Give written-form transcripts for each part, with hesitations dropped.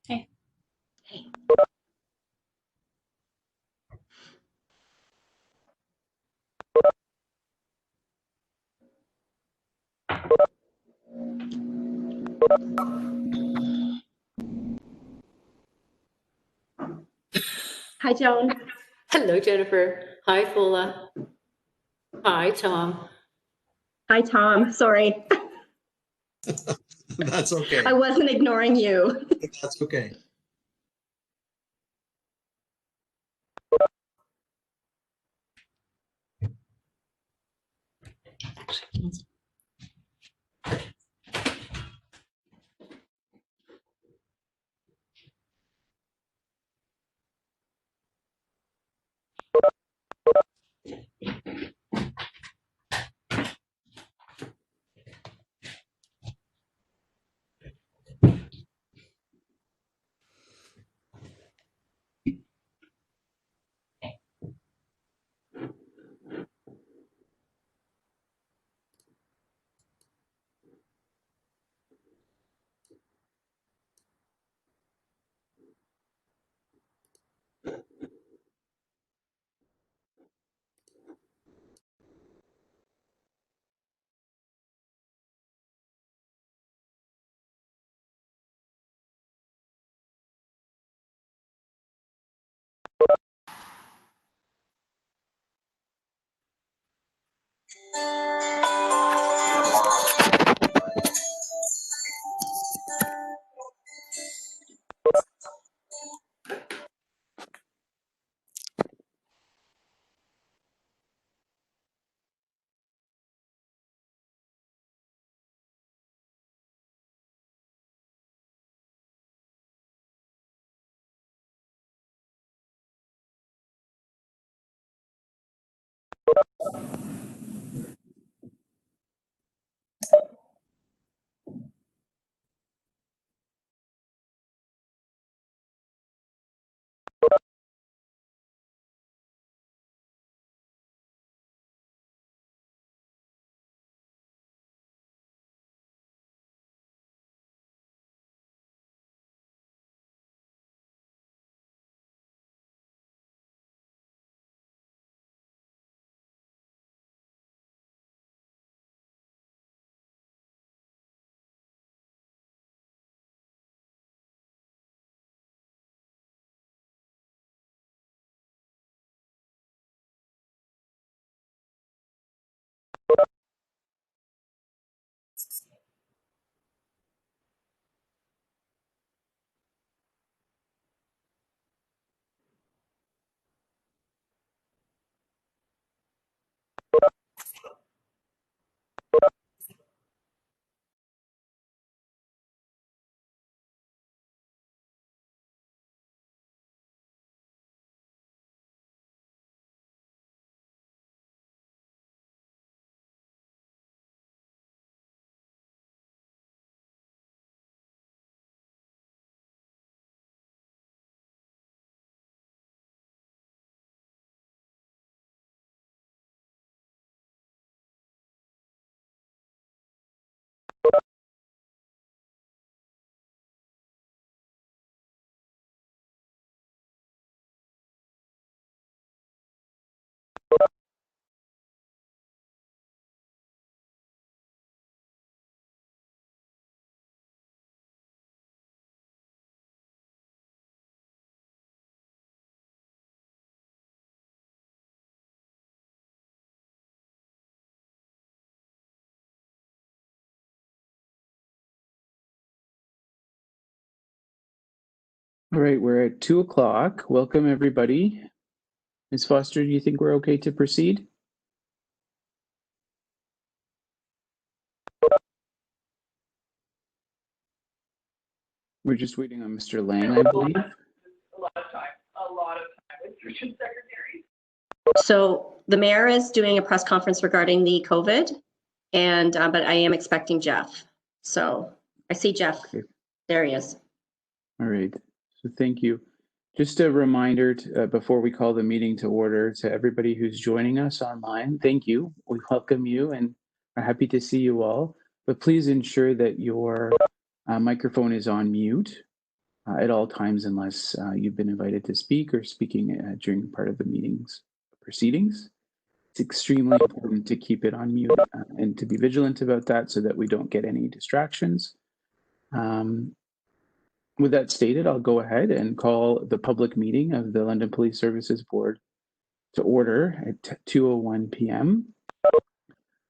Hey. Hi, Joan. Hello, Jennifer. Hi, Fola. Hi, Tom. Hi, Tom. Sorry. That's okay. I wasn't ignoring you. That's okay. All right, we're at 2 o'clock. Welcome, everybody. Ms. Foster, do you think we're okay to proceed? We're just waiting on Mr. Lang, I believe. A lot of time with Christian secretaries. So the mayor is doing a press conference regarding the COVID, and but I am expecting Jeff. So I see Jeff. Okay. There he is. All right, so thank you. Just a reminder before we call the meeting to order to everybody who's joining us online. Thank you. We welcome you and are happy to see you all. But please ensure that your microphone is on mute at all times unless you've been invited to speak or speaking during part of the meeting's proceedings. It's extremely important to keep it on mute and to be vigilant about that so that we don't get any distractions. With that stated, I'll go ahead and call the public meeting of the London Police Services Board to order at 2:01 p.m.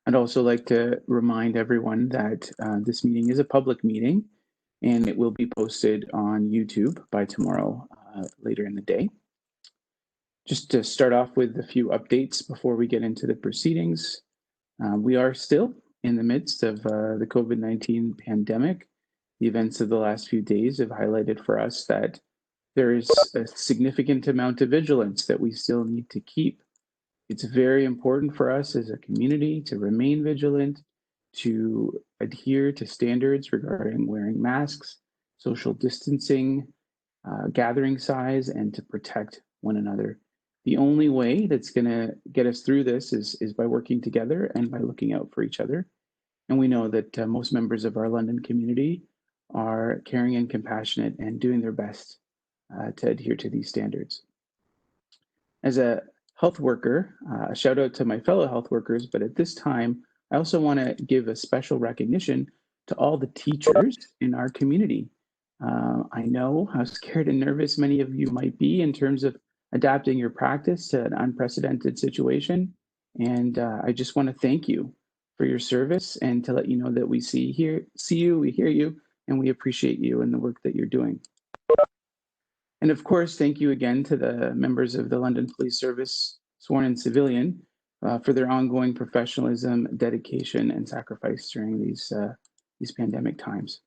I'd also like to remind everyone that this meeting is a public meeting and it will be posted on YouTube by tomorrow later in the day. Just to start off with a few updates before we get into the proceedings. We are still in the midst of the COVID-19 pandemic. The events of the last few days have highlighted for us that there is a significant amount of vigilance that we still need to keep. It's very important for us as a community to remain vigilant, to adhere to standards regarding wearing masks, social distancing, gathering size, and to protect one another. The only way that's going to get us through this is by working together and by looking out for each other. And we know that most members of our London community are caring and compassionate and doing their best to adhere to these standards. As a health worker, a shout out to my fellow health workers, but at this time, I also want to give a special recognition to all the teachers in our community. I know how scared and nervous many of you might be in terms of adapting your practice to an unprecedented situation. And I just want to thank you for your service and to let you know that we see you, we hear you, and we appreciate you and the work that you're doing. And of course, thank you again to the members of the London Police Service, sworn and civilian, for their ongoing professionalism, dedication, and sacrifice during these pandemic times.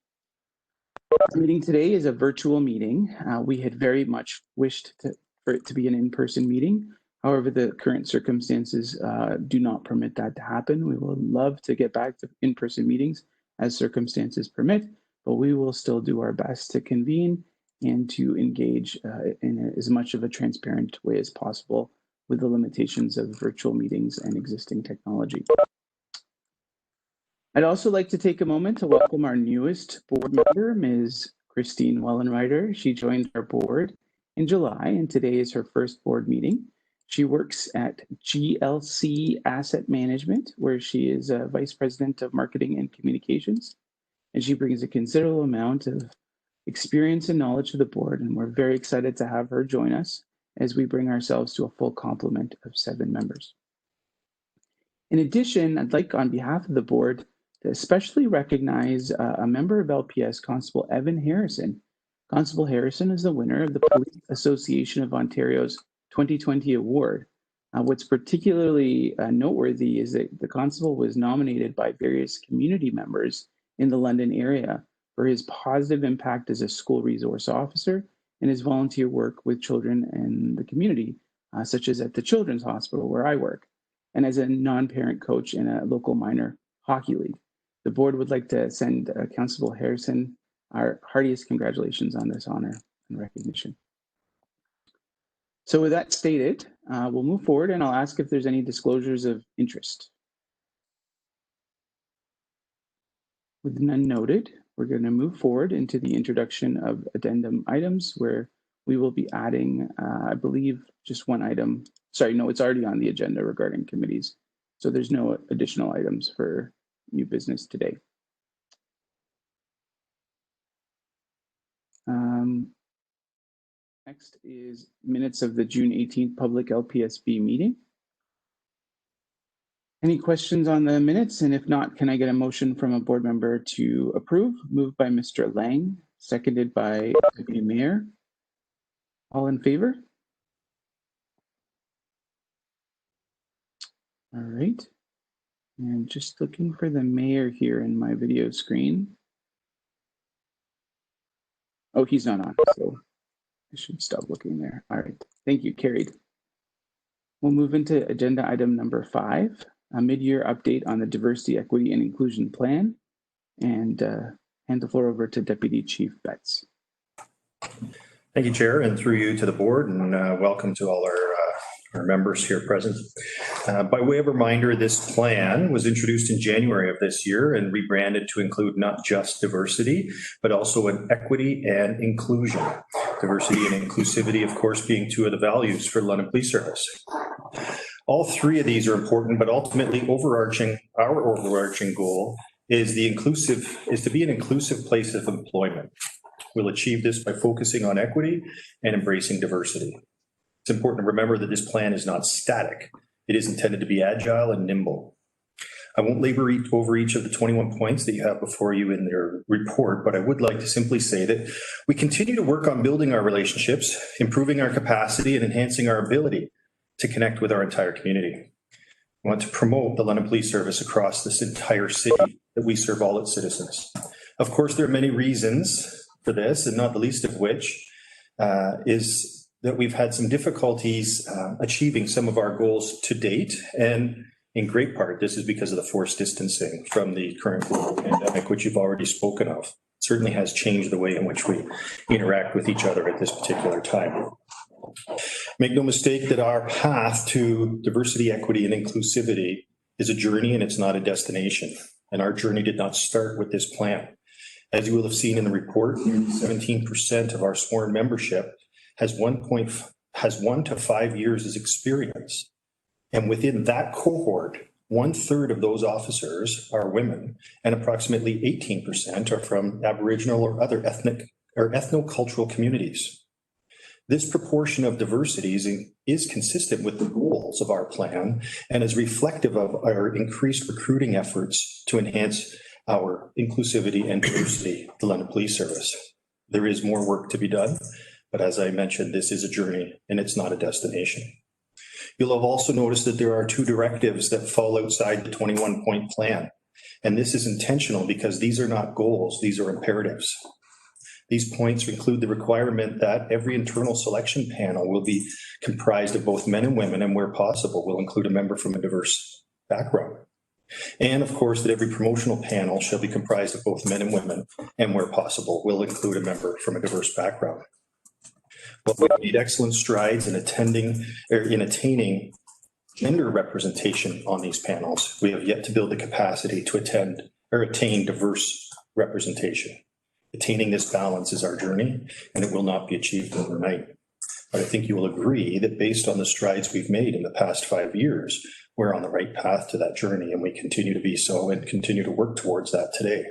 Our meeting today is a virtual meeting. We had very much wished for it to be an in-person meeting. However, the current circumstances do not permit that to happen. We would love to get back to in-person meetings as circumstances permit, but we will still do our best to convene and to engage in as much of a transparent way as possible with the limitations of virtual meetings and existing technology. I'd also like to take a moment to welcome our newest board member, Ms. Christine Wellenreiter. She joined our board in July, and today is her first board meeting. She works at GLC Asset Management, where she is a Vice President of Marketing and Communications, and she brings a considerable amount of experience and knowledge to the board, and we're very excited to have her join us as we bring ourselves to a full complement of 7 members. In addition, I'd like, on behalf of the board, to especially recognize a member of LPS, Constable Evan Harrison. Constable Harrison is the winner of the Police Association of Ontario's 2020 award. What's particularly noteworthy is that the constable was nominated by various community members in the London area for his positive impact as a school resource officer and his volunteer work with children in the community, such as at the Children's Hospital where I work, and as a non-parent coach in a local minor hockey league. The board would like to send Constable Harrison our heartiest congratulations on this honor and recognition. So with that stated, we'll move forward and I'll ask if there's any disclosures of interest. With none noted, we're going to move forward into the introduction of addendum items where we will be adding, I believe, just one item. Sorry, no, it's already on the agenda regarding committees. So there's no additional items for new business today. Next is minutes of the June 18th public LPSB meeting. Any questions on the minutes? And if not, can I get a motion from a board member to approve? Moved by Mr. Lang, seconded by Deputy Mayor. All in favor? All right. And just looking for the mayor here in my video screen. Oh, he's not on, so I should stop looking there. All right, thank you, carried. We'll move into agenda item number 5, a mid-year update on the Diversity, Equity, and Inclusion Plan, and hand the floor over to Deputy Chief Betts. Thank you, Chair, and through you to the board, and welcome to all our members here present. By way of reminder, this plan was introduced in January of this year and rebranded to include not just diversity, but also an equity and inclusion. Diversity and inclusivity, of course, being two of the values for London Police Service. All three of these are important, but ultimately our overarching goal is to be an inclusive place of employment. We'll achieve this by focusing on equity and embracing diversity. It's important to remember that this plan is not static. It is intended to be agile and nimble. I won't labor over each of the 21 points that you have before you in their report, but I would like to simply say that we continue to work on building our relationships, improving our capacity, and enhancing our ability to connect with our entire community. I want to promote the London Police Service across this entire city, that we serve all its citizens. Of course, there are many reasons for this, and not the least of which is that we've had some difficulties achieving some of our goals to date. And in great part, this is because of the forced distancing from the current global pandemic, which you've already spoken of. It certainly has changed the way in which we interact with each other at this particular time. Make no mistake that our path to diversity, equity, and inclusivity is a journey and it's not a destination. And our journey did not start with this plan. As you will have seen in the report, 17% of our sworn membership has 1 to 5 years' experience. And within that cohort, 1/3 of those officers are women, and approximately 18% are from Aboriginal or other ethnic or ethno-cultural communities. This proportion of diversity is consistent with the goals of our plan and is reflective of our increased recruiting efforts to enhance our inclusivity and diversity, the London Police Service. There is more work to be done, but as I mentioned, this is a journey and it's not a destination. You'll have also noticed that there are 2 directives that fall outside the 21-point plan. And this is intentional because these are not goals, these are imperatives. These points include the requirement that every internal selection panel will be comprised of both men and women, and where possible, will include a member from a diverse background. And of course, that every promotional panel shall be comprised of both men and women, and where possible, will include a member from a diverse background. Well, we've made excellent strides in attaining gender representation on these panels. We have yet to build the capacity to attain diverse representation. Attaining this balance is our journey, and it will not be achieved overnight. But I think you will agree that based on the strides we've made in the past 5 years, we're on the right path to that journey, and we continue to be so and continue to work towards that today.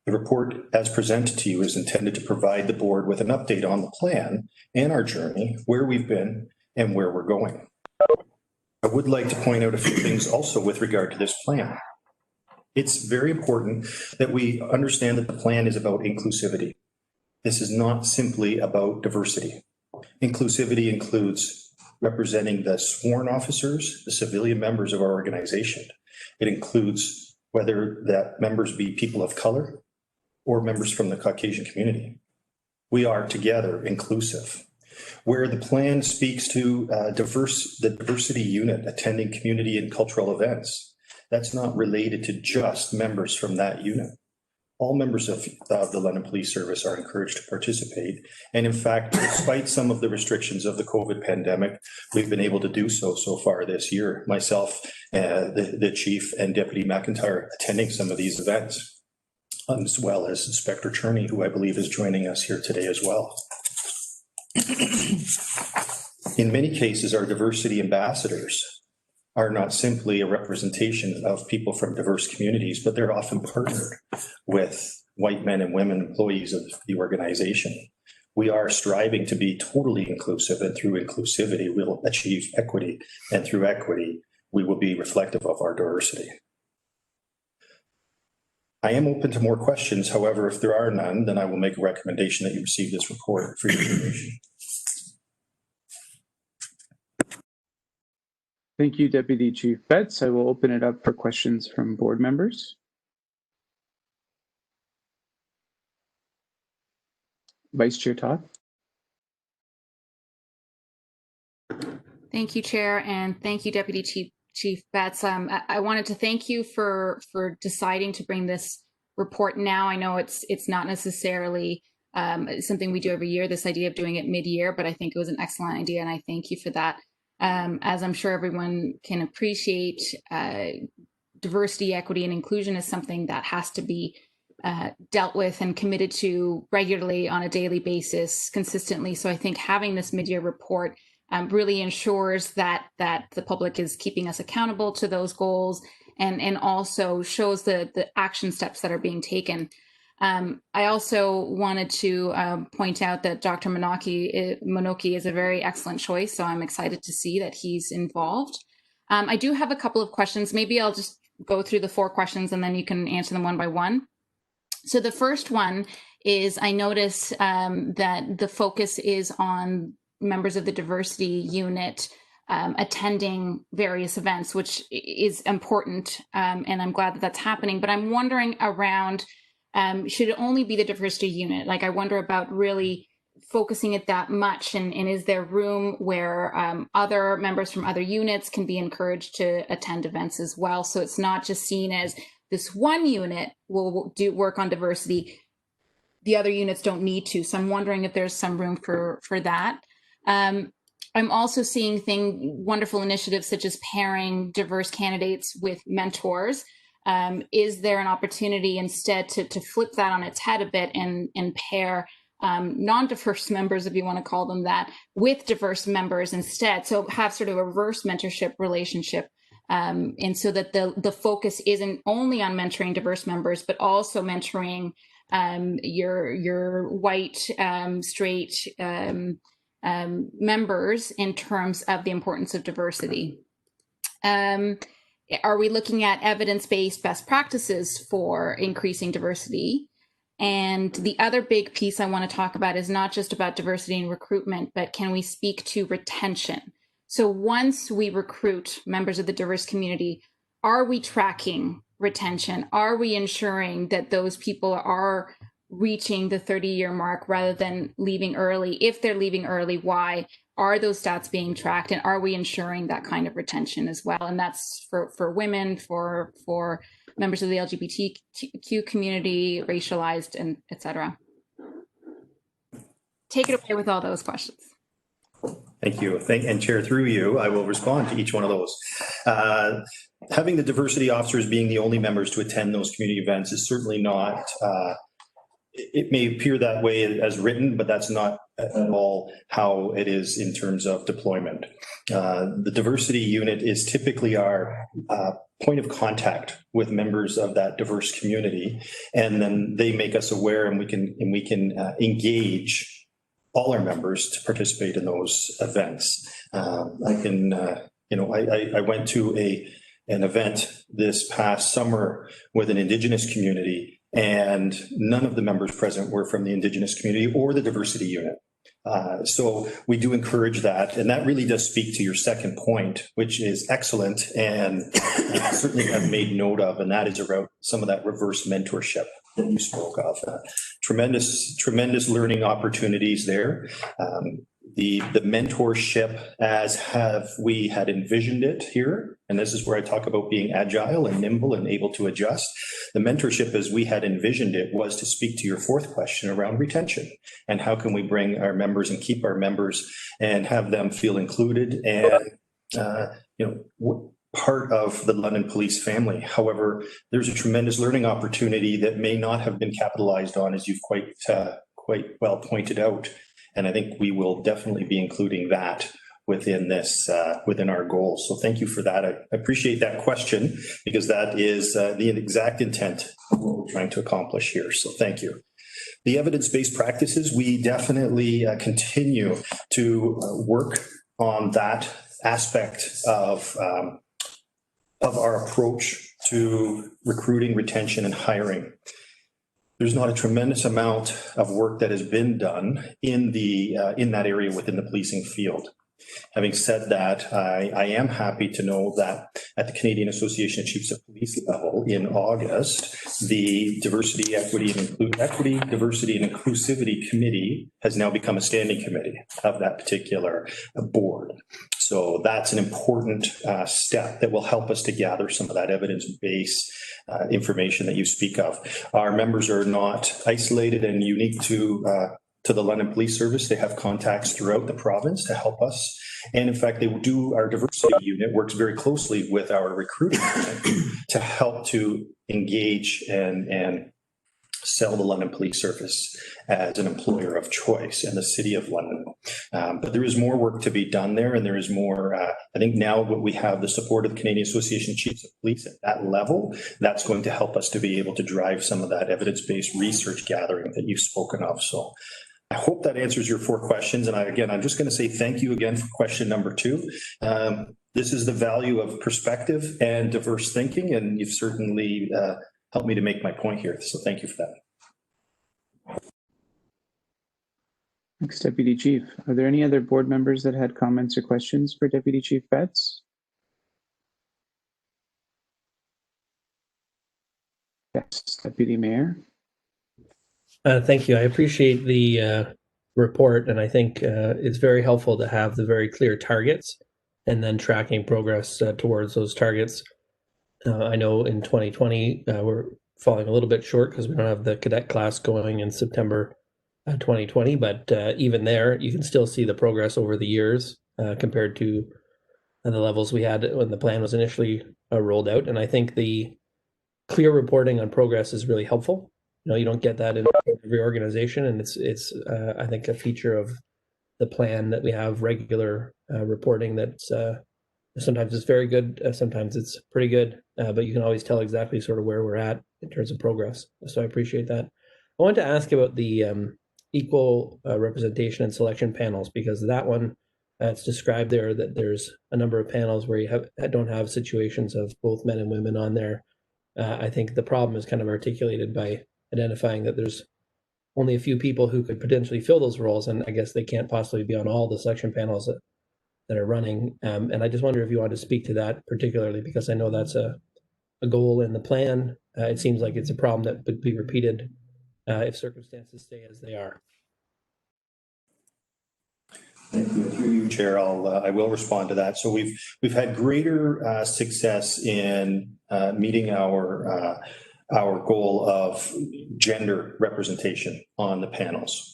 The report as presented to you is intended to provide the board with an update on the plan and our journey, where we've been and where we're going. I would like to point out a few things also with regard to this plan. It's very important that we understand that the plan is about inclusivity. This is not simply about diversity. Inclusivity includes representing the sworn officers, the civilian members of our organization. It includes whether that members be people of color or members from the Caucasian community. We are together inclusive. Where the plan speaks to the diversity unit attending community and cultural events, that's not related to just members from that unit. All members of the London Police Service are encouraged to participate. And in fact, despite some of the restrictions of the COVID pandemic, we've been able to do so far this year. Myself, the Chief and Deputy McIntyre attending some of these events, as well as Inspector Cherney, who I believe is joining us here today as well. In many cases, our diversity ambassadors are not simply a representation of people from diverse communities, but they're often partnered with white men and women employees of the organization. We are striving to be totally inclusive, and through inclusivity, we'll achieve equity, and through equity, we will be reflective of our diversity. I am open to more questions. However, if there are none, then I will make a recommendation that you receive this report for your information. Thank you, Deputy Chief Betts. I will open it up for questions from board members. Vice Chair Todd. Thank you, Chair, and thank you, Deputy Chief Betts. I wanted to thank you for deciding to bring this report now. I know it's not necessarily something we do every year, this idea of doing it mid-year, but I think it was an excellent idea, and I thank you for that. As I'm sure everyone can appreciate, diversity, equity, and inclusion is something that has to be dealt with and committed to regularly on a daily basis, consistently. So I think having this mid-year report really ensures that the public is keeping us accountable to those goals, and also shows the action steps that are being taken. I also wanted to point out that Dr. Monoki is a very excellent choice, so I'm excited to see that he's involved. I do have a couple of questions. Maybe I'll just go through the 4 questions and then you can answer them one by one. So the first one is, I notice that the focus is on members of the diversity unit attending various events, which is important, and I'm glad that that's happening. But I'm wondering around, should it only be the diversity unit? Like, I wonder about really focusing it that much, and is there room where other members from other units can be encouraged to attend events as well? So it's not just seen as this one unit will do work on diversity, the other units don't need to. So I'm wondering if there's some room for that. I'm also seeing wonderful initiatives such as pairing diverse candidates with mentors. Is there an opportunity instead to flip that on its head a bit and pair non-diverse members, if you want to call them that, with diverse members instead? So have sort of a reverse mentorship relationship. And so that the focus isn't only on mentoring diverse members, but also mentoring your white, straight members in terms of the importance of diversity. Are we looking at evidence-based best practices for increasing diversity? And the other big piece I want to talk about is not just about diversity and recruitment, but can we speak to retention? So once we recruit members of the diverse community, are we tracking retention? Are we ensuring that those people are reaching the 30-year mark rather than leaving early? If they're leaving early, why? Are those stats being tracked? And are we ensuring that kind of retention as well? And that's for women, for members of the LGBTQ community, racialized, and et cetera. Take it away with all those questions. Thank you. And Chair, through you, I will respond to each one of those. Having the diversity officers being the only members to attend those community events is certainly not, it may appear that way as written, but that's not at all how it is in terms of deployment. The diversity unit is typically our point of contact with members of that diverse community, and then they make us aware, and we can engage all our members to participate in those events. I went to an event this past summer with an Indigenous community, and none of the members present were from the Indigenous community or the diversity unit. So we do encourage that, and that really does speak to your second point, which is excellent, and I certainly have made note of, and that is around some of that reverse mentorship that you spoke of. Tremendous learning opportunities there. The mentorship, as we had envisioned it here, and this is where I talk about being agile and nimble and able to adjust. The mentorship, as we had envisioned it, was to speak to your fourth question around retention and how can we bring our members and keep our members and have them feel included and part of the London Police family. However, there's a tremendous learning opportunity that may not have been capitalized on, as you've quite well pointed out. And I think we will definitely be including that within this, within our goals. So thank you for that. I appreciate that question, because that is the exact intent of what we're trying to accomplish here. So thank you. The evidence-based practices, we definitely continue to work on that aspect of our approach to recruiting, retention, and hiring. There's not a tremendous amount of work that has been done in that area within the policing field. Having said that, I am happy to know that at the Canadian Association of Chiefs of Police level in August, the Diversity, Equity, Diversity and Inclusivity Committee has now become a standing committee of that particular board. So that's an important step that will help us to gather some of that evidence-based information that you speak of. Our members are not isolated and unique to the London Police Service. They have contacts throughout the province to help us. And in fact, our diversity unit works very closely with our recruiting unit to help to engage and sell the London Police Service as an employer of choice in the City of London. But there is more work to be done there, and there is more, I think now what we have the support of the Canadian Association of Chiefs of Police at that level, that's going to help us to be able to drive some of that evidence-based research gathering that you've spoken of. So I hope that answers your 4 questions. And I'm just going to say thank you again for question number 2. This is the value of perspective and diverse thinking, and you've certainly helped me to make my point here. So thank you for that. Thanks, Deputy Chief. Are there any other board members that had comments or questions for Deputy Chief Betts? Yes, Deputy Mayor. Thank you. I appreciate the report, and I think it's very helpful to have the very clear targets and then tracking progress towards those targets. I know in 2020, we're falling a little bit short because we don't have the cadet class going in September 2020, but even there, you can still see the progress over the years compared to the levels we had when the plan was initially rolled out. And I think the clear reporting on progress is really helpful. You don't get that in every organization, and it's I think a feature of the plan that we have regular reporting that's sometimes it's very good, sometimes it's pretty good, but you can always tell exactly sort of where we're at in terms of progress. So I appreciate that. I want to ask about the equal representation and selection panels, because that one, it's described there that there's a number of panels where you don't have situations of both men and women on there. I think the problem is kind of articulated by identifying that there's only a few people who could potentially fill those roles, and I guess they can't possibly be on all the selection panels that are running. And I just wonder if you want to speak to that particularly, because I know that's a goal in the plan. It seems like it's a problem that would be repeated if circumstances stay as they are. Thank you. Through you, Chair, I will respond to that. So we've had greater success in meeting our goal of gender representation on the panels.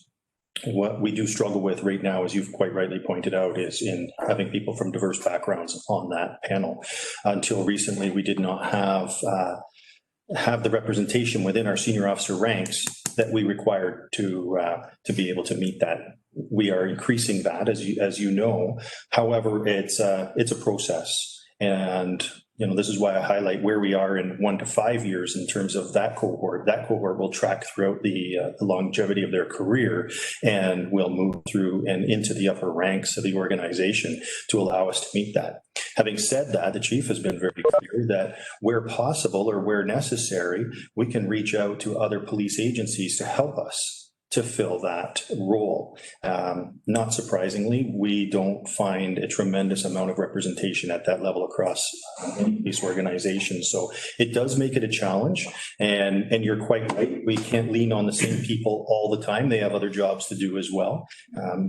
What we do struggle with right now, as you've quite rightly pointed out, is in having people from diverse backgrounds on that panel. Until recently, we did not have the representation within our senior officer ranks that we required to be able to meet that. We are increasing that, as you know. However, it's a process, and this is why I highlight where we are in 1 to 5 years in terms of that cohort. That cohort will track throughout the longevity of their career, and will move through and into the upper ranks of the organization to allow us to meet that. Having said that, the chief has been very clear that where possible or where necessary, we can reach out to other police agencies to help us to fill that role. Not surprisingly, we don't find a tremendous amount of representation at that level across many police organizations. So it does make it a challenge, and you're quite right. We can't lean on the same people all the time. They have other jobs to do as well.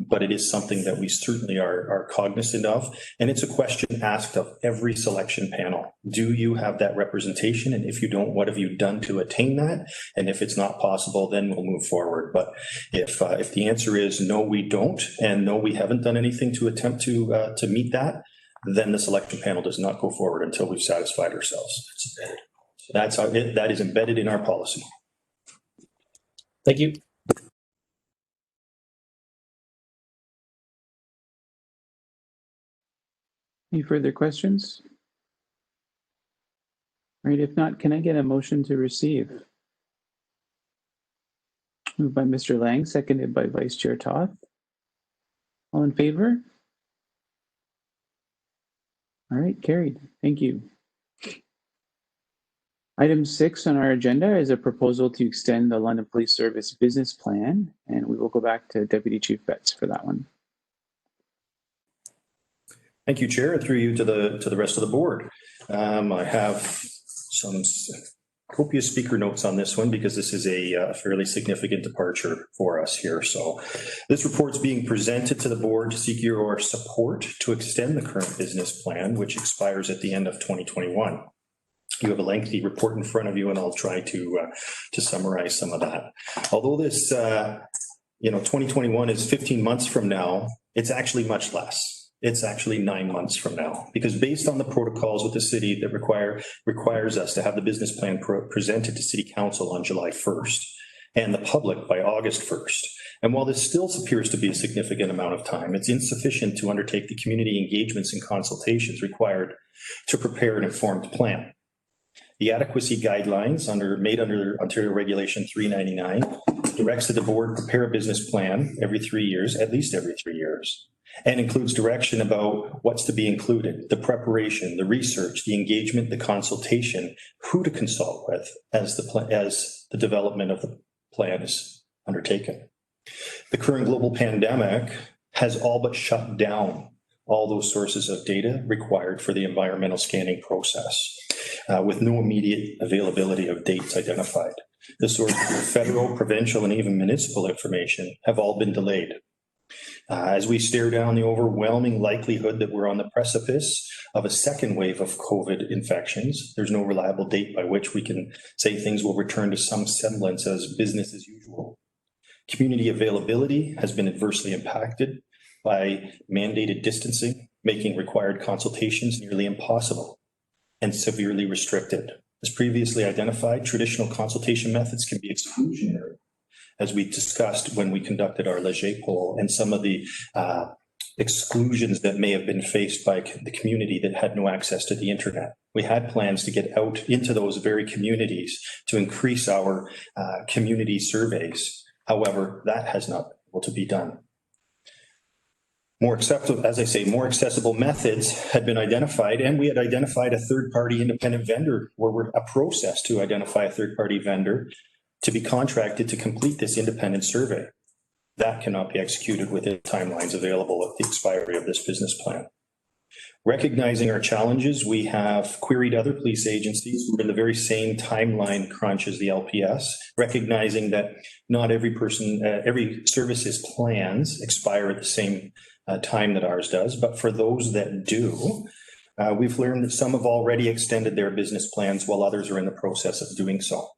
But it is something that we certainly are cognizant of. And it's a question asked of every selection panel. Do you have that representation? And if you don't, what have you done to attain that? And if it's not possible, then we'll move forward. But if the answer is no, we don't, and no, we haven't done anything to attempt to meet that, then the selection panel does not go forward until we've satisfied ourselves. That is embedded in our policy. Thank you. Any further questions? All right, if not, can I get a motion to receive? Moved by Mr. Lang, seconded by Vice Chair Toth. All in favor? All right, carried. Thank you. Item 6 on our agenda is a proposal to extend the London Police Service business plan, and we will go back to Deputy Chief Betts for that one. Thank you, Chair, and through you to the rest of the board. I have some copious speaker notes on this one because this is a fairly significant departure for us here. So this report's being presented to the board to seek your support to extend the current business plan, which expires at the end of 2021. You have a lengthy report in front of you, and I'll try to summarize some of that. Although this, 2021 is 15 months from now, it's actually much less. It's actually 9 months from now, because based on the protocols with the city that requires us to have the business plan presented to City Council on July 1st and the public by August 1st. And while this still appears to be a significant amount of time, it's insufficient to undertake the community engagements and consultations required to prepare an informed plan. The adequacy guidelines made under Ontario Regulation 399 directs that the board prepare a business plan every 3 years, at least every 3 years, and includes direction about what's to be included, the preparation, the research, the engagement, the consultation, who to consult with as the development of the plan is undertaken. The current global pandemic has all but shut down all those sources of data required for the environmental scanning process, with no immediate availability of dates identified. The sources of federal, provincial, and even municipal information have all been delayed. As we stare down the overwhelming likelihood that we're on the precipice of a second wave of COVID infections, there's no reliable date by which we can say things will return to some semblance as business as usual. Community availability has been adversely impacted by mandated distancing, making required consultations nearly impossible and severely restricted. As previously identified, traditional consultation methods can be exclusionary, as we discussed when we conducted our Leger poll, and some of the exclusions that may have been faced by the community that had no access to the internet. We had plans to get out into those very communities to increase our community surveys. However, that has not been able to be done. More accessible methods had been identified, and we had identified a third-party independent vendor, a process to identify a third-party vendor to be contracted to complete this independent survey. That cannot be executed within timelines available at the expiry of this business plan. Recognizing our challenges, we have queried other police agencies who are in the very same timeline crunch as the LPS, recognizing that not every service's plans expire at the same time that ours does, but for those that do, we've learned that some have already extended their business plans while others are in the process of doing so.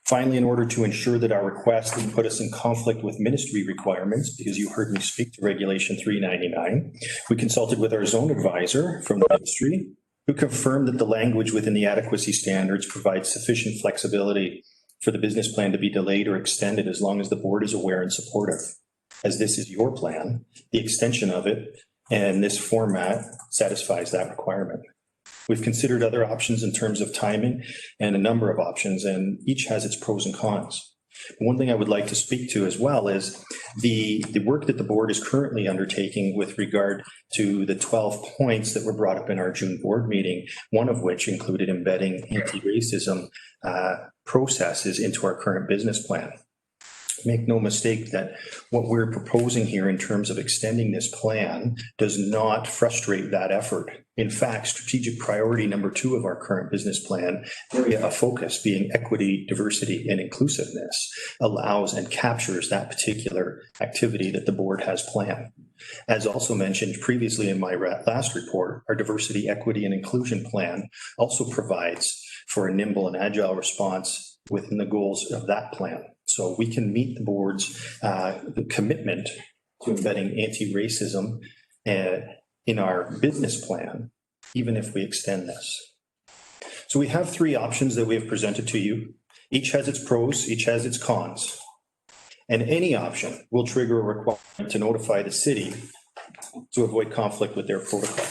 Finally, in order to ensure that our request didn't put us in conflict with ministry requirements, because you heard me speak to Regulation 399, we consulted with our zone advisor from the ministry, who confirmed that the language within the adequacy standards provides sufficient flexibility for the business plan to be delayed or extended as long as the board is aware and supportive. As this is your plan, the extension of it and this format satisfies that requirement. We've considered other options in terms of timing and a number of options, and each has its pros and cons. One thing I would like to speak to as well is the work that the board is currently undertaking with regard to the 12 points that were brought up in our June board meeting, one of which included embedding anti-racism processes into our current business plan. Make no mistake that what we're proposing here in terms of extending this plan does not frustrate that effort. In fact, strategic priority number 2 of our current business plan, area of focus being equity, diversity, and inclusiveness, allows and captures that particular activity that the board has planned. As also mentioned previously in my last report, our diversity, equity, and inclusion plan also provides for a nimble and agile response within the goals of that plan. So we can meet the board's commitment to embedding anti-racism in our business plan, even if we extend this. So we have 3 options that we have presented to you. Each has its pros, each has its cons. And any option will trigger a requirement to notify the city to avoid conflict with their protocol.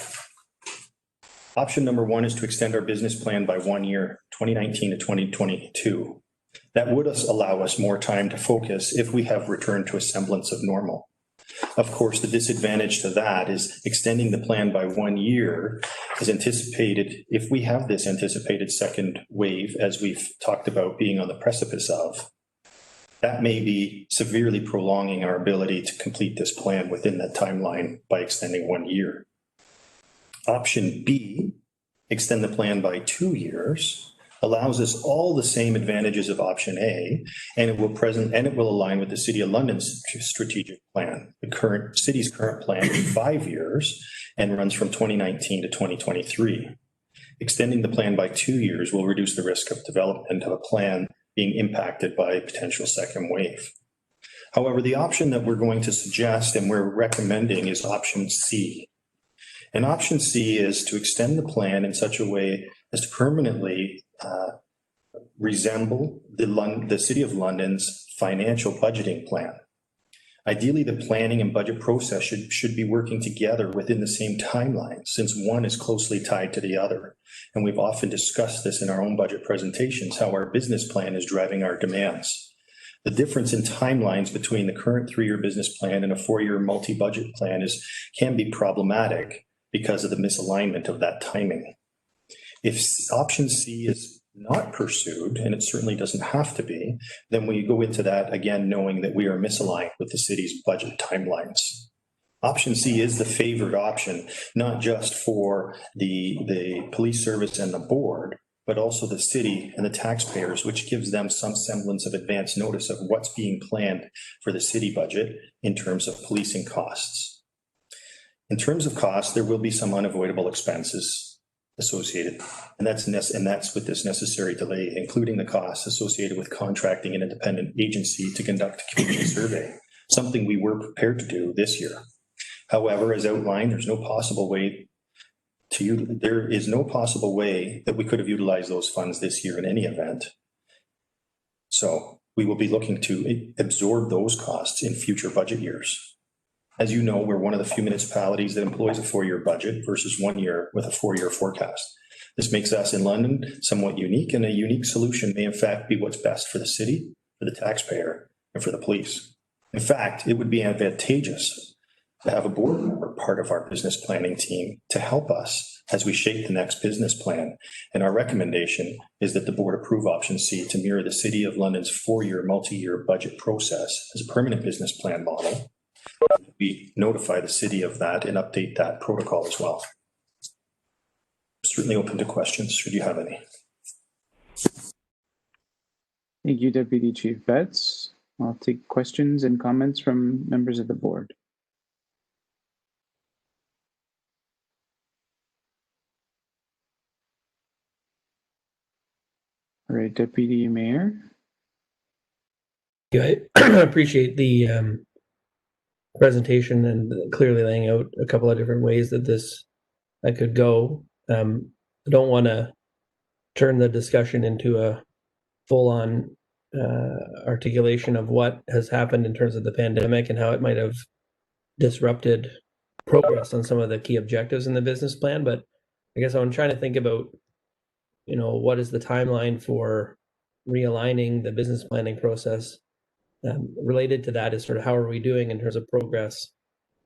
Option number 1 is to extend our business plan by 1 year, 2019 to 2022. That would allow us more time to focus if we have returned to a semblance of normal. Of course, the disadvantage to that is extending the plan by 1 year is anticipated, if we have this anticipated second wave, as we've talked about being on the precipice of, that may be severely prolonging our ability to complete this plan within that timeline by extending 1 year. Option B, extend the plan by 2 years, allows us all the same advantages of option A, and it will align with the City of London's strategic plan. The city's current plan is 5 years and runs from 2019 to 2023. Extending the plan by 2 years will reduce the risk of development of a plan being impacted by a potential second wave. However, the option that we're going to suggest and we're recommending is option C. And option C is to extend the plan in such a way as to permanently resemble the City of London's financial budgeting plan. Ideally, the planning and budget process should be working together within the same timeline, since one is closely tied to the other. And we've often discussed this in our own budget presentations, how our business plan is driving our demands. The difference in timelines between the current 3-year business plan and a 4-year multi-budget plan can be problematic because of the misalignment of that timing. If option C is not pursued, and it certainly doesn't have to be, then we go into that again knowing that we are misaligned with the city's budget timelines. Option C is the favored option, not just for the police service and the board, but also the city and the taxpayers, which gives them some semblance of advance notice of what's being planned for the city budget in terms of policing costs. In terms of costs, there will be some unavoidable expenses associated, and that's with this necessary delay, including the costs associated with contracting an independent agency to conduct a community survey, something we were prepared to do this year. However, as outlined, there is no possible way that we could have utilized those funds this year in any event. So we will be looking to absorb those costs in future budget years. As you know, we're one of the few municipalities that employs a 4-year budget versus 1 year with a 4-year forecast. This makes us in London somewhat unique, and a unique solution may in fact be what's best for the city, for the taxpayer, and for the police. In fact, it would be advantageous to have a board member part of our business planning team to help us as we shape the next business plan. And our recommendation is that the board approve option C to mirror the City of London's 4-year multi-year budget process as a permanent business plan model. We notify the city of that and update that protocol as well. Certainly open to questions, should you have any. Thank you, Deputy Chief Betts. I'll take questions and comments from members of the board. All right, Deputy Mayor. Yeah, I appreciate the presentation and clearly laying out a couple of different ways that that could go. I don't want to turn the discussion into a full-on articulation of what has happened in terms of the pandemic and how it might have disrupted progress on some of the key objectives in the business plan. But I guess I'm trying to think about, what is the timeline for realigning the business planning process. Related to that is sort of how are we doing in terms of progress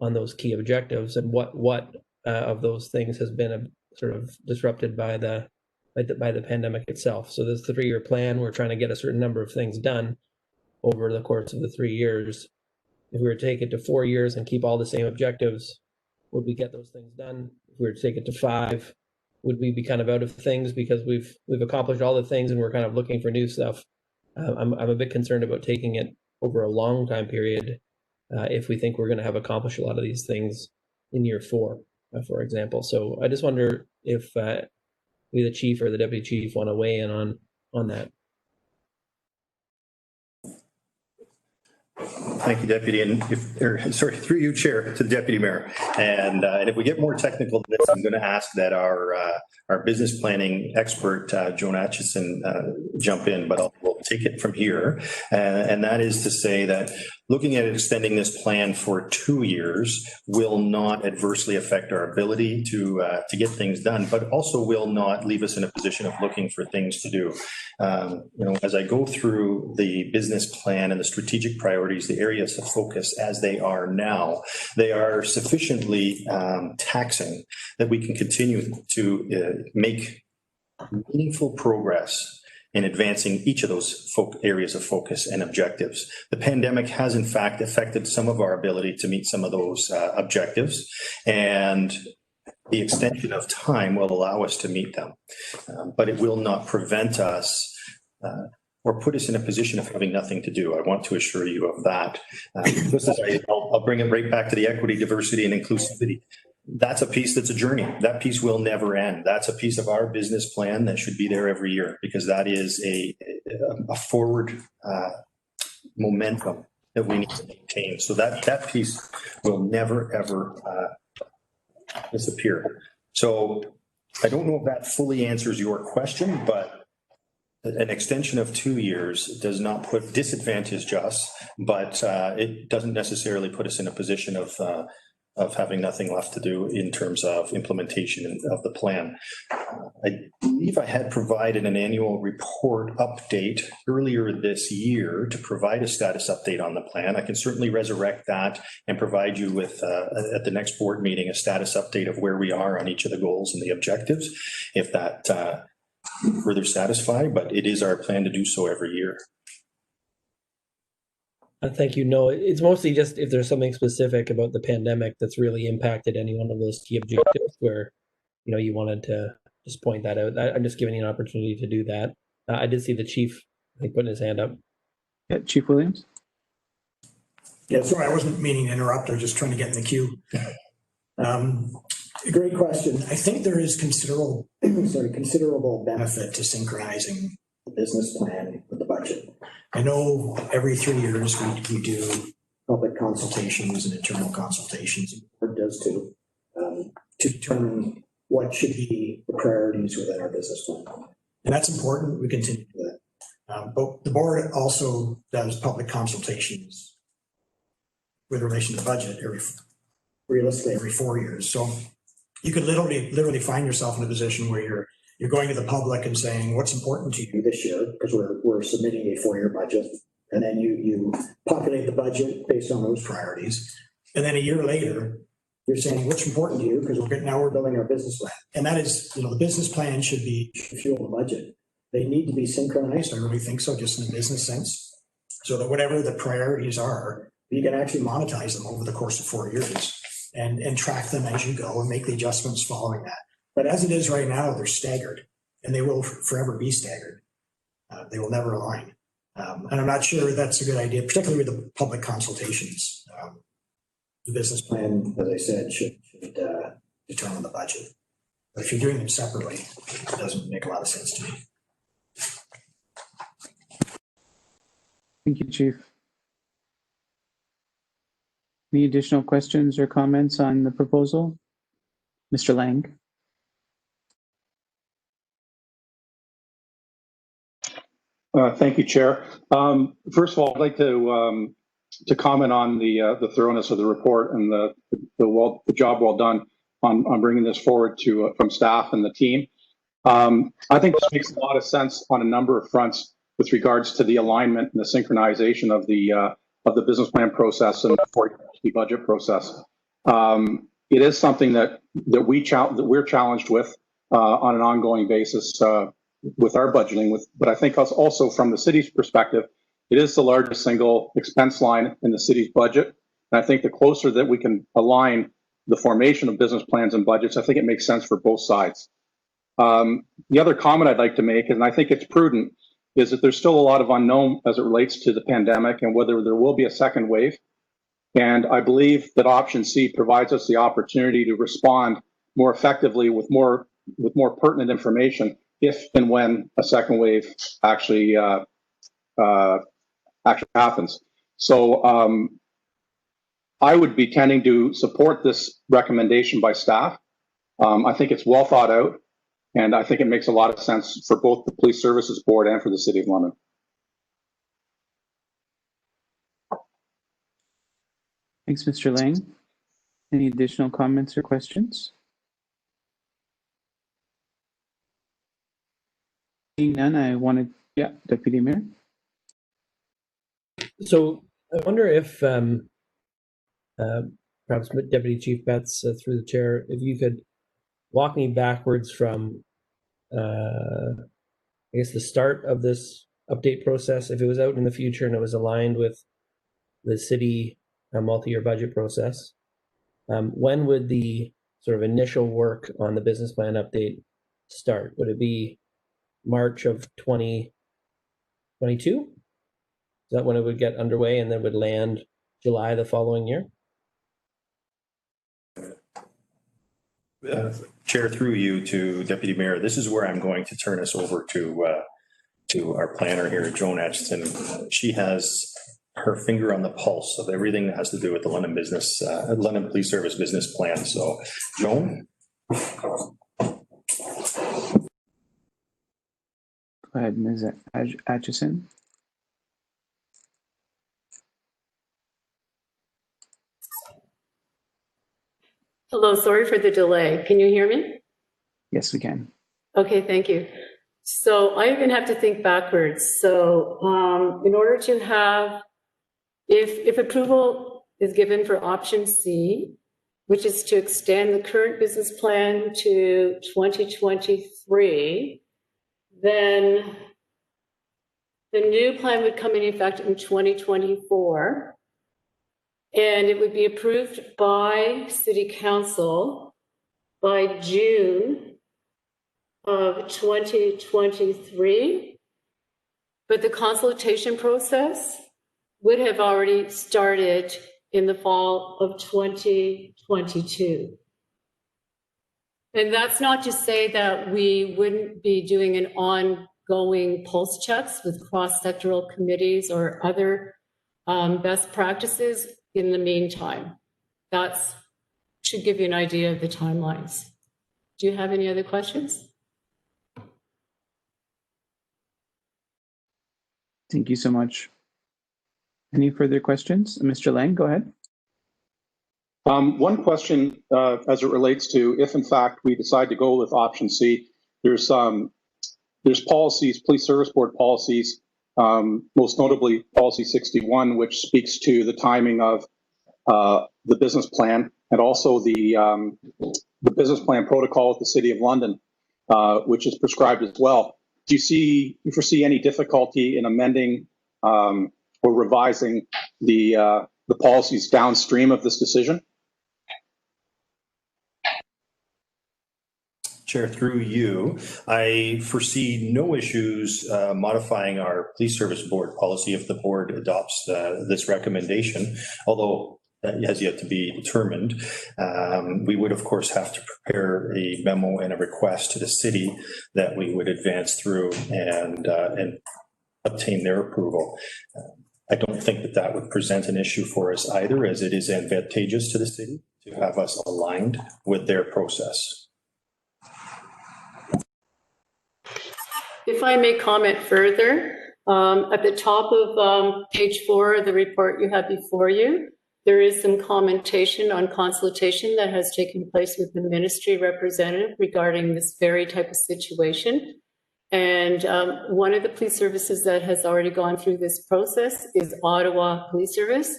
on those key objectives, and what of those things has been sort of disrupted by the pandemic itself. So this 3-year plan, we're trying to get a certain number of things done over the course of the 3 years. If we were to take it to 4 years and keep all the same objectives, would we get those things done? If we were to take it to 5, would we be kind of out of things because we've accomplished all the things and we're kind of looking for new stuff? I'm a bit concerned about taking it over a long time period if we think we're going to have accomplished a lot of these things in year 4, for example. So I just wonder if we, the chief or the deputy chief, want to weigh in on that. Thank you, Deputy. And through you, Chair, to the Deputy Mayor. And if we get more technical to this, I'm going to ask that our business planning expert, Joan Atchison, jump in, but we'll take it from here. And that is to say that looking at extending this plan for 2 years will not adversely affect our ability to get things done, but also will not leave us in a position of looking for things to do. As I go through the business plan and the strategic priorities, the areas of focus as they are now, they are sufficiently taxing that we can continue to make meaningful progress in advancing each of those areas of focus and objectives. The pandemic has in fact affected some of our ability to meet some of those objectives, and the extension of time will allow us to meet them. But it will not prevent us or put us in a position of having nothing to do. I want to assure you of that. I'll bring it right back to the equity, diversity, and inclusivity. That's a piece that's a journey. That piece will never end. That's a piece of our business plan that should be there every year, because that is a forward momentum that we need to maintain. So that piece will never, ever disappear. So I don't know if that fully answers your question, but an extension of 2 years does not disadvantage us, but it doesn't necessarily put us in a position of having nothing left to do in terms of implementation of the plan. I believe I had provided an annual report update earlier this year to provide a status update on the plan. I can certainly resurrect that and provide you with, at the next board meeting, a status update of where we are on each of the goals and the objectives, if that further satisfy, but it is our plan to do so every year. Thank you. No, it's mostly just if there's something specific about the pandemic that's really impacted any one of those key objectives where, you wanted to just point that out. I'm just giving you an opportunity to do that. I did see the chief, I think, putting his hand up. Yeah, Chief Williams. Yeah, sorry, I wasn't meaning to interrupt. I was just trying to get in the queue. Great question. I think there is considerable benefit to synchronizing the business plan with the budget. I know every 3 years we do public consultations and internal consultations, and the board does too, to determine what should be the priorities within our business plan. And that's important. We continue to do that. But the board also does public consultations with relation to budget realistically every 4 years. So you could literally find yourself in a position where you're going to the public and saying, what's important to you this year? Because we're submitting a 4-year budget. And then you populate the budget based on those priorities. And then a year later, you're saying, what's important to you? Because now we're building our business plan. And that is, the business plan should fuel the budget. They need to be synchronized. I really think so, just in a business sense. So that whatever the priorities are, you can actually monetize them over the course of 4 years and track them as you go and make the adjustments following that. But as it is right now, they're staggered, and they will forever be staggered. They will never align. And I'm not sure that's a good idea, particularly with the public consultations. The business plan, as I said, should determine the budget. But if you're doing them separately, it doesn't make a lot of sense to me. Thank you, Chief. Any additional questions or comments on the proposal? Mr. Lang? Thank you, Chair. First of all, I'd like to comment on the thoroughness of the report and the job well done on bringing this forward from staff and the team. I think this makes a lot of sense on a number of fronts with regards to the alignment and the synchronization of the business plan process and the budget process. It is something that we're challenged with on an ongoing basis with our budgeting. But I think also from the city's perspective, it is the largest single expense line in the city's budget. And I think the closer that we can align the formation of business plans and budgets, I think it makes sense for both sides. The other comment I'd like to make, and I think it's prudent, is that there's still a lot of unknown as it relates to the pandemic and whether there will be a second wave. And I believe that option C provides us the opportunity to respond more effectively with more pertinent information if and when a second wave actually happens. So I would be tending to support this recommendation by staff. I think it's well thought out, and I think it makes a lot of sense for both the Police Services Board and for the City of London. Thanks, Mr. Lang. Any additional comments or questions? Seeing none, Deputy Mayor. So I wonder if perhaps Deputy Chief Betts, through the chair, if you could walk me backwards from, I guess, the start of this update process, if it was out in the future and it was aligned with the city multi-year budget process, when would the sort of initial work on the business plan update start? Would it be March of 2022? Is that when it would get underway and then would land July the following year? Chair, through you to Deputy Mayor, this is where I'm going to turn us over to our planner here, Joan Atchison. She has her finger on the pulse of everything that has to do with the London Police Service business plan. So, Joan? Go ahead, Ms. Atchison. Hello, sorry for the delay. Can you hear me? Yes, we can. Okay, thank you. So I even have to think backwards. So in order to have, if approval is given for option C, which is to extend the current business plan to 2023, then the new plan would come in effect in 2024. And it would be approved by City Council by June of 2023. But the consultation process would have already started in the fall of 2022. And that's not to say that we wouldn't be doing an ongoing pulse checks with cross-sectoral committees or other best practices in the meantime. That should give you an idea of the timelines. Do you have any other questions? Thank you so much. Any further questions? Mr. Lang, go ahead. One question as it relates to if in fact we decide to go with option C, there's policies, police service board policies, most notably policy 61, which speaks to the timing of the business plan and also the business plan protocol with the City of London, which is prescribed as well. Do you foresee any difficulty in amending or revising the policies downstream of this decision? Chair, through you, I foresee no issues modifying our police service board policy if the board adopts this recommendation, although that has yet to be determined. We would, of course, have to prepare a memo and a request to the city that we would advance through and obtain their approval. I don't think that would present an issue for us either, as it is advantageous to the city to have us aligned with their process. If I may comment further, at the top of page 4 of the report you have before you, there is some commentation on consultation that has taken place with the ministry representative regarding this very type of situation. And one of the police services that has already gone through this process is Ottawa Police Service.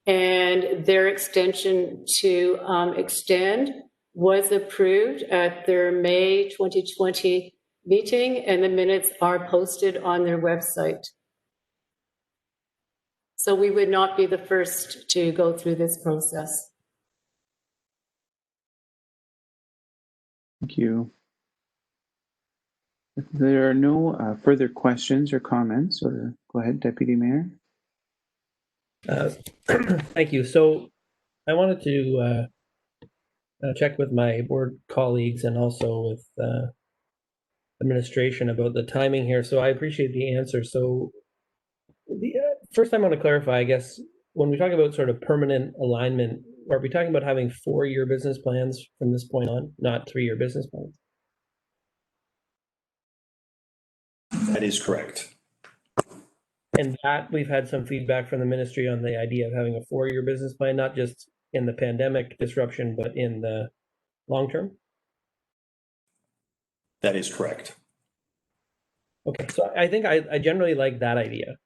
And their extension to extend was approved at their May 2020 meeting, and the minutes are posted on their website. So we would not be the first to go through this process. Thank you. If there are no further questions or comments, or go ahead, Deputy Mayor. Thank you. So I wanted to check with my board colleagues and also with administration about the timing here. So I appreciate the answer. So first I want to clarify, I guess, when we talk about sort of permanent alignment, are we talking about having 4-year business plans from this point on, not 3-year business plans? That is correct. And that we've had some feedback from the ministry on the idea of having a 4-year business plan, not just in the pandemic disruption, but in the long term? That is correct. Okay, so I think I generally like that idea.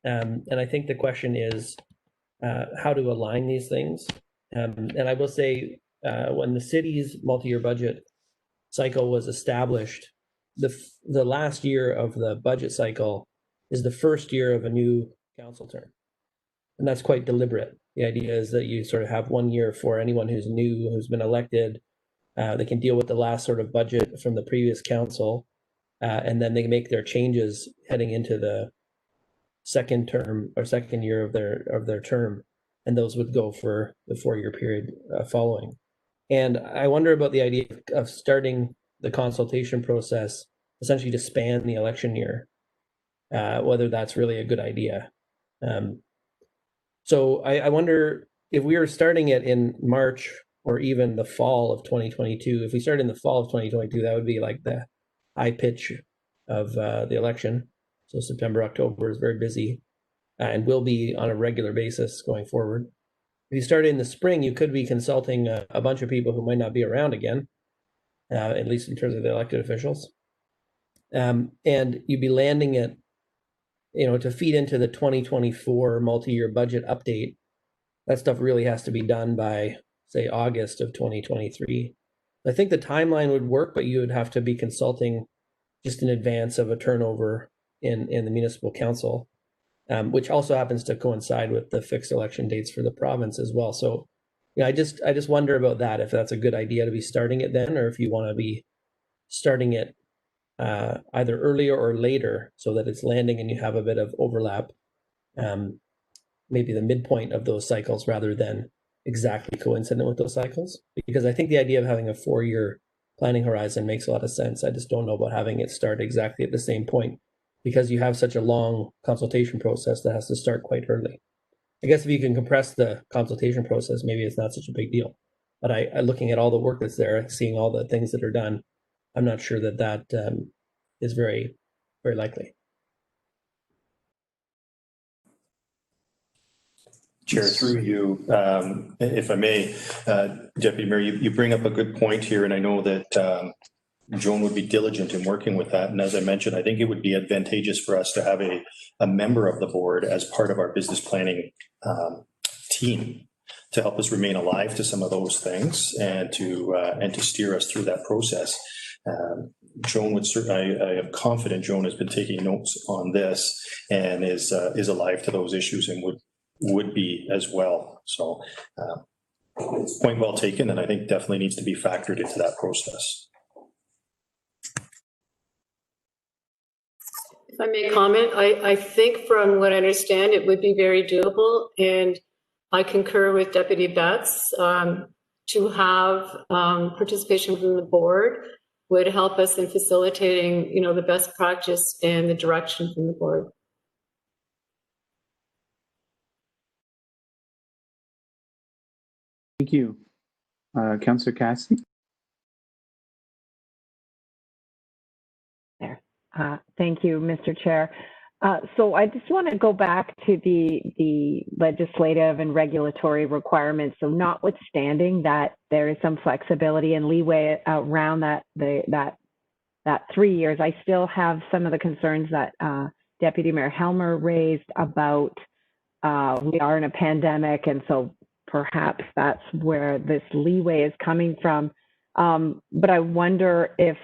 And I think the question is how to align these things. And I will say when the city's multi-year budget cycle was established, the last year of the budget cycle is the first year of a new council term. And that's quite deliberate. The idea is that you sort of have 1 year for anyone who's new, who's been elected, They can deal with the last sort of budget from the previous council, and then they make their changes heading into the second term or second year of their term, and those would go for the 4-year period following. And I wonder about the idea of starting the consultation process essentially to span the election year, whether that's really a good idea. So I wonder if we were starting it in March or even the fall of 2022. If we started in the fall of 2022, that would be like the high pitch of the election. So September, October is very busy and will be on a regular basis going forward. If you started in the spring, you could be consulting a bunch of people who might not be around again, at least in terms of the elected officials. And you'd be landing it, to feed into the 2024 multi-year budget update. That stuff really has to be done by, say, August of 2023. I think the timeline would work, but you would have to be consulting just in advance of a turnover in the municipal council, which also happens to coincide with the fixed election dates for the province as well. So, I just wonder about that, if that's a good idea to be starting it then, or if you want to be starting it either earlier or later so that it's landing and you have a bit of overlap, maybe the midpoint of those cycles rather than exactly coincident with those cycles. Because I think the idea of having a 4-year planning horizon makes a lot of sense. I just don't know about having it start exactly at the same point, because you have such a long consultation process that has to start quite early. I guess if you can compress the consultation process, maybe it's not such a big deal. But I looking at all the work that's there, seeing all the things that are done, I'm not sure that is very, very likely. Chair, through you, if I may, Deputy Mayor, you bring up a good point here, and I know that Joan would be diligent in working with that. And as I mentioned, I think it would be advantageous for us to have a member of the board as part of our business planning team to help us remain alive to some of those things and to steer us through that process. Joan would certainly, I am confident Joan has been taking notes on this and is alive to those issues and would be as well. So it's point well taken, and I think definitely needs to be factored into that process. If I may comment, I think from what I understand, it would be very doable, and I concur with Deputy Betts. To have participation from the board would help us in facilitating, the best practice and the direction from the board. Thank you. Councillor Cassidy. Thank you, Mr. Chair. So I just want to go back to the legislative and regulatory requirements. So notwithstanding that there is some flexibility and leeway around that 3 years, I still have some of the concerns that Deputy Mayor Helmer raised about we are in a pandemic, and so perhaps that's where this leeway is coming from. But I wonder if,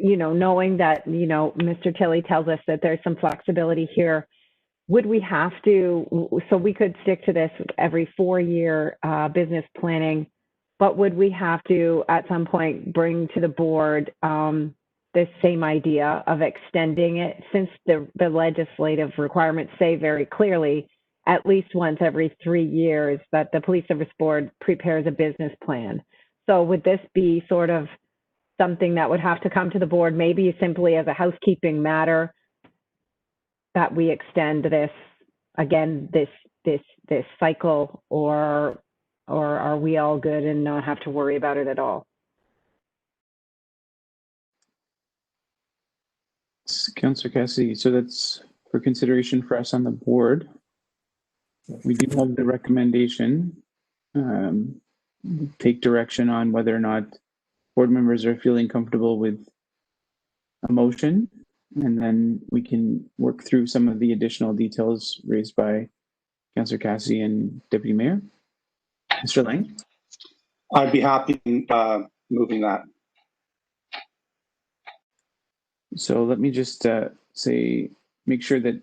knowing that, Mr. Tilley tells us that there's some flexibility here, would we have to, so we could stick to this every 4-year business planning, but would we have to at some point bring to the board this same idea of extending it, since the legislative requirements say very clearly at least once every 3 years that the Police Service Board prepares a business plan? So would this be sort of something that would have to come to the board, maybe simply as a housekeeping matter, that we extend this again, this cycle, or are we all good and not have to worry about it at all? Councillor Cassidy, so that's for consideration for us on the board. We do have the recommendation, take direction on whether or not board members are feeling comfortable with a motion, and then we can work through some of the additional details raised by Councillor Cassidy and Deputy Mayor. Mr. Lang? I'd be happy moving that. So let me just make sure that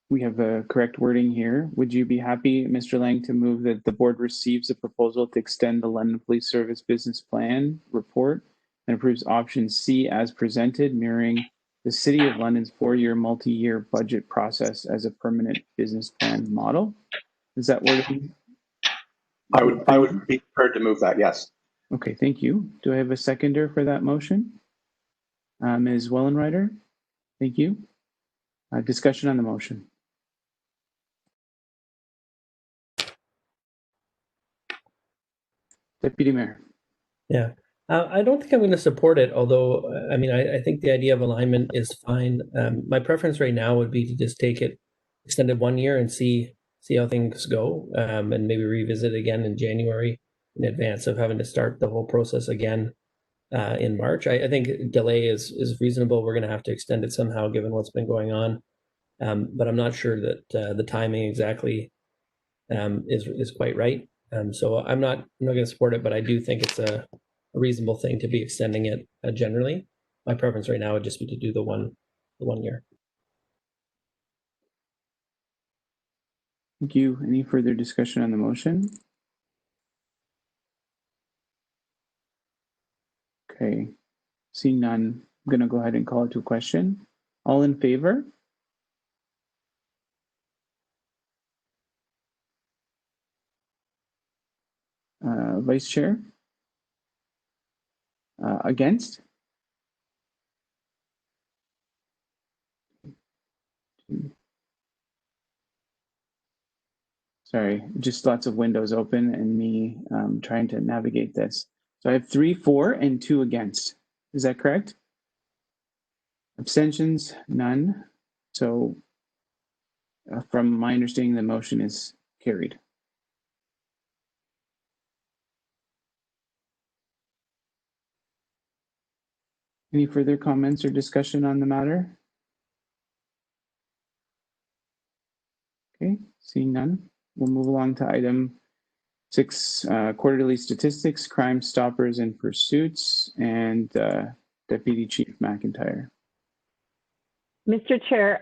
we have the correct wording here. Would you be happy, Mr. Lang, to move that the board receives a proposal to extend the London Police Service Business Plan report and approves option C as presented, mirroring the City of London's 4-year multi-year budget process as a permanent business plan model? Is that wording? I would be prepared to move that, yes. Okay, thank you. Do I have a seconder for that motion? Ms. Wellenreiter, thank you. Discussion on the motion. Deputy Mayor. Yeah, I don't think I'm going to support it, although, I mean, I think the idea of alignment is fine. My preference right now would be to just take it extended 1 year and see how things go, and maybe revisit again in January in advance of having to start the whole process again in March. I think delay is reasonable. We're going to have to extend it somehow given what's been going on, but I'm not sure that the timing exactly is quite right. So I'm not going to support it, but I do think it's a reasonable thing to be extending it generally. My preference right now would just be to do the one year. Thank you. Any further discussion on the motion? Okay, seeing none, I'm going to go ahead and call it to a question. All in favor? Vice Chair? Against? Sorry, just lots of windows open and me trying to navigate this. So I have 3 for and 2 against. Is that correct? Abstentions? None. So from my understanding, the motion is carried. Any further comments or discussion on the matter? Okay, seeing none, we'll move along to item 6, quarterly statistics, crime stoppers and pursuits, and Deputy Chief McIntyre. Mr. Chair,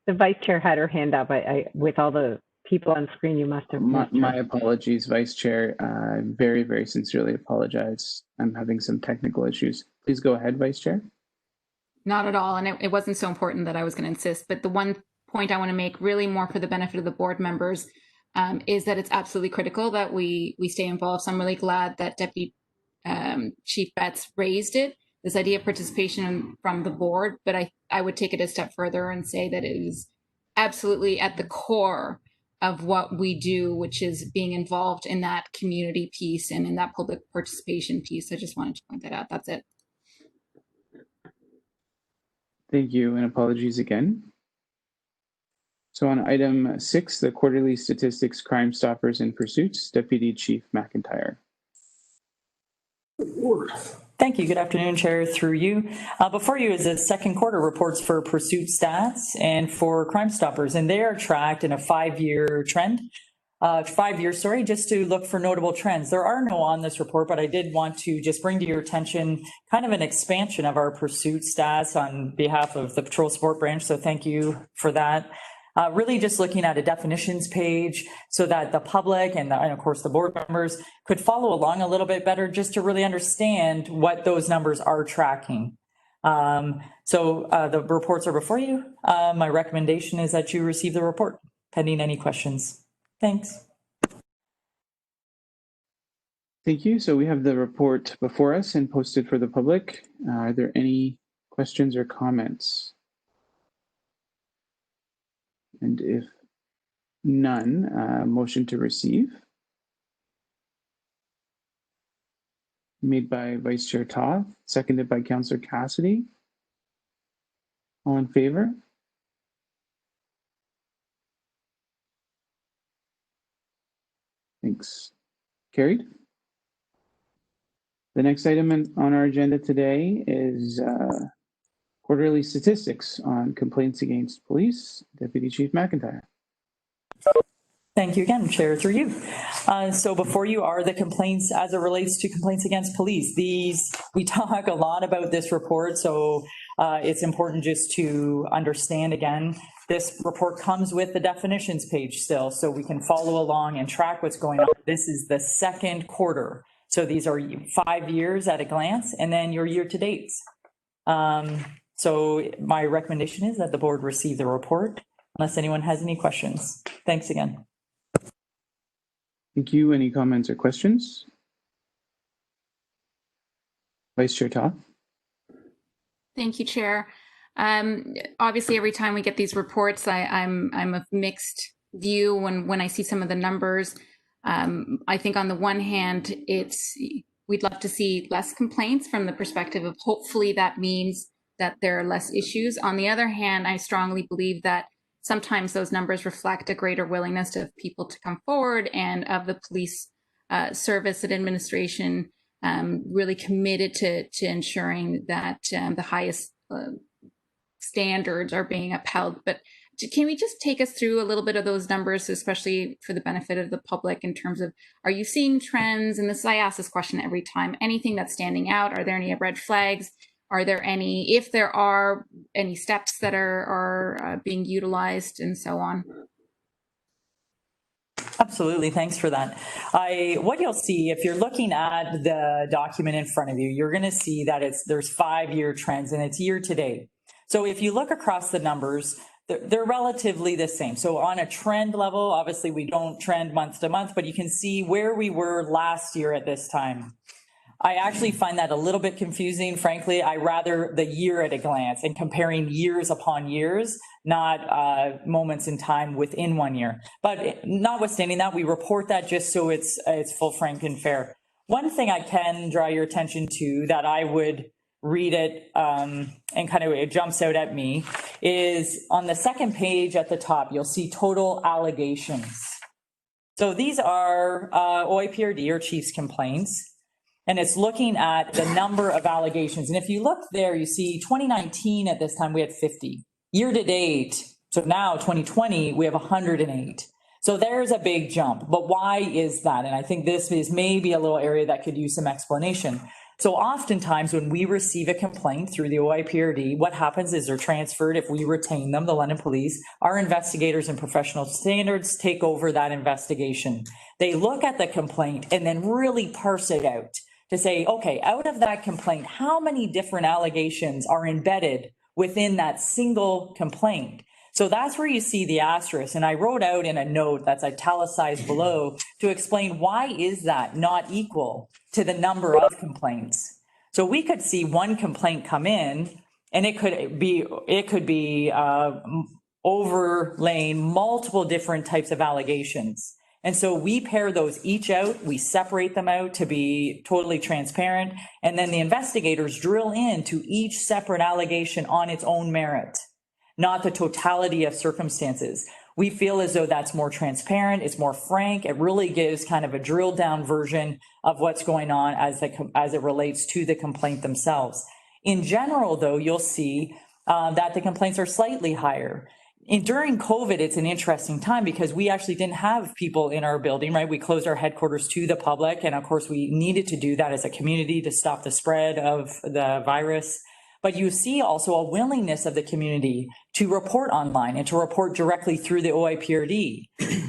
the Vice Chair had her hand up. With all the people on screen, you must have. My apologies, Vice Chair. I very, very sincerely apologize. I'm having some technical issues. Please go ahead, Vice Chair. Not at all. And it wasn't so important that I was going to insist. But the one point I want to make, really more for the benefit of the board members, is that it's absolutely critical that we stay involved. So I'm really glad that Deputy Chief Betts raised it, this idea of participation from the board. But I would take it a step further and say that it is absolutely at the core of what we do, which is being involved in that community piece and in that public participation piece. I just wanted to point that out. That's it. Thank you, and apologies again. So on item 6, the quarterly statistics, crime stoppers and pursuits, Deputy Chief McIntyre. Thank you. Good afternoon, Chair, through you. Before you is the second quarter reports for pursuit stats and for crime stoppers, and they are tracked in a 5-year trend. 5 years, sorry, just to look for notable trends. There are no on this report, but I did want to just bring to your attention kind of an expansion of our pursuit stats on behalf of the Patrol Support Branch. So thank you for that. Really just looking at a definitions page so that the public and of course the board members could follow along a little bit better, just to really understand what those numbers are tracking. So the reports are before you. My recommendation is that you receive the report pending any questions. Thanks. Thank you. So we have the report before us and posted for the public. Are there any questions or comments? And if none, motion to receive. Made by Vice Chair Toth, seconded by Councillor Cassidy. All in favor? Thanks. Carried. The next item on our agenda today is quarterly statistics on complaints against police. Deputy Chief McIntyre. Thank you again, Chair, through you. So before you are the complaints as it relates to complaints against police. We talk a lot about this report, so it's important just to understand again, this report comes with the definitions page still, so we can follow along and track what's going on. This is the second quarter. So these are 5 years at a glance, and then your year-to-dates. So my recommendation is that the board receive the report, unless anyone has any questions. Thanks again. Thank you. Any comments or questions? Vice Chair Toth. Thank you, Chair. Obviously, every time we get these reports, I'm of mixed view when I see some of the numbers. I think on the one hand, we'd love to see less complaints from the perspective of hopefully that means that there are less issues. On the other hand, I strongly believe that sometimes those numbers reflect a greater willingness of people to come forward and of the police service and administration really committed to ensuring that the highest standards are being upheld. But can we just take us through a little bit of those numbers, especially for the benefit of the public, in terms of, are you seeing trends? And I ask this question every time, anything that's standing out? Are there any red flags? Are there any, if there are, any steps that are being utilized and so on? Absolutely, thanks for that. What you'll see if you're looking at the document in front of you, you're going to see that there's 5-year trends and it's year to date. So if you look across the numbers, they're relatively the same. So on a trend level, obviously we don't trend month to month, but you can see where we were last year at this time. I actually find that a little bit confusing, frankly. I rather the year at a glance and comparing years upon years, not moments in time within 1 year. But notwithstanding that, we report that just so it's full, frank, and fair. One thing I can draw your attention to that I would read it and kind of it jumps out at me is on the second page at the top, you'll see total allegations. So these are OIPRD or chief's complaints. And it's looking at the number of allegations. And if you look there, you see 2019 at this time, we had 50. Year to date, so now 2020, we have 108. So there's a big jump. But why is that? And I think this is maybe a little area that could use some explanation. So oftentimes when we receive a complaint through the OIPRD, what happens is they're transferred, if we retain them, the London Police, our investigators and professional standards take over that investigation. They look at the complaint and then really parse it out to say, okay, out of that complaint, how many different allegations are embedded within that single complaint? So that's where you see the asterisk. And I wrote out in a note that's italicized below to explain why is that not equal to the number of complaints. So we could see one complaint come in and it could be overlaying multiple different types of allegations. And so we pair those each out, we separate them out to be totally transparent, and then the investigators drill into each separate allegation on its own merit, not the totality of circumstances. We feel as though that's more transparent, it's more frank, it really gives kind of a drilled down version of what's going on as it relates to the complaint themselves. In general, though, you'll see that the complaints are slightly higher. During COVID, it's an interesting time because we actually didn't have people in our building, right? We closed our headquarters to the public. And of course, we needed to do that as a community to stop the spread of the virus. But you see also a willingness of the community to report online and to report directly through the OIPRD.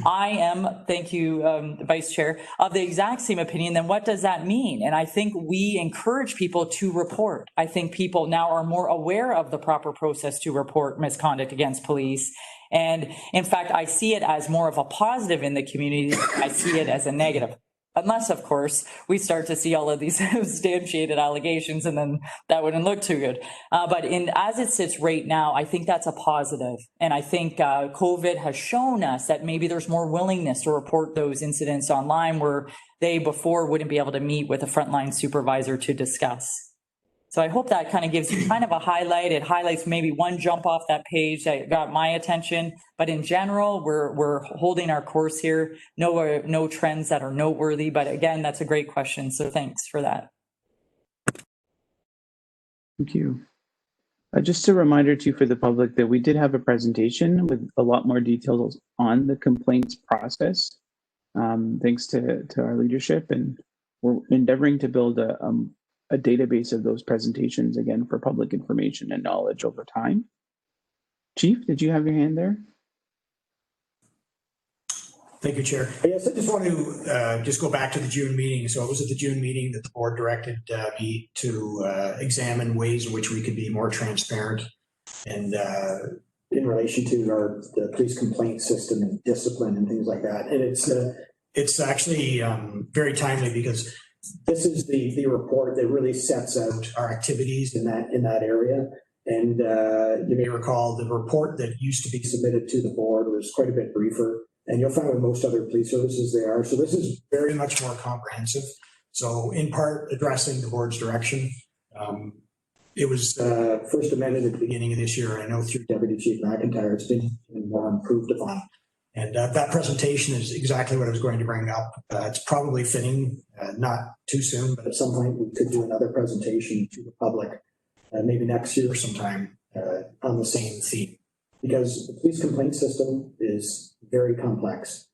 I am, thank you, Vice Chair, of the exact same opinion. Then what does that mean? And I think we encourage people to report. I think people now are more aware of the proper process to report misconduct against police. And in fact, I see it as more of a positive in the community. I see it as a negative. Unless, of course, we start to see all of these substantiated allegations, and then that wouldn't look too good. But as it sits right now, I think that's a positive. And I think COVID has shown us that maybe there's more willingness to report those incidents online where they before wouldn't be able to meet with a frontline supervisor to discuss. So I hope that kind of gives you kind of a highlight. It highlights maybe one jump off that page that got my attention. But in general, we're holding our course here. No trends that are noteworthy. But again, that's a great question. So thanks for that. Thank you. Just a reminder too for the public that we did have a presentation with a lot more details on the complaints process, thanks to our leadership, and we're endeavoring to build a a database of those presentations, again, for public information and knowledge over time. Chief, did you have your hand there? Thank you, Chair. Yes, I just want to just go back to the June meeting. So it was at the June meeting that the board directed me to examine ways in which we could be more transparent and in relation to the police complaint system and discipline and things like that. And it's actually very timely because this is the report that really sets out our activities in that area. And you may recall the report that used to be submitted to the board was quite a bit briefer. And you'll find with most other police services they are. So this is very much more comprehensive. So in part addressing the board's direction. It was first amended at the beginning of this year. I know through Deputy Chief McIntyre, it's been more improved upon. And that presentation is exactly what I was going to bring up. It's probably fitting, not too soon, but at some point we could do another presentation to the public, maybe next year sometime on the same theme. Because the police complaint system is very complex.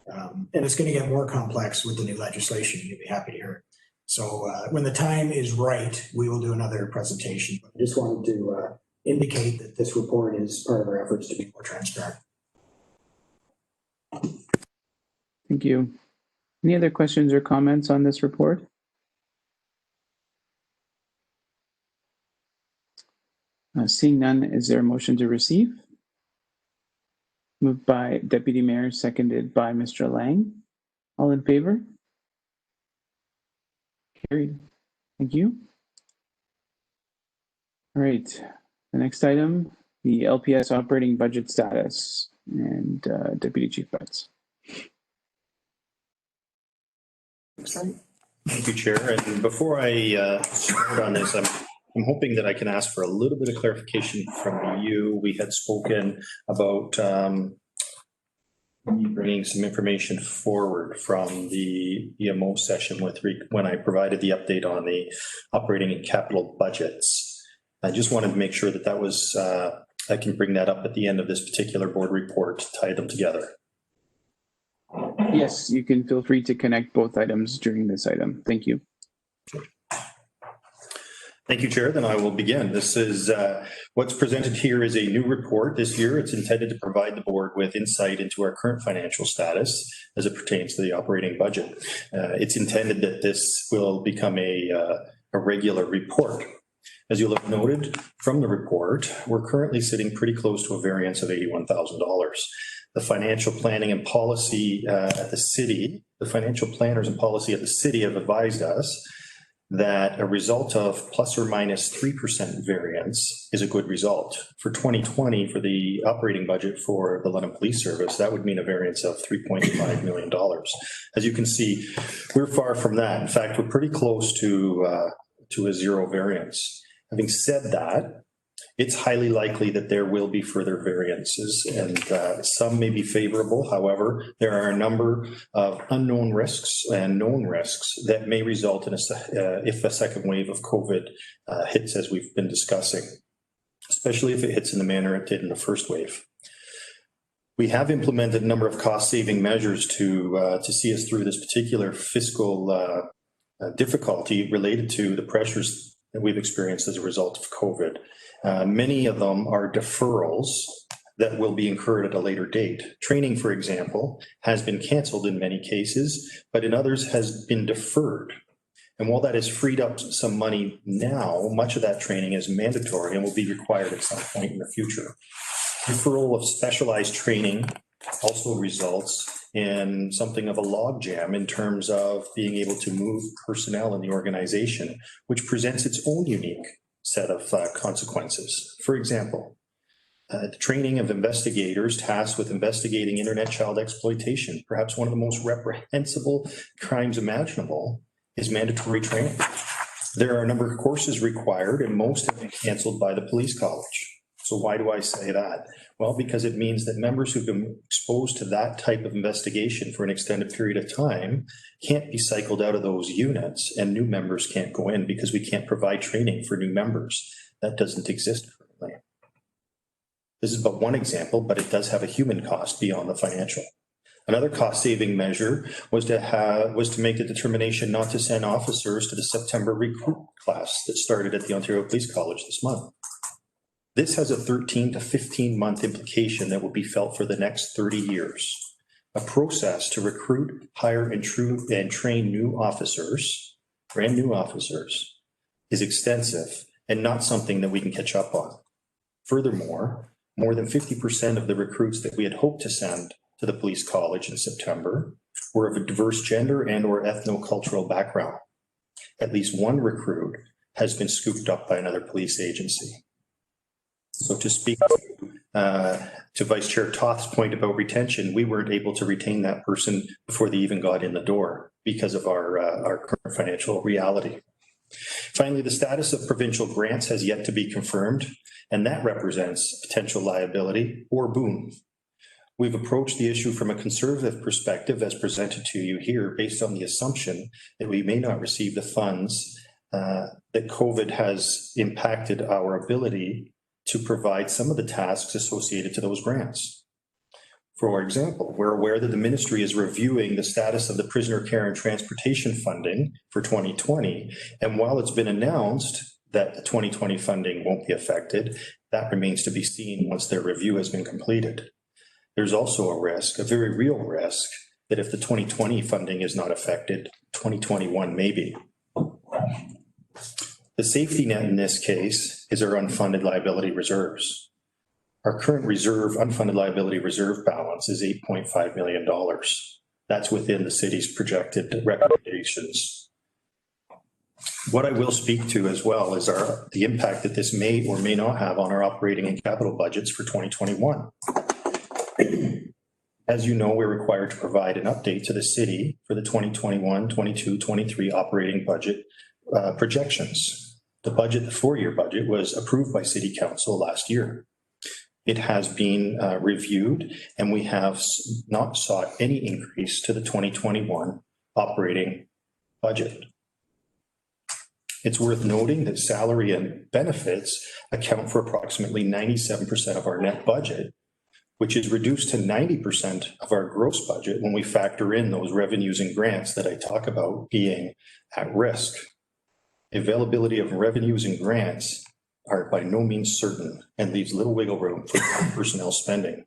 And it's going to get more complex with the new legislation. You'll be happy to hear it. So when the time is right, we will do another presentation. But I just wanted to indicate that this report is part of our efforts to be more transparent. Thank you. Any other questions or comments on this report? Seeing none, is there a motion to receive? Moved by Deputy Mayor, seconded by Mr. Lang. All in favor? Carried. Thank you. All right. The next item, the LPS operating budget status, and Deputy Chief Betts. Thank you, Chair. And before I start on this, I'm hoping that I can ask for a little bit of clarification from you. We had spoken about bringing some information forward from the EMO session when I provided the update on the operating and capital budgets. I just wanted to make sure that was, I can bring that up at the end of this particular board report to tie them together. Yes, you can feel free to connect both items during this item. Thank you. Thank you, Chair. Then I will begin. This is what's presented here is a new report this year. It's intended to provide the board with insight into our current financial status as it pertains to the operating budget. It's intended that this will become a regular report. As you'll have noted from the report, we're currently sitting pretty close to a variance of $81,000. The financial planning and policy at the city, the financial planners and policy at the city have advised us that a result of plus or minus 3% variance is a good result. For 2020, for the operating budget for the London Police Service, that would mean a variance of $3.5 million. As you can see, we're far from that. In fact, we're pretty close to a zero variance. Having said that, it's highly likely that there will be further variances, and some may be favorable. However, there are a number of unknown risks and known risks that may result in if a second wave of COVID hits, as we've been discussing, especially if it hits in the manner it did in the first wave. We have implemented a number of cost-saving measures to see us through this particular fiscal difficulty related to the pressures that we've experienced as a result of COVID. Many of them are deferrals that will be incurred at a later date. Training, for example, has been canceled in many cases, but in others has been deferred. And while that has freed up some money now, much of that training is mandatory and will be required at some point in the future. Deferral of specialized training also results in something of a logjam in terms of being able to move personnel in the organization, which presents its own unique set of consequences. For example, the training of investigators tasked with investigating internet child exploitation, perhaps one of the most reprehensible crimes imaginable, is mandatory training. There are a number of courses required, and most have been canceled by the police college. So why do I say that? Well, because it means that members who've been exposed to that type of investigation for an extended period of time can't be cycled out of those units, and new members can't go in because we can't provide training for new members. That doesn't exist currently. This is but one example, but it does have a human cost beyond the financial. Another cost-saving measure was to make the determination not to send officers to the September recruit class that started at the Ontario Police College this month. This has a 13 to 15-month implication that will be felt for the next 30 years. A process to recruit, hire, and train new officers, brand new officers, is extensive and not something that we can catch up on. Furthermore, more than 50% of the recruits that we had hoped to send to the police college in September were of a diverse gender and or ethno-cultural background. At least one recruit has been scooped up by another police agency. So to speak to Vice Chair Toth's point about retention, we weren't able to retain that person before they even got in the door because of our current financial reality. Finally, the status of provincial grants has yet to be confirmed, and that represents potential liability or boon. We've approached the issue from a conservative perspective as presented to you here based on the assumption that we may not receive the funds that COVID has impacted our ability to provide some of the tasks associated to those grants. For example, we're aware that the ministry is reviewing the status of the prisoner care and transportation funding for 2020. And while it's been announced that the 2020 funding won't be affected, that remains to be seen once their review has been completed. There's also a risk, a very real risk, that if the 2020 funding is not affected, 2021 may be. The safety net in this case is our unfunded liability reserves. Our current unfunded liability reserve balance is $8.5 million. That's within the city's projected recommendations. What I will speak to as well is the impact that this may or may not have on our operating and capital budgets for 2021. As you know, we're required to provide an update to the city for the 2021, 22, 23 operating budget projections. The budget, the four-year budget, was approved by City Council last year. It has been reviewed, and we have not sought any increase to the 2021 operating budget. It's worth noting that salary and benefits account for approximately 97% of our net budget, which is reduced to 90% of our gross budget when we factor in those revenues and grants that I talk about being at risk. Availability of revenues and grants are by no means certain and leaves little wiggle room for personnel spending.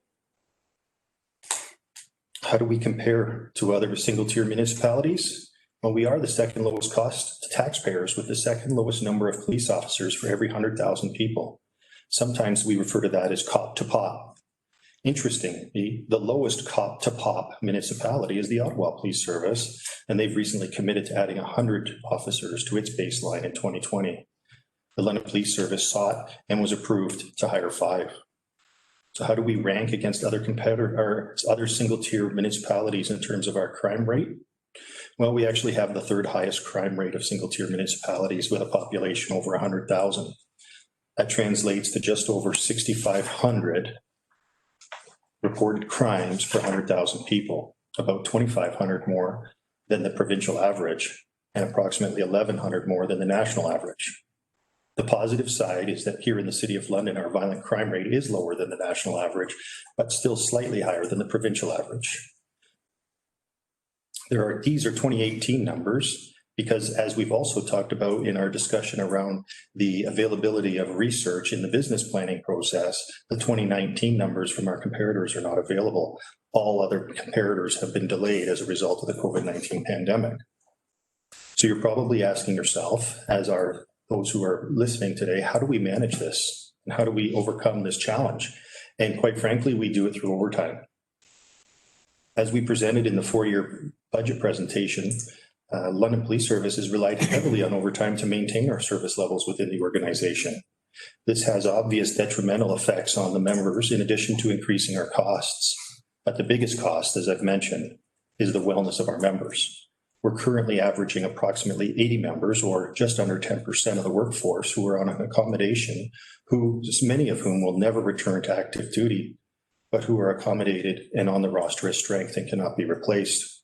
How do we compare to other single-tier municipalities? Well, we are the second lowest cost to taxpayers with the second lowest number of police officers for every 100,000 people. Sometimes we refer to that as cop to pop. Interestingly, the lowest cop to pop municipality is the Ottawa Police Service, and they've recently committed to adding 100 officers to its baseline in 2020. The London Police Service sought and was approved to hire 5. So how do we rank against other other single-tier municipalities in terms of our crime rate? Well, we actually have the third highest crime rate of single-tier municipalities with a population over 100,000. That translates to just over 6,500 reported crimes per 100,000 people, about 2,500 more than the provincial average and approximately 1,100 more than the national average. The positive side is that here in the City of London, our violent crime rate is lower than the national average, but still slightly higher than the provincial average. These are 2018 numbers, because as we've also talked about in our discussion around the availability of research in the business planning process, the 2019 numbers from our comparators are not available. All other comparators have been delayed as a result of the COVID-19 pandemic. So you're probably asking yourself, as are those who are listening today, how do we manage this? And how do we overcome this challenge? And quite frankly, we do it through overtime. As we presented in the 4-year budget presentation, London Police Service has relied heavily on overtime to maintain our service levels within the organization. This has obvious detrimental effects on the members in addition to increasing our costs. But the biggest cost, as I've mentioned, is the wellness of our members. We're currently averaging approximately 80 members, or just under 10% of the workforce, who are on an accommodation, many of whom will never return to active duty, but who are accommodated and on the roster as strength and cannot be replaced.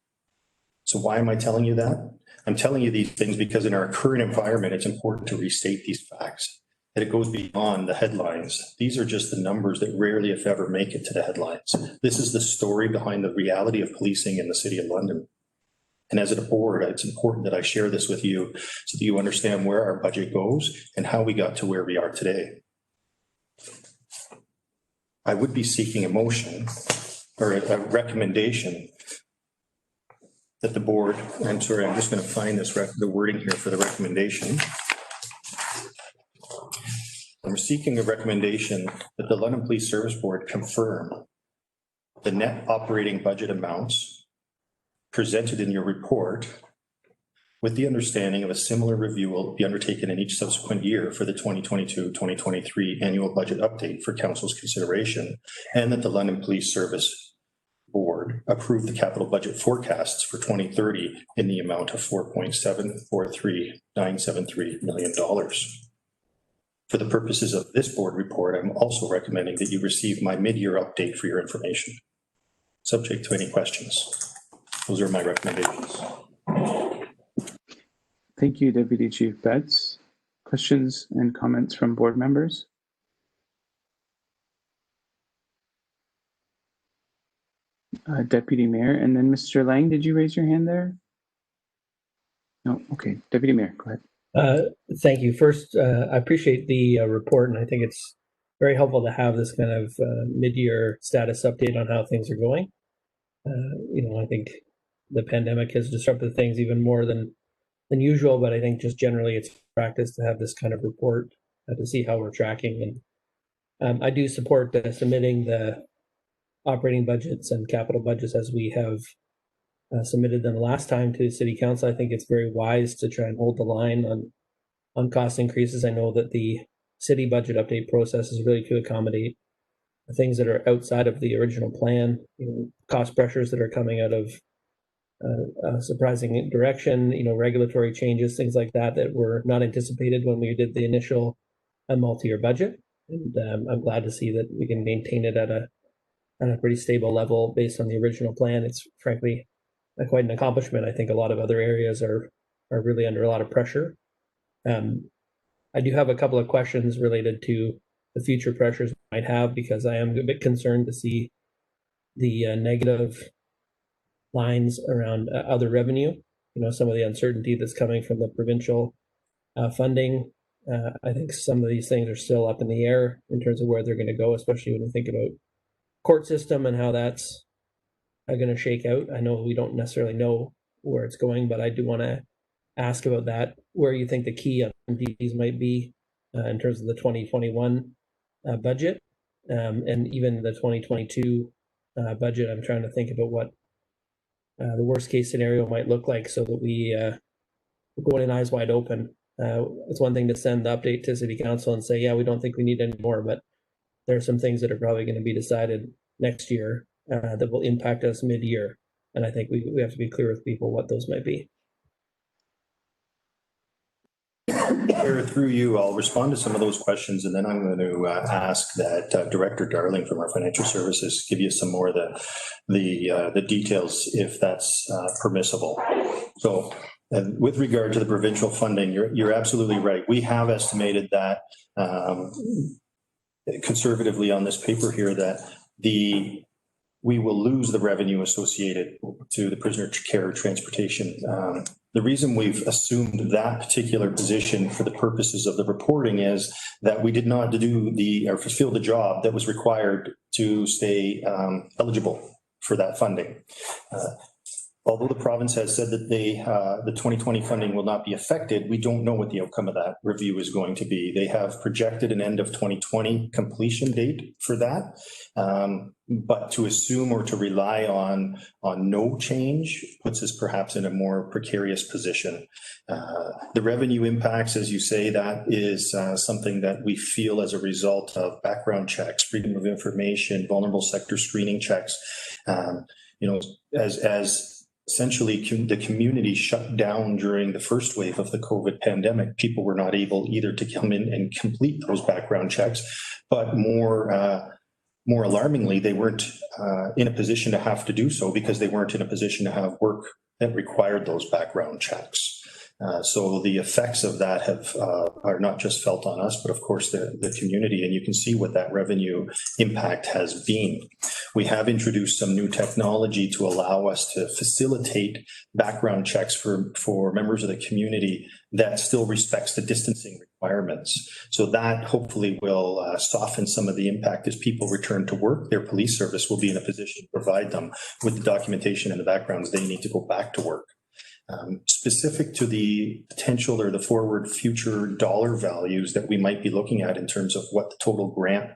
So why am I telling you that? I'm telling you these things because in our current environment, it's important to restate these facts. that it goes beyond the headlines. These are just the numbers that rarely, if ever, make it to the headlines. This is the story behind the reality of policing in the City of London. And as a board, it's important that I share this with you so that you understand where our budget goes and how we got to where we are today. I would be seeking a motion or a recommendation that the board, I'm sorry, I'm just going to find this, the wording here for the recommendation. I'm seeking a recommendation that the London Police Service Board confirm the net operating budget amounts presented in your report, with the understanding of a similar review will be undertaken in each subsequent year for the 2022-2023 annual budget update for Council's consideration, and that the London Police Service Board approve the capital budget forecasts for 2030 in the amount of $4.743973 million. For the purposes of this board report, I'm also recommending that you receive my mid-year update for your information, subject to any questions. Those are my recommendations. Thank you, Deputy Chief Betts. Questions and comments from board members? Deputy Mayor, and then Mr. Lang, did you raise your hand there? No, okay. Deputy Mayor, go ahead. Thank you. First, I appreciate the report, and I think it's very helpful to have this kind of mid-year status update on how things are going. I think the pandemic has disrupted things even more than usual, but I think just generally it's practice to have this kind of report to see how we're tracking. And I do support submitting the operating budgets and capital budgets as we have submitted them last time to City Council. I think it's very wise to try and hold the line on cost increases. I know that the city budget update process is really to accommodate things that are outside of the original plan, cost pressures that are coming out of surprising direction, regulatory changes, things like that were not anticipated when we did the initial multi-year budget. And I'm glad to see that we can maintain it at a pretty stable level based on the original plan. It's frankly quite an accomplishment. I think a lot of other areas are really under a lot of pressure. I do have a couple of questions related to the future pressures we might have, because I am a bit concerned to see the negative lines around other revenue, some of the uncertainty that's coming from the provincial funding. I think some of these things are still up in the air in terms of where they're going to go, especially when you think about court system and how that's going to shake out. I know we don't necessarily know where it's going, but I do want to ask about that, where you think the key uncertainties might be in terms of the 2021 budget and even the 2022 budget. I'm trying to think about what the worst case scenario might look like so that we go in eyes wide open. It's one thing to send the update to City Council and say, yeah, we don't think we need any more, but there are some things that are probably going to be decided next year that will impact us mid-year. And I think we have to be clear with people what those might be. Through you, I'll respond to some of those questions, and then I'm going to ask that Director Darling from our financial services give you some more of the details, if that's permissible. So, with regard to the provincial funding, you're absolutely right. We have estimated that conservatively on this paper here that we will lose the revenue associated to the prisoner care transportation. The reason we've assumed that particular position for the purposes of the reporting is that we did not fulfill the job that was required to stay eligible for that funding. Although the province has said that the 2020 funding will not be affected, we don't know what the outcome of that review is going to be. They have projected an end of 2020 completion date for that, but to assume or to rely on no change puts us perhaps in a more precarious position. The revenue impacts, as you say, that is something that we feel as a result of background checks, freedom of information, vulnerable sector screening checks. As essentially the community shut down during the first wave of the COVID pandemic, people were not able either to come in and complete those background checks, but more alarmingly, they weren't in a position to have to do so because they weren't in a position to have work that required those background checks. So the effects of that are not just felt on us, but of course the community, and you can see what that revenue impact has been. We have introduced some new technology to allow us to facilitate background checks for members of the community that still respects the distancing requirements. So that hopefully will soften some of the impact as people return to work. Their police service will be in a position to provide them with the documentation and the backgrounds they need to go back to work. Specific to the potential or the forward future dollar values that we might be looking at in terms of what the total grant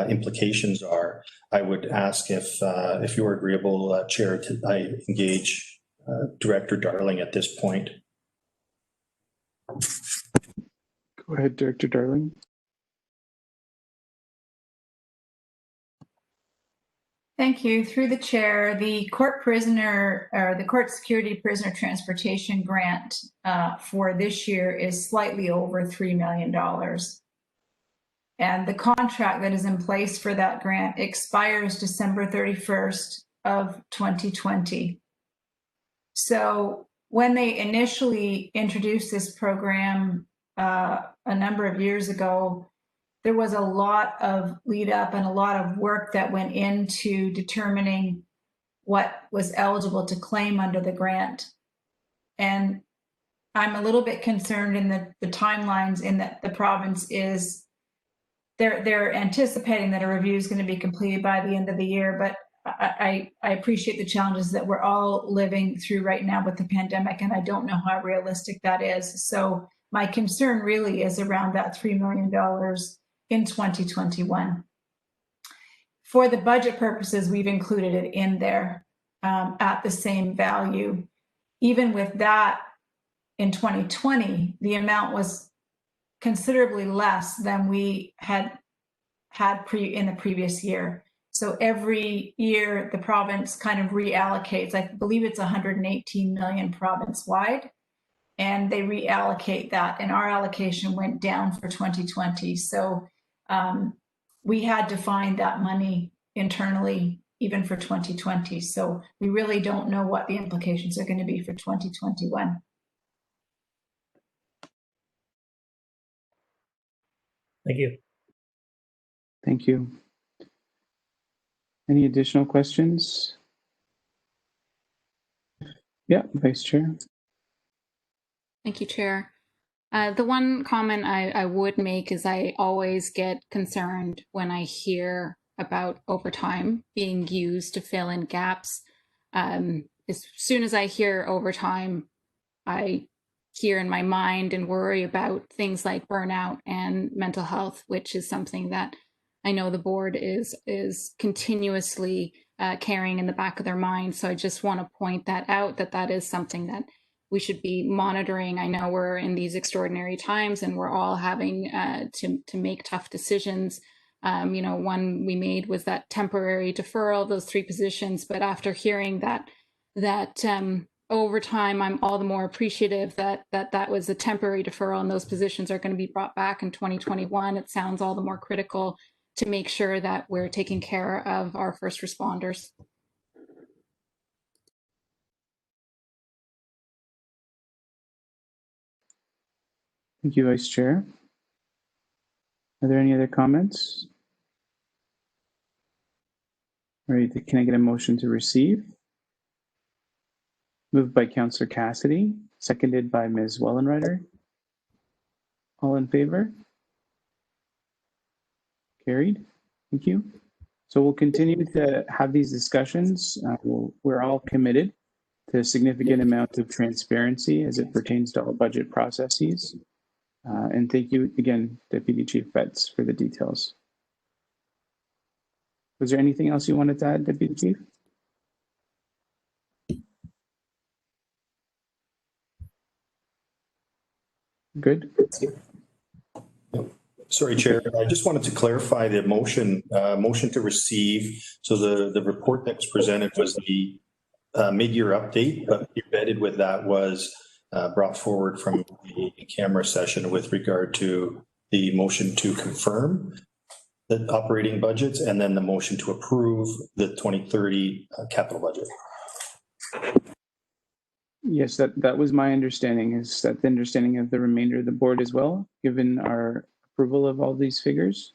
implications are, I would ask if you're agreeable, Chair, I engage Director Darling at this point. Go ahead, Director Darling. Thank you. Through the chair, the court prisoner or the court security prisoner transportation grant for this year is slightly over $3 million. And the contract that is in place for that grant expires December 31st of 2020. So when they initially introduced this program a number of years ago, there was a lot of lead up and a lot of work that went into determining what was eligible to claim under the grant. And I'm a little bit concerned in the timelines in that the province is, they're anticipating that a review is going to be completed by the end of the year, but I appreciate the challenges that we're all living through right now with the pandemic, and I don't know how realistic that is. So my concern really is around that $3 million in 2021. For the budget purposes, we've included it in there at the same value. Even with that, in 2020, the amount was considerably less than we had in the previous year. So every year, the province kind of reallocates. I believe it's 118 million province-wide, and they reallocate that. And our allocation went down for 2020. So we had to find that money internally, even for 2020. So we really don't know what the implications are going to be for 2021. Thank you. Thank you. Any additional questions? Yeah, Vice Chair. Thank you, Chair. The one comment I would make is I always get concerned when I hear about overtime being used to fill in gaps. As soon as I hear overtime, I hear in my mind and worry about things like burnout and mental health, which is something that I know the board is continuously carrying in the back of their mind. So I just want to point that out, that is something that we should be monitoring. I know we're in these extraordinary times and we're all having to make tough decisions. One we made was that temporary deferral of those 3 positions. But after hearing that overtime, I'm all the more appreciative that was a temporary deferral and those positions are going to be brought back in 2021. It sounds all the more critical to make sure that we're taking care of our first responders. Thank you, Vice Chair. Are there any other comments? All right, can I get a motion to receive? Moved by Councillor Cassidy, seconded by Ms. Wellenreiter. All in favor? Carried. Thank you. So we'll continue to have these discussions. We're all committed to a significant amount of transparency as it pertains to all budget processes. And thank you again, Deputy Chief Betts, for the details. Was there anything else you wanted to add, Deputy Chief? Good. Sorry, Chair. I just wanted to clarify the motion to receive. So the report that was presented was the mid-year update, but embedded with that was brought forward from the camera session with regard to the motion to confirm the operating budgets and then the motion to approve the 2030 capital budget. Yes, that was my understanding. Is that the understanding of the remainder of the board as well, given our approval of all these figures?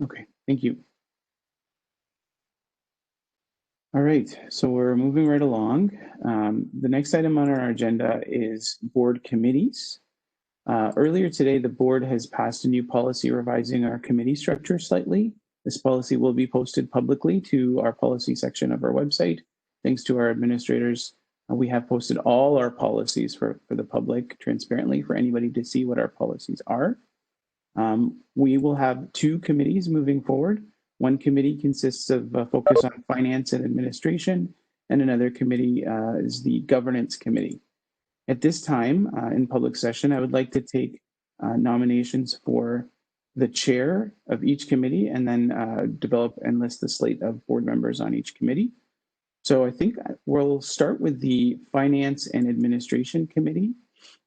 Okay, thank you. All right, so we're moving right along. The next item on our agenda is board committees. Earlier today, the board has passed a new policy revising our committee structure slightly. This policy will be posted publicly to our policy section of our website. Thanks to our administrators, we have posted all our policies for the public transparently for anybody to see what our policies are. We will have 2 committees moving forward. One committee consists of focus on finance and administration, and another committee is the governance committee. At this time, in public session, I would like to take nominations for the chair of each committee and then develop and list the slate of board members on each committee. So I think we'll start with the Finance and Administration Committee.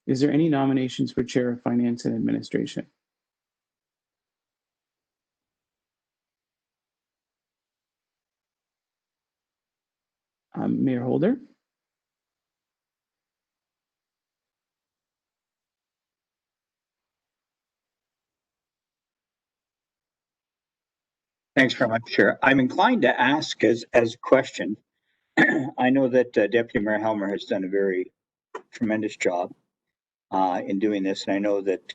Is there any nominations for chair of Finance and Administration? Mayor Holder? Thanks very much, Chair. I'm inclined to ask as a question. I know that Deputy Mayor Helmer has done a very tremendous job in doing this, and I know that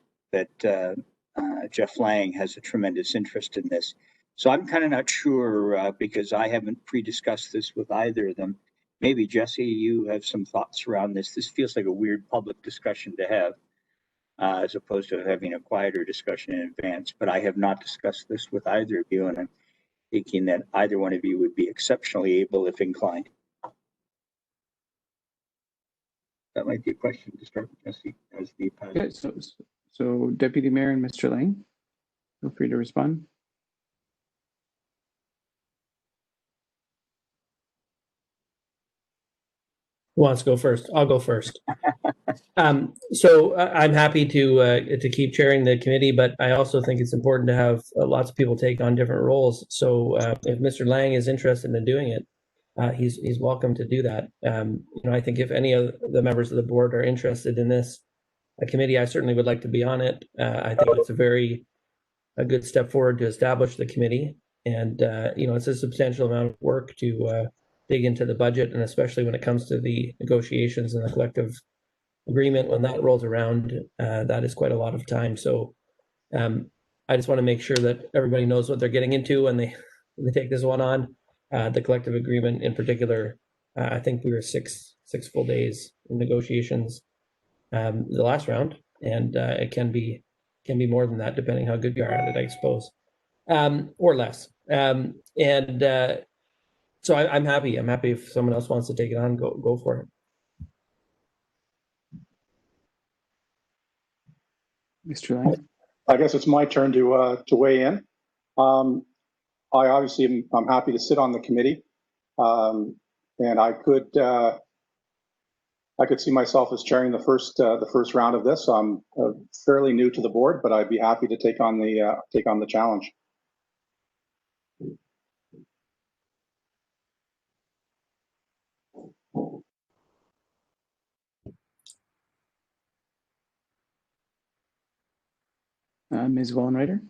Jeff Lang has a tremendous interest in this. So I'm kind of not sure because I haven't pre-discussed this with either of them. Maybe Jesse, you have some thoughts around this. This feels like a weird public discussion to have as opposed to having a quieter discussion in advance. But I have not discussed this with either of you, and I'm thinking that either one of you would be exceptionally able if inclined. That might be a question to start with Jesse as the Yeah, so Deputy Mayor and Mr. Lang, feel free to respond. Who wants to go first? I'll go first. So I'm happy to keep chairing the committee, but I also think it's important to have lots of people take on different roles. So if Mr. Lang is interested in doing it, he's welcome to do that. I think if any of the members of the board are interested in this committee, I certainly would like to be on it. I think it's a good step forward to establish the committee, and it's a substantial amount of work to dig into the budget, and especially when it comes to the negotiations and the collective agreement, when that rolls around, that is quite a lot of time. So I just want to make sure that everybody knows what they're getting into when they take this one on. The collective agreement in particular, I think we were six full days in negotiations the last round, and it can be more than that depending how good you are at it, I suppose, or less. So I'm happy. I'm happy if someone else wants to take it on, go for it. Mr. Lang? I guess it's my turn to weigh in. I obviously I'm happy to sit on the committee, and I could see myself as chairing the first round of this. I'm fairly new to the board, but I'd be happy to take on the challenge. Ms. Wallenreiter?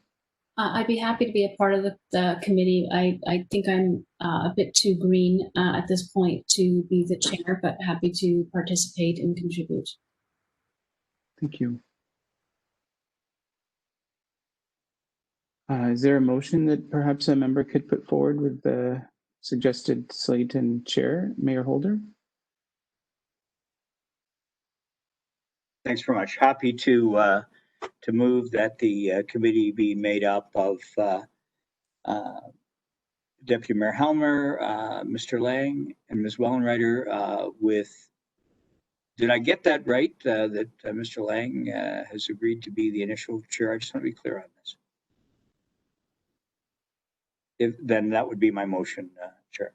I'd be happy to be a part of the committee. I think I'm a bit too green at this point to be the chair, but happy to participate and contribute. Thank you. Is there a motion that perhaps a member could put forward with the suggested slate and chair, Mayor Holder? Thanks very much. Happy to move that the committee be made up of Deputy Mayor Helmer, Mr. Lang, and Ms. Wellenreiter with, did I get that right, that Mr. Lang has agreed to be the initial chair? I just want to be clear on this. Then that would be my motion, Chair.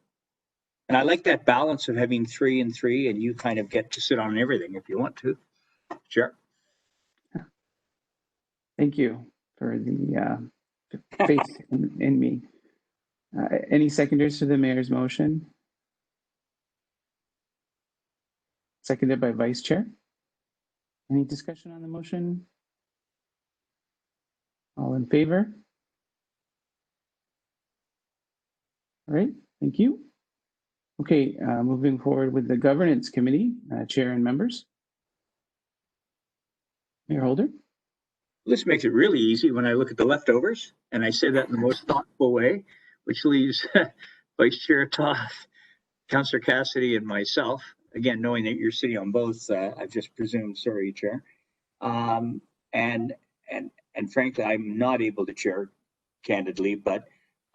And I like that balance of having 3 and 3, and you kind of get to sit on everything if you want to. Chair. Thank you for the faith in me. Any seconders to the mayor's motion? seconded by Vice Chair. Any discussion on the motion? All in favor? All right, thank you. Okay, moving forward with the Governance Committee, Chair and members. Mayor Holder. This makes it really easy when I look at the leftovers, and I say that in the most thoughtful way, which leaves Vice Chair Toth, Councillor Cassidy, and myself. Again, knowing that you're sitting on both, I've just presumed, sorry, Chair. And frankly, I'm not able to chair candidly, but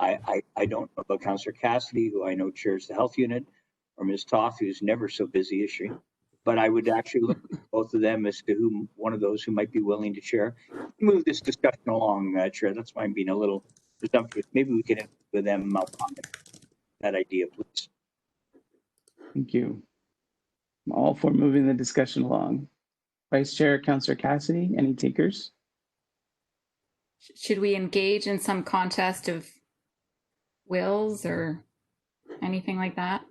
I don't know about Councillor Cassidy, who I know chairs the health unit, or Ms. Toth, who's never so busy, is she? But I would actually look at both of them as to whom one of those who might be willing to chair. Move this discussion along, Chair. That's why I'm being a little presumptuous. Maybe we can end with them comment that idea, please. Thank you. I'm all for moving the discussion along. Vice Chair, Councillor Cassidy, any takers? Should we engage in some contest of wills or anything like that?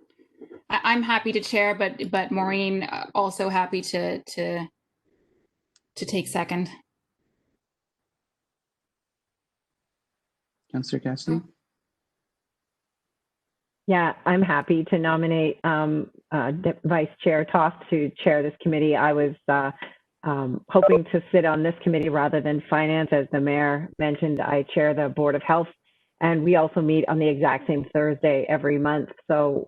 I'm happy to chair, but Maureen also happy to take second. Councillor Cassidy? Yeah, I'm happy to nominate Vice Chair Toth to chair this committee. I was hoping to sit on this committee rather than finance. As the mayor mentioned, I chair the Board of Health, and we also meet on the exact same Thursday every month. So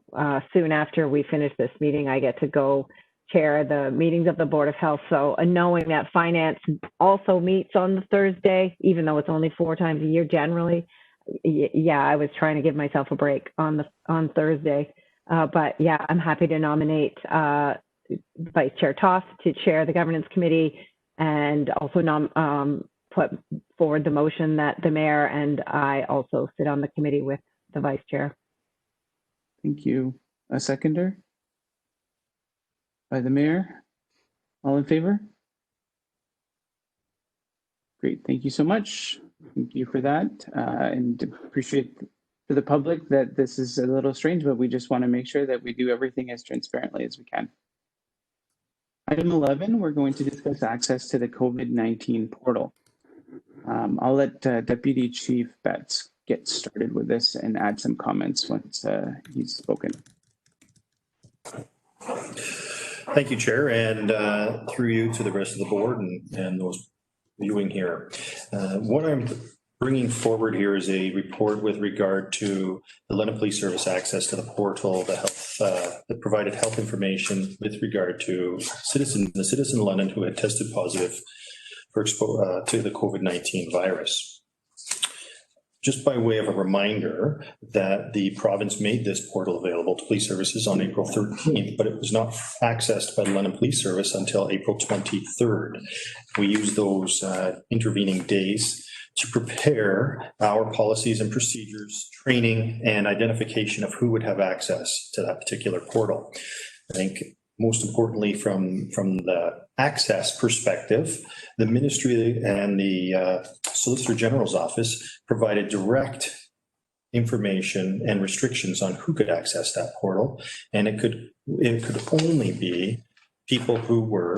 soon after we finish this meeting, I get to go chair the meetings of the Board of Health. So knowing that finance also meets on the Thursday, even though it's only 4 times a year generally, yeah, I was trying to give myself a break on Thursday. But yeah, I'm happy to nominate Vice Chair Toth to chair the Governance Committee, and also put forward the motion that the mayor and I also sit on the committee with the Vice Chair. Thank you. A seconder? By the mayor? All in favor? Great, thank you so much. Thank you for that, and appreciate for the public that this is a little strange, but we just want to make sure that we do everything as transparently as we can. Item 11, we're going to discuss access to the COVID-19 portal. I'll let Deputy Chief Betts get started with this and add some comments once he's spoken. Thank you, Chair, and through you to the rest of the board and those viewing here. What I'm bringing forward here is a report with regard to the London Police Service access to the portal, that provided health information with regard to the citizen in London who had tested positive for to the COVID-19 virus. Just by way of a reminder that the province made this portal available to police services on April 13th, but it was not accessed by the London Police Service until April 23rd. We used those intervening days to prepare our policies and procedures, training, and identification of who would have access to that particular portal. I think most importantly, from the access perspective, the ministry and the Solicitor General's office provided direct information and restrictions on who could access that portal, and it could only be people who were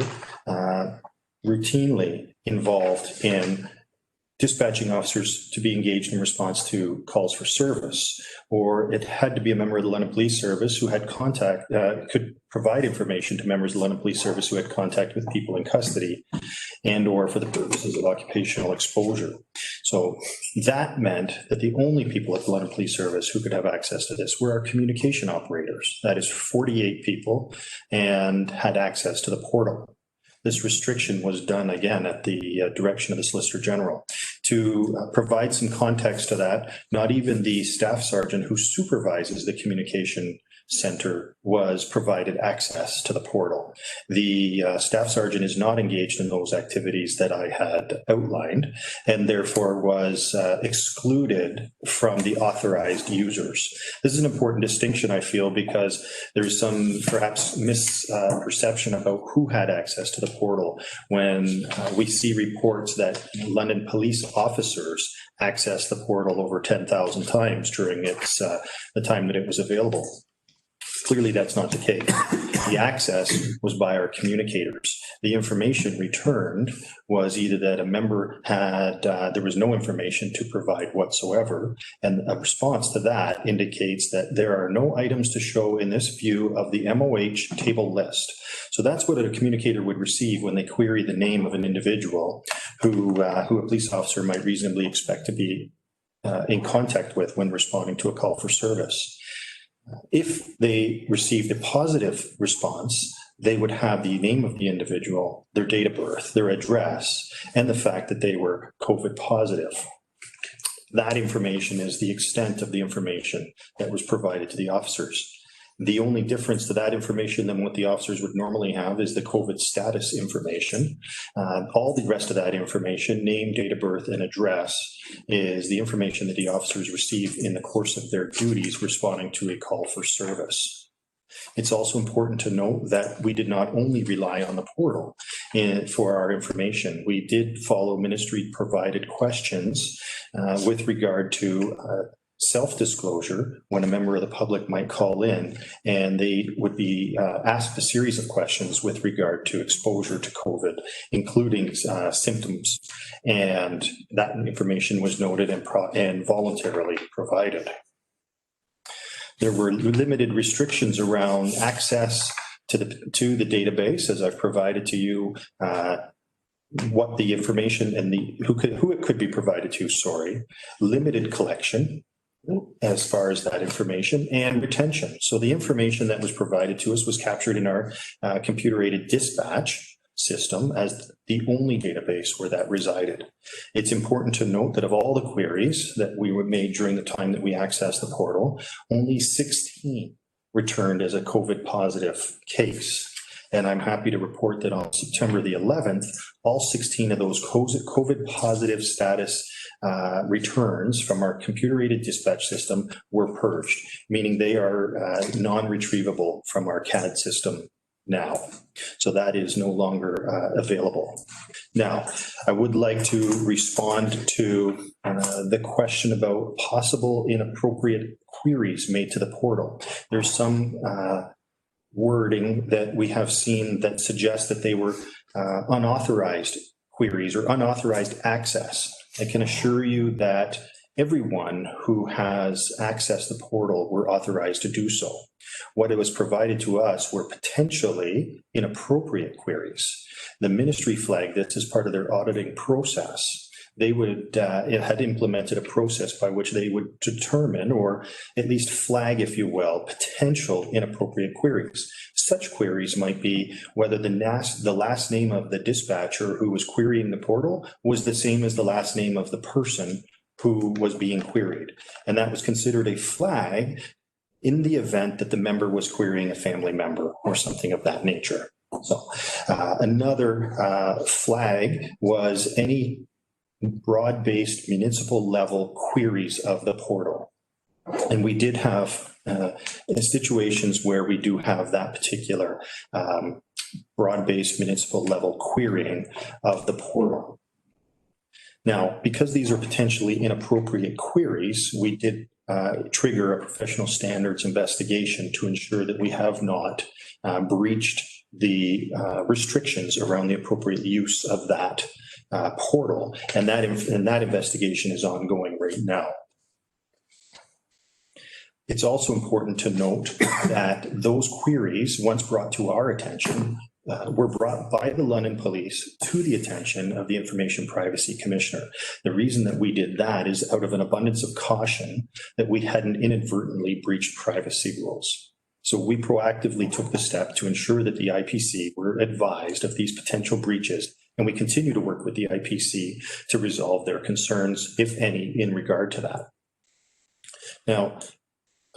routinely involved in dispatching officers to be engaged in response to calls for service, or it had to be a member of the London Police Service who had contact, could provide information to members of the London Police Service who had contact with people in custody, and or for the purposes of occupational exposure. So that meant that the only people at the London Police Service who could have access to this were our communication operators. That is 48 people, and had access to the portal. This restriction was done again at the direction of the Solicitor General. To provide some context to that, not even the staff sergeant who supervises the communication center was provided access to the portal. The staff sergeant is not engaged in those activities that I had outlined, and therefore was excluded from the authorized users. This is an important distinction, I feel, because there's some perhaps misperception about who had access to the portal when we see reports that London police officers accessed the portal over 10,000 times during its the time that it was available. Clearly, that's not the case. The access was by our communicators. The information returned was either that a member had, there was no information to provide whatsoever, and a response to that indicates that there are no items to show in this view of the MOH table list. So that's what a communicator would receive when they query the name of an individual who a police officer might reasonably expect to be in contact with when responding to a call for service. If they received a positive response, they would have the name of the individual, their date of birth, their address, and the fact that they were COVID positive. That information is the extent of the information that was provided to the officers. The only difference to that information than what the officers would normally have is the COVID status information. All the rest of that information, name, date of birth, and address, is the information that the officers receive in the course of their duties responding to a call for service. It's also important to note that we did not only rely on the portal for our information. We did follow ministry-provided questions with regard to self-disclosure when a member of the public might call in, and they would be asked a series of questions with regard to exposure to COVID, including symptoms, and that information was noted and voluntarily provided. There were limited restrictions around access to the database, as I've provided to you what the information and who it could be provided to, limited collection as far as that information, and retention. So the information that was provided to us was captured in our computer-aided dispatch system as the only database where that resided. It's important to note that of all the queries that we were made during the time that we accessed the portal, only 16 returned as a COVID positive case. And I'm happy to report that on September the 11th, all 16 of those COVID positive status returns from our computer-aided dispatch system were purged, meaning they are non-retrievable from our CAD system now. So that is no longer available. Now, I would like to respond to the question about possible inappropriate queries made to the portal. There's some wording that we have seen that suggests that they were unauthorized queries or unauthorized access. I can assure you that everyone who has accessed the portal were authorized to do so. What it was provided to us were potentially inappropriate queries. The ministry flagged this as part of their auditing process. They would it had implemented a process by which they would determine, or at least flag, if you will, potential inappropriate queries. Such queries might be whether the last name of the dispatcher who was querying the portal was the same as the last name of the person who was being queried. And that was considered a flag in the event that the member was querying a family member or something of that nature. So another flag was any broad-based municipal level queries of the portal. And we did have situations where we do have that particular broad-based municipal level querying of the portal. Now, because these are potentially inappropriate queries, we did trigger a professional standards investigation to ensure that we have not breached the restrictions around the appropriate use of that portal, and that investigation is ongoing right now. It's also important to note that those queries, once brought to our attention, were brought by the London Police to the attention of the Information Privacy Commissioner. The reason that we did that is out of an abundance of caution that we hadn't inadvertently breached privacy rules. So we proactively took the step to ensure that the IPC were advised of these potential breaches, and we continue to work with the IPC to resolve their concerns, if any, in regard to that. Now,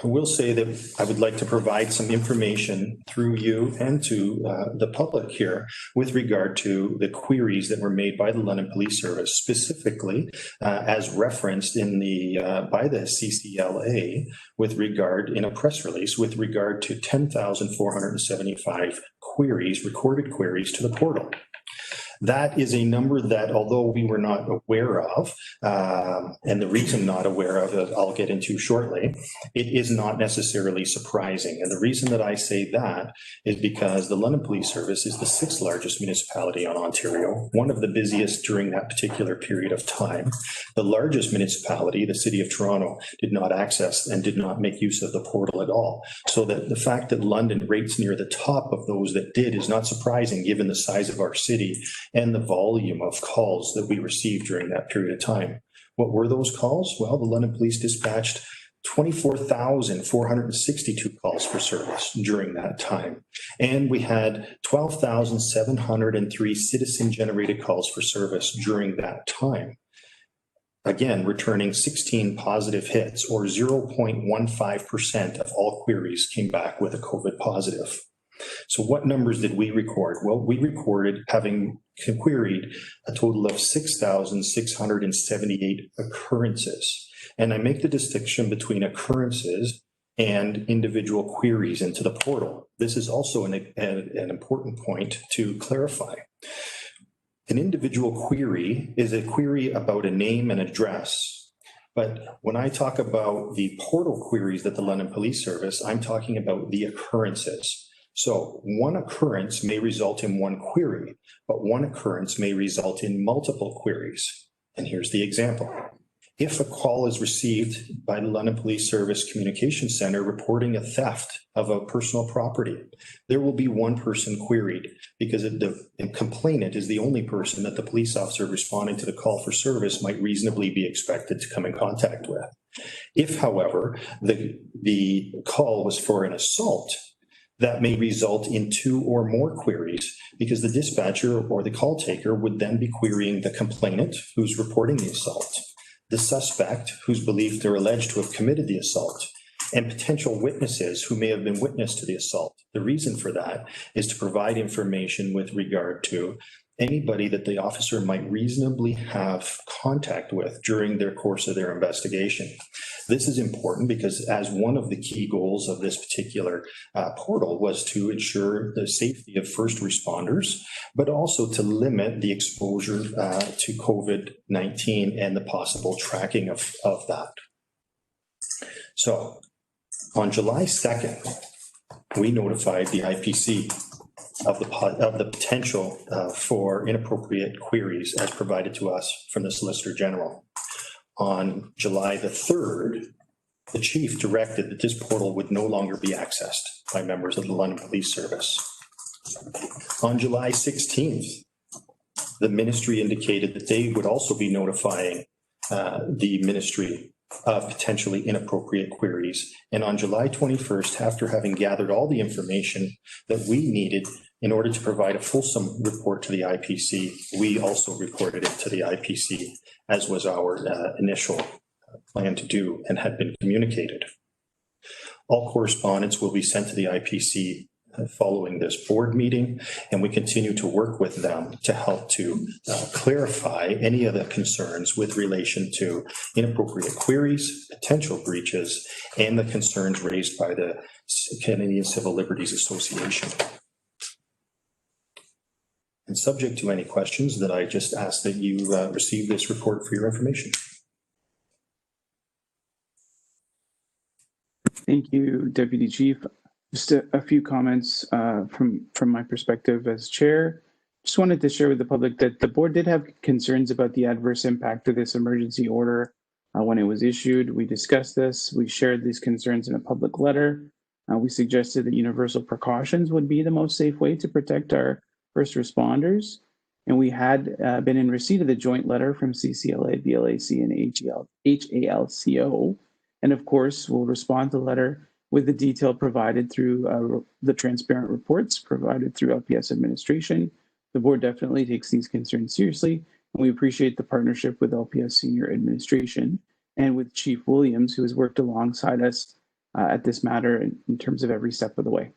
I will say that I would like to provide some information through you and to the public here with regard to the queries that were made by the London Police Service, specifically as referenced in the by the CCLA with regard in a press release with regard to 10,475 queries, recorded queries to the portal. That is a number that, although we were not aware of, and the reason not aware of it, I'll get into shortly, it is not necessarily surprising. And the reason that I say that is because the London Police Service is the 6th largest municipality in Ontario, one of the busiest during that particular period of time. The largest municipality, the City of Toronto, did not access and did not make use of the portal at all. So that the fact that London rates near the top of those that did is not surprising given the size of our city and the volume of calls that we received during that period of time. What were those calls? Well, the London Police dispatched 24,462 calls for service during that time. And we had 12,703 citizen-generated calls for service during that time. Again, returning 16 positive hits, or 0.15% of all queries came back with a COVID positive. So what numbers did we record? Well, we recorded having queried a total of 6,678 occurrences. And I make the distinction between occurrences and individual queries into the portal. This is also an important point to clarify. An individual query is a query about a name and address. But when I talk about the portal queries that the London Police Service, I'm talking about the occurrences. So one occurrence may result in one query, but one occurrence may result in multiple queries. And here's the example. If a call is received by the London Police Service Communication Center reporting a theft of a personal property, there will be one person queried because the complainant is the only person that the police officer responding to the call for service might reasonably be expected to come in contact with. If, however, the call was for an assault, that may result in 2 or more queries because the dispatcher or the call taker would then be querying the complainant who's reporting the assault, the suspect who's believed or alleged to have committed the assault, and potential witnesses who may have been witness to the assault. The reason for that is to provide information with regard to anybody that the officer might reasonably have contact with during their course of their investigation. This is important because as one of the key goals of this particular portal was to ensure the safety of first responders, but also to limit the exposure to COVID-19 and the possible tracking of that. So on July 2nd, we notified the IPC of the potential for inappropriate queries as provided to us from the Solicitor General. On July the 3rd, the chief directed that this portal would no longer be accessed by members of the London Police Service. On July 16th, the ministry indicated that they would also be notifying the ministry of potentially inappropriate queries. And on July 21st, after having gathered all the information that we needed in order to provide a fulsome report to the IPC, we also reported it to the IPC, as was our initial plan to do and had been communicated. All correspondence will be sent to the IPC following this board meeting, and we continue to work with them to help to clarify any of the concerns with relation to inappropriate queries, potential breaches, and the concerns raised by the Canadian Civil Liberties Association. And subject to any questions, that I just ask that you receive this report for your information. Thank you, Deputy Chief. Just a few comments from my perspective as chair. Just wanted to share with the public that the board did have concerns about the adverse impact of this emergency order when it was issued. We discussed this. We shared these concerns in a public letter. We suggested that universal precautions would be the most safe way to protect our first responders. And we had been in receipt of the joint letter from CCLA, BLAC, and HALCO. And of course, we'll respond to the letter with the detail provided through the transparent reports provided through LPS administration. The board definitely takes these concerns seriously, and we appreciate the partnership with LPS senior administration and with Chief Williams, who has worked alongside us at this matter in terms of every step of the way.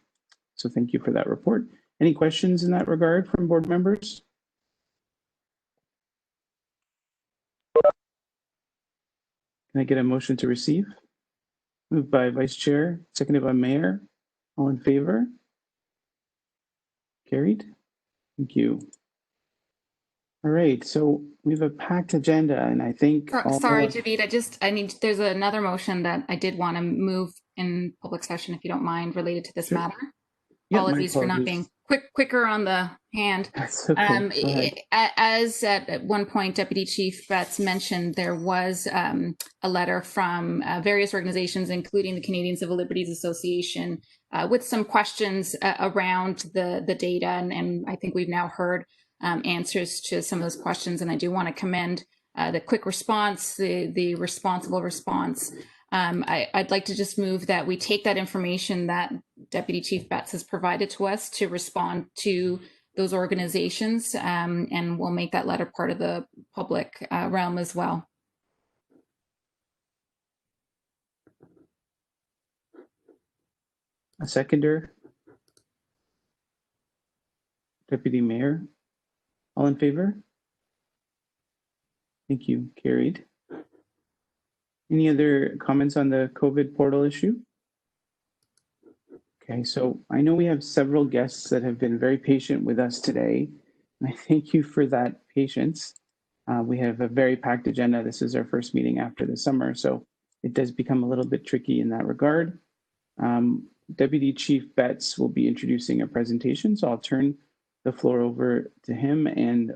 So thank you for that report. Any questions in that regard from board members? Can I get a motion to receive? Moved by Vice Chair, seconded by Mayor. All in favor? Carried. Thank you. All right, so we have a packed agenda, and I think Sorry, Javid, there's another motion that I did want to move in public session, if you don't mind, related to this Sure. matter. Yeah, my Apologies for not being quicker on the hand. That's okay. Go ahead. As at one point Deputy Chief Betts mentioned, there was a letter from various organizations, including the Canadian Civil Liberties Association, with some questions around the data, and I think we've now heard answers to some of those questions, and I do want to commend the quick response, the responsible response. I'd like to just move that we take that information that Deputy Chief Betts has provided to us to respond to those organizations, and we'll make that letter part of the public realm as well. A seconder? Deputy Mayor? All in favor? Thank you. Carried. Any other comments on the COVID portal issue? Okay, so I know we have several guests that have been very patient with us today, and I thank you for that patience. We have a very packed agenda. This is our first meeting after the summer, so it does become a little bit tricky in that regard. Deputy Chief Betts will be introducing a presentation, so I'll turn the floor over to him and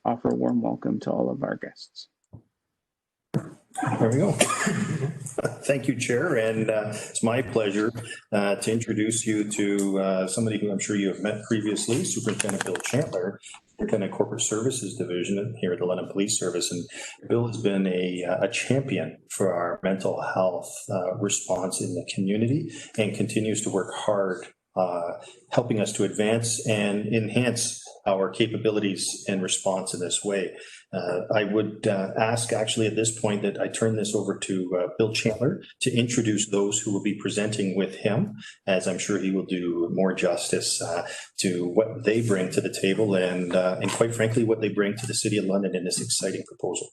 offer a warm welcome to all of our guests. There we go. Thank you, Chair, and it's my pleasure to introduce you to somebody who I'm sure you have met previously, Superintendent Bill Chandler, Superintendent Corporate Services Division here at the London Police Service. And Bill has been a champion for our mental health response in the community and continues to work hard helping us to advance and enhance our capabilities in response in this way. I would ask actually at this point that I turn this over to Bill Chandler to introduce those who will be presenting with him, as I'm sure he will do more justice to what they bring to the table and quite frankly, what they bring to the City of London in this exciting proposal.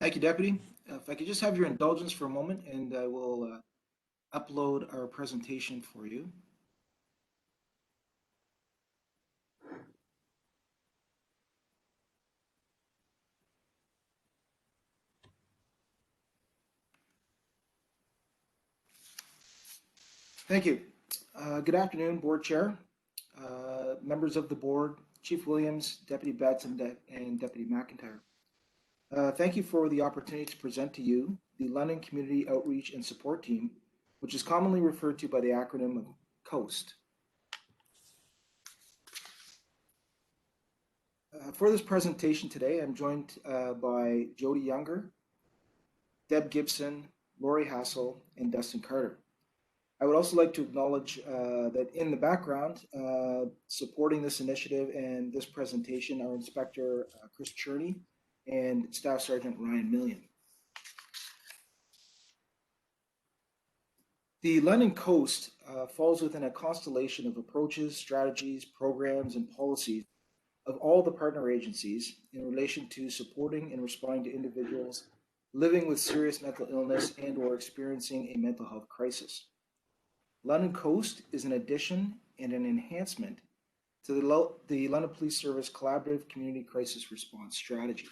Thank you, Deputy. If I could just have your indulgence for a moment, and I will upload our presentation for you. Thank you. Good afternoon, Board Chair, members of the Board, Chief Williams, Deputy Betts, and Deputy McIntyre. Thank you for the opportunity to present to you the London Community Outreach and Support Team, which is commonly referred to by the acronym of COAST. For this presentation today, I'm joined by Jody Younger, Deb Gibson, Lori Hassel, and Dustin Carter. I would also like to acknowledge that in the background, supporting this initiative and this presentation are Inspector Chris Cherney and Staff Sergeant Ryan Million. The London Coast falls within a constellation of approaches, strategies, programs, and policies of all the partner agencies in relation to supporting and responding to individuals living with serious mental illness and or experiencing a mental health crisis. London Coast is an addition and an enhancement to the London Police Service Collaborative Community Crisis Response Strategy.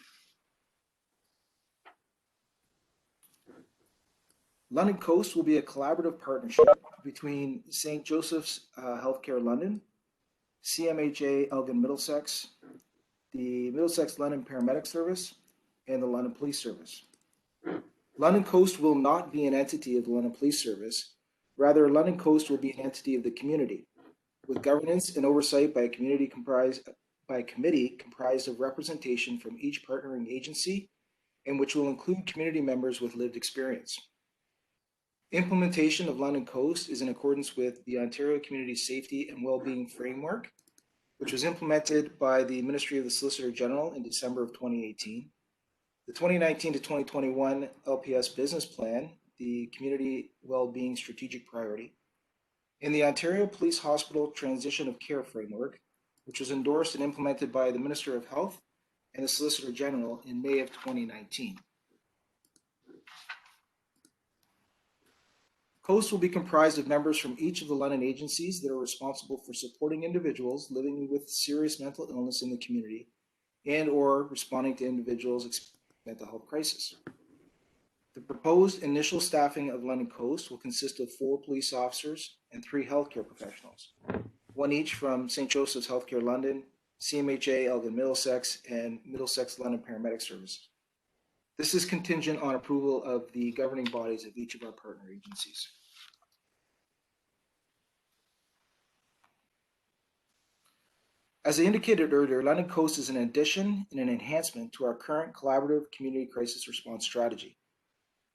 London Coast will be a collaborative partnership between St. Joseph's Healthcare London, CMHA Elgin Middlesex, the Middlesex London Paramedic Service, and the London Police Service. London Coast will not be an entity of the London Police Service. Rather, London Coast will be an entity of the community, with governance and oversight by a committee comprised of representation from each partnering agency, and which will include community members with lived experience. Implementation of London Coast is in accordance with the Ontario Community Safety and Wellbeing Framework, which was implemented by the Ministry of the Solicitor General in December of 2018, the 2019 to 2021 LPS Business Plan, the Community Wellbeing Strategic Priority, and the Ontario Police Hospital Transition of Care Framework, which was endorsed and implemented by the Minister of Health and the Solicitor General in May of 2019. COAST will be comprised of members from each of the London agencies that are responsible for supporting individuals living with serious mental illness in the community and or responding to individuals experiencing mental health crisis. The proposed initial staffing of London Coast will consist of 4 police officers and 3 healthcare professionals, one each from St. Joseph's Healthcare London, CMHA Elgin Middlesex, and Middlesex London Paramedic Services. This is contingent on approval of the governing bodies of each of our partner agencies. As I indicated earlier, London Coast is an addition and an enhancement to our current collaborative community crisis response strategy.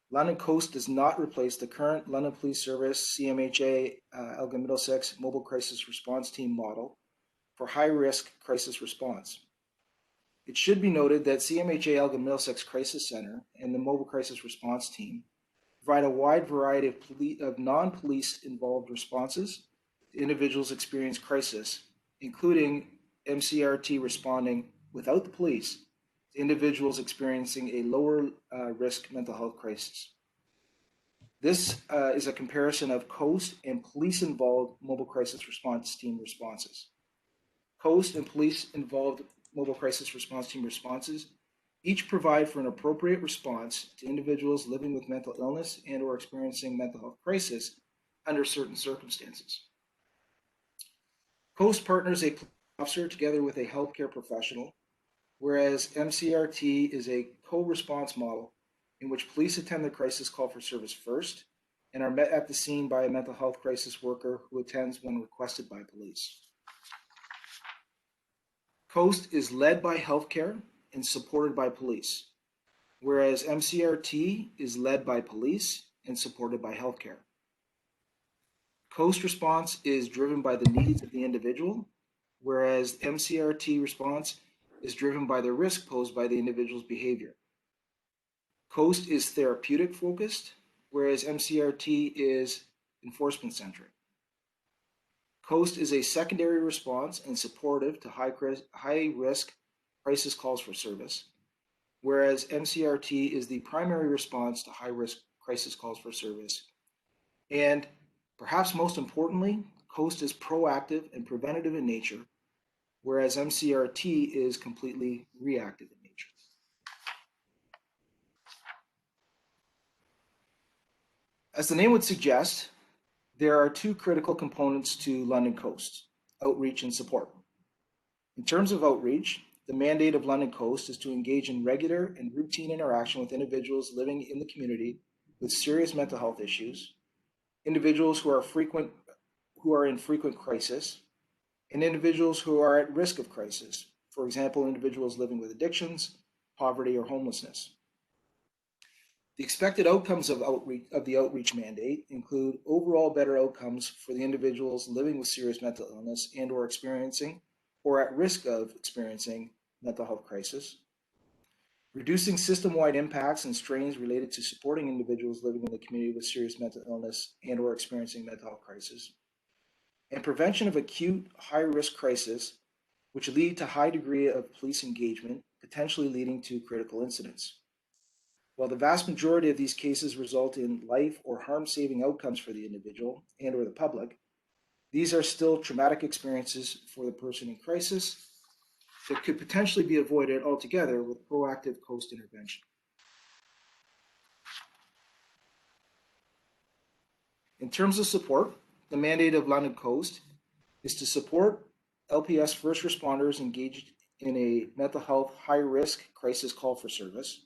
London Coast does not replace the current London Police Service CMHA Elgin Middlesex Mobile Crisis Response Team model for high-risk crisis response. It should be noted that CMHA Elgin Middlesex Crisis Center and the Mobile Crisis Response Team provide a wide variety of non-police involved responses to individuals experiencing crisis, including MCRT responding without the police to individuals experiencing a lower risk mental health crisis. This is a comparison of COAST and police-involved Mobile Crisis Response Team responses. COAST and police-involved Mobile Crisis Response Team responses each provide for an appropriate response to individuals living with mental illness and or experiencing mental health crisis under certain circumstances. COAST partners a police officer together with a healthcare professional, whereas MCRT is a co-response model in which police attend the crisis call for service first and are met at the scene by a mental health crisis worker who attends when requested by police. COAST is led by healthcare and supported by police, whereas MCRT is led by police and supported by healthcare. COAST response is driven by the needs of the individual, whereas MCRT response is driven by the risk posed by the individual's behavior. COAST is therapeutic focused, whereas MCRT is enforcement centric. COAST is a secondary response and supportive to high risk crisis calls for service, whereas MCRT is the primary response to high risk crisis calls for service. And perhaps most importantly, COAST is proactive and preventative in nature, whereas MCRT is completely reactive in nature. As the name would suggest, there are 2 critical components to London Coast: outreach and support. In terms of outreach, the mandate of London Coast is to engage in regular and routine interaction with individuals living in the community with serious mental health issues, individuals who are in frequent crisis, and individuals who are at risk of crisis, for example, individuals living with addictions, poverty, or homelessness. The expected outcomes of the outreach mandate include overall better outcomes for the individuals living with serious mental illness and or experiencing or at risk of experiencing mental health crisis, reducing system-wide impacts and strains related to supporting individuals living in the community with serious mental illness and or experiencing mental health crisis, and prevention of acute high-risk crisis which lead to high degree of police engagement, potentially leading to critical incidents. While the vast majority of these cases result in life or harm-saving outcomes for the individual and or the public, these are still traumatic experiences for the person in crisis that could potentially be avoided altogether with proactive COAST intervention. In terms of support, the mandate of London Coast is to support LPS first responders engaged in a mental health high-risk crisis call for service,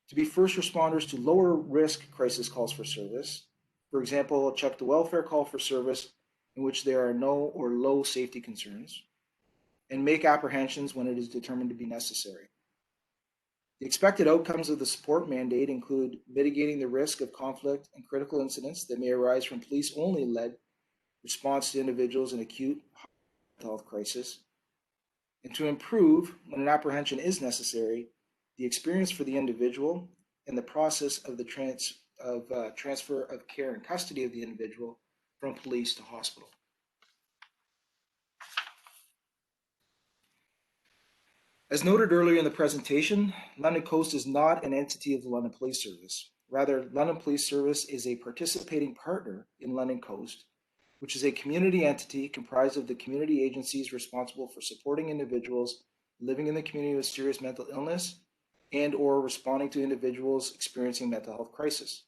to be first responders to lower risk crisis calls for service, for example, check the welfare call for service in which there are no or low safety concerns, and make apprehensions when it is determined to be necessary. The expected outcomes of the support mandate include mitigating the risk of conflict and critical incidents that may arise from police-only led response to individuals in acute mental health crisis, and to improve, when an apprehension is necessary, the experience for the individual and the process of the transfer of care and custody of the individual from police to hospital. As noted earlier in the presentation, London Coast is not an entity of the London Police Service. Rather, London Police Service is a participating partner in London Coast, which is a community entity comprised of the community agencies responsible for supporting individuals living in the community with serious mental illness and or responding to individuals experiencing mental health crisis.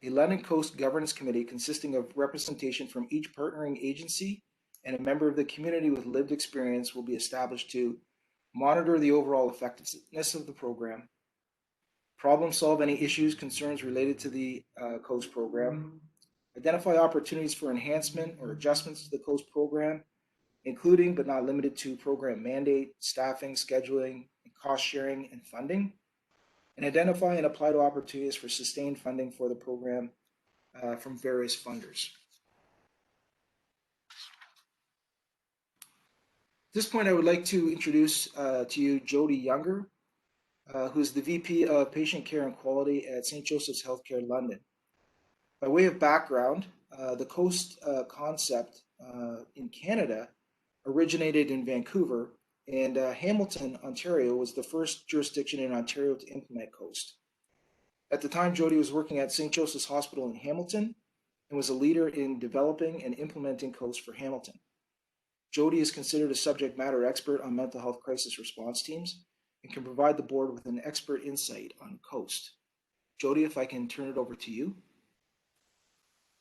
A London Coast Governance Committee consisting of representation from each partnering agency and a member of the community with lived experience will be established to monitor the overall effectiveness of the program, problem solve any issues, concerns related to the Coast program, identify opportunities for enhancement or adjustments to the Coast program, including but not limited to program mandate, staffing, scheduling, cost sharing, and funding, and identify and apply to opportunities for sustained funding for the program from various funders. At this point, I would like to introduce to you Jody Younger, who's the VP of Patient Care and Quality at St. Joseph's Healthcare London. By way of background, the Coast concept in Canada originated in Vancouver, and Hamilton, Ontario was the first jurisdiction in Ontario to implement Coast. At the time, Jody was working at St. Joseph's Hospital in Hamilton and was a leader in developing and implementing Coast for Hamilton. Jody is considered a subject matter expert on mental health crisis response teams and can provide the board with an expert insight on Coast. Jody, if I can turn it over to you.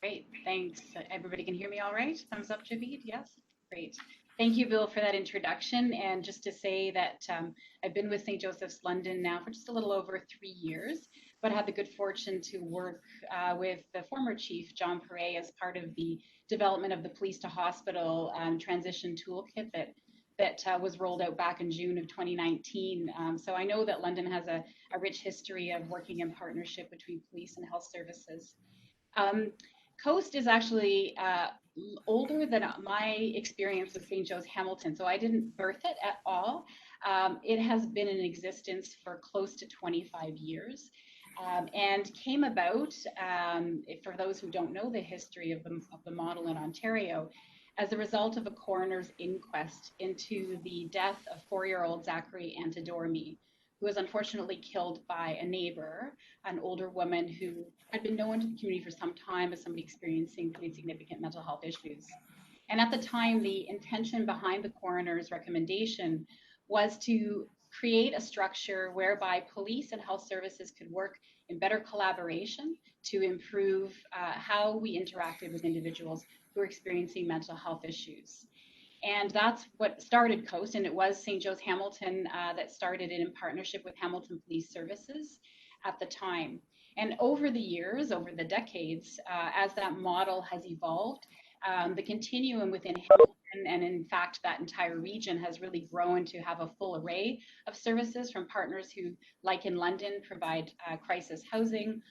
Great, thanks. Everybody can hear me all right? Thumbs up, Javid, yes? Great. Thank you, Bill, for that introduction. And just to say that I've been with St. Joseph's London now for just a little over 3 years, but I had the good fortune to work with the former chief, John Perret, as part of the development of the police to hospital transition toolkit that was rolled out back in June of 2019. So I know that London has a rich history of working in partnership between police and health services. Coast is actually older than my experience with St. Joe's Hamilton, so I didn't birth it at all. It has been in existence for close to 25 years and came about, for those who don't know the history of the model in Ontario, as a result of a coroner's inquest into the death of 4-year-old Zachary Antidormi, who was unfortunately killed by a neighbor, an older woman who had been known to the community for some time as somebody experiencing pretty significant mental health issues. And at the time, the intention behind the coroner's recommendation was to create a structure whereby police and health services could work in better collaboration to improve how we interacted with individuals who are experiencing mental health issues. And that's what started Coast, and it was St. Joe's Hamilton that started it in partnership with Hamilton Police Services at the time. And over the years, over the decades, as that model has evolved, the continuum within Hamilton, and in fact that entire region, has really grown to have a full array of services from partners who, like in London, provide crisis housing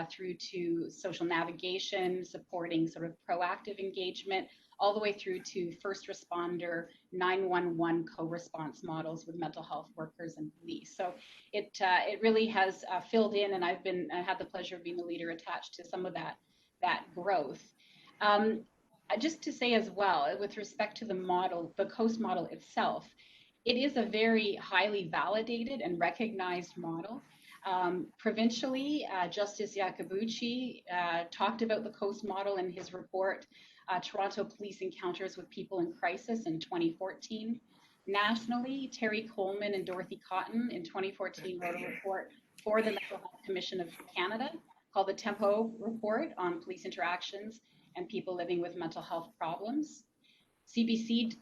through to social navigation, supporting sort of proactive engagement, all the way through to first responder 911 co-response models with mental health workers and police. So it really has filled in, and I had the pleasure of being the leader attached to some of that growth. Just to say as well, with respect to the model, the Coast model itself, it is a very highly validated and recognized model. Provincially, Justice Iacobucci talked about the Coast model in his report, Toronto Police Encounters with People in Crisis in 2014. Nationally, Terry Coleman and Dorothy Cotton in 2014 wrote a report for the Mental Health Commission of Canada called the Tempo Report on Police Interactions and People Living with Mental Health Problems. CBC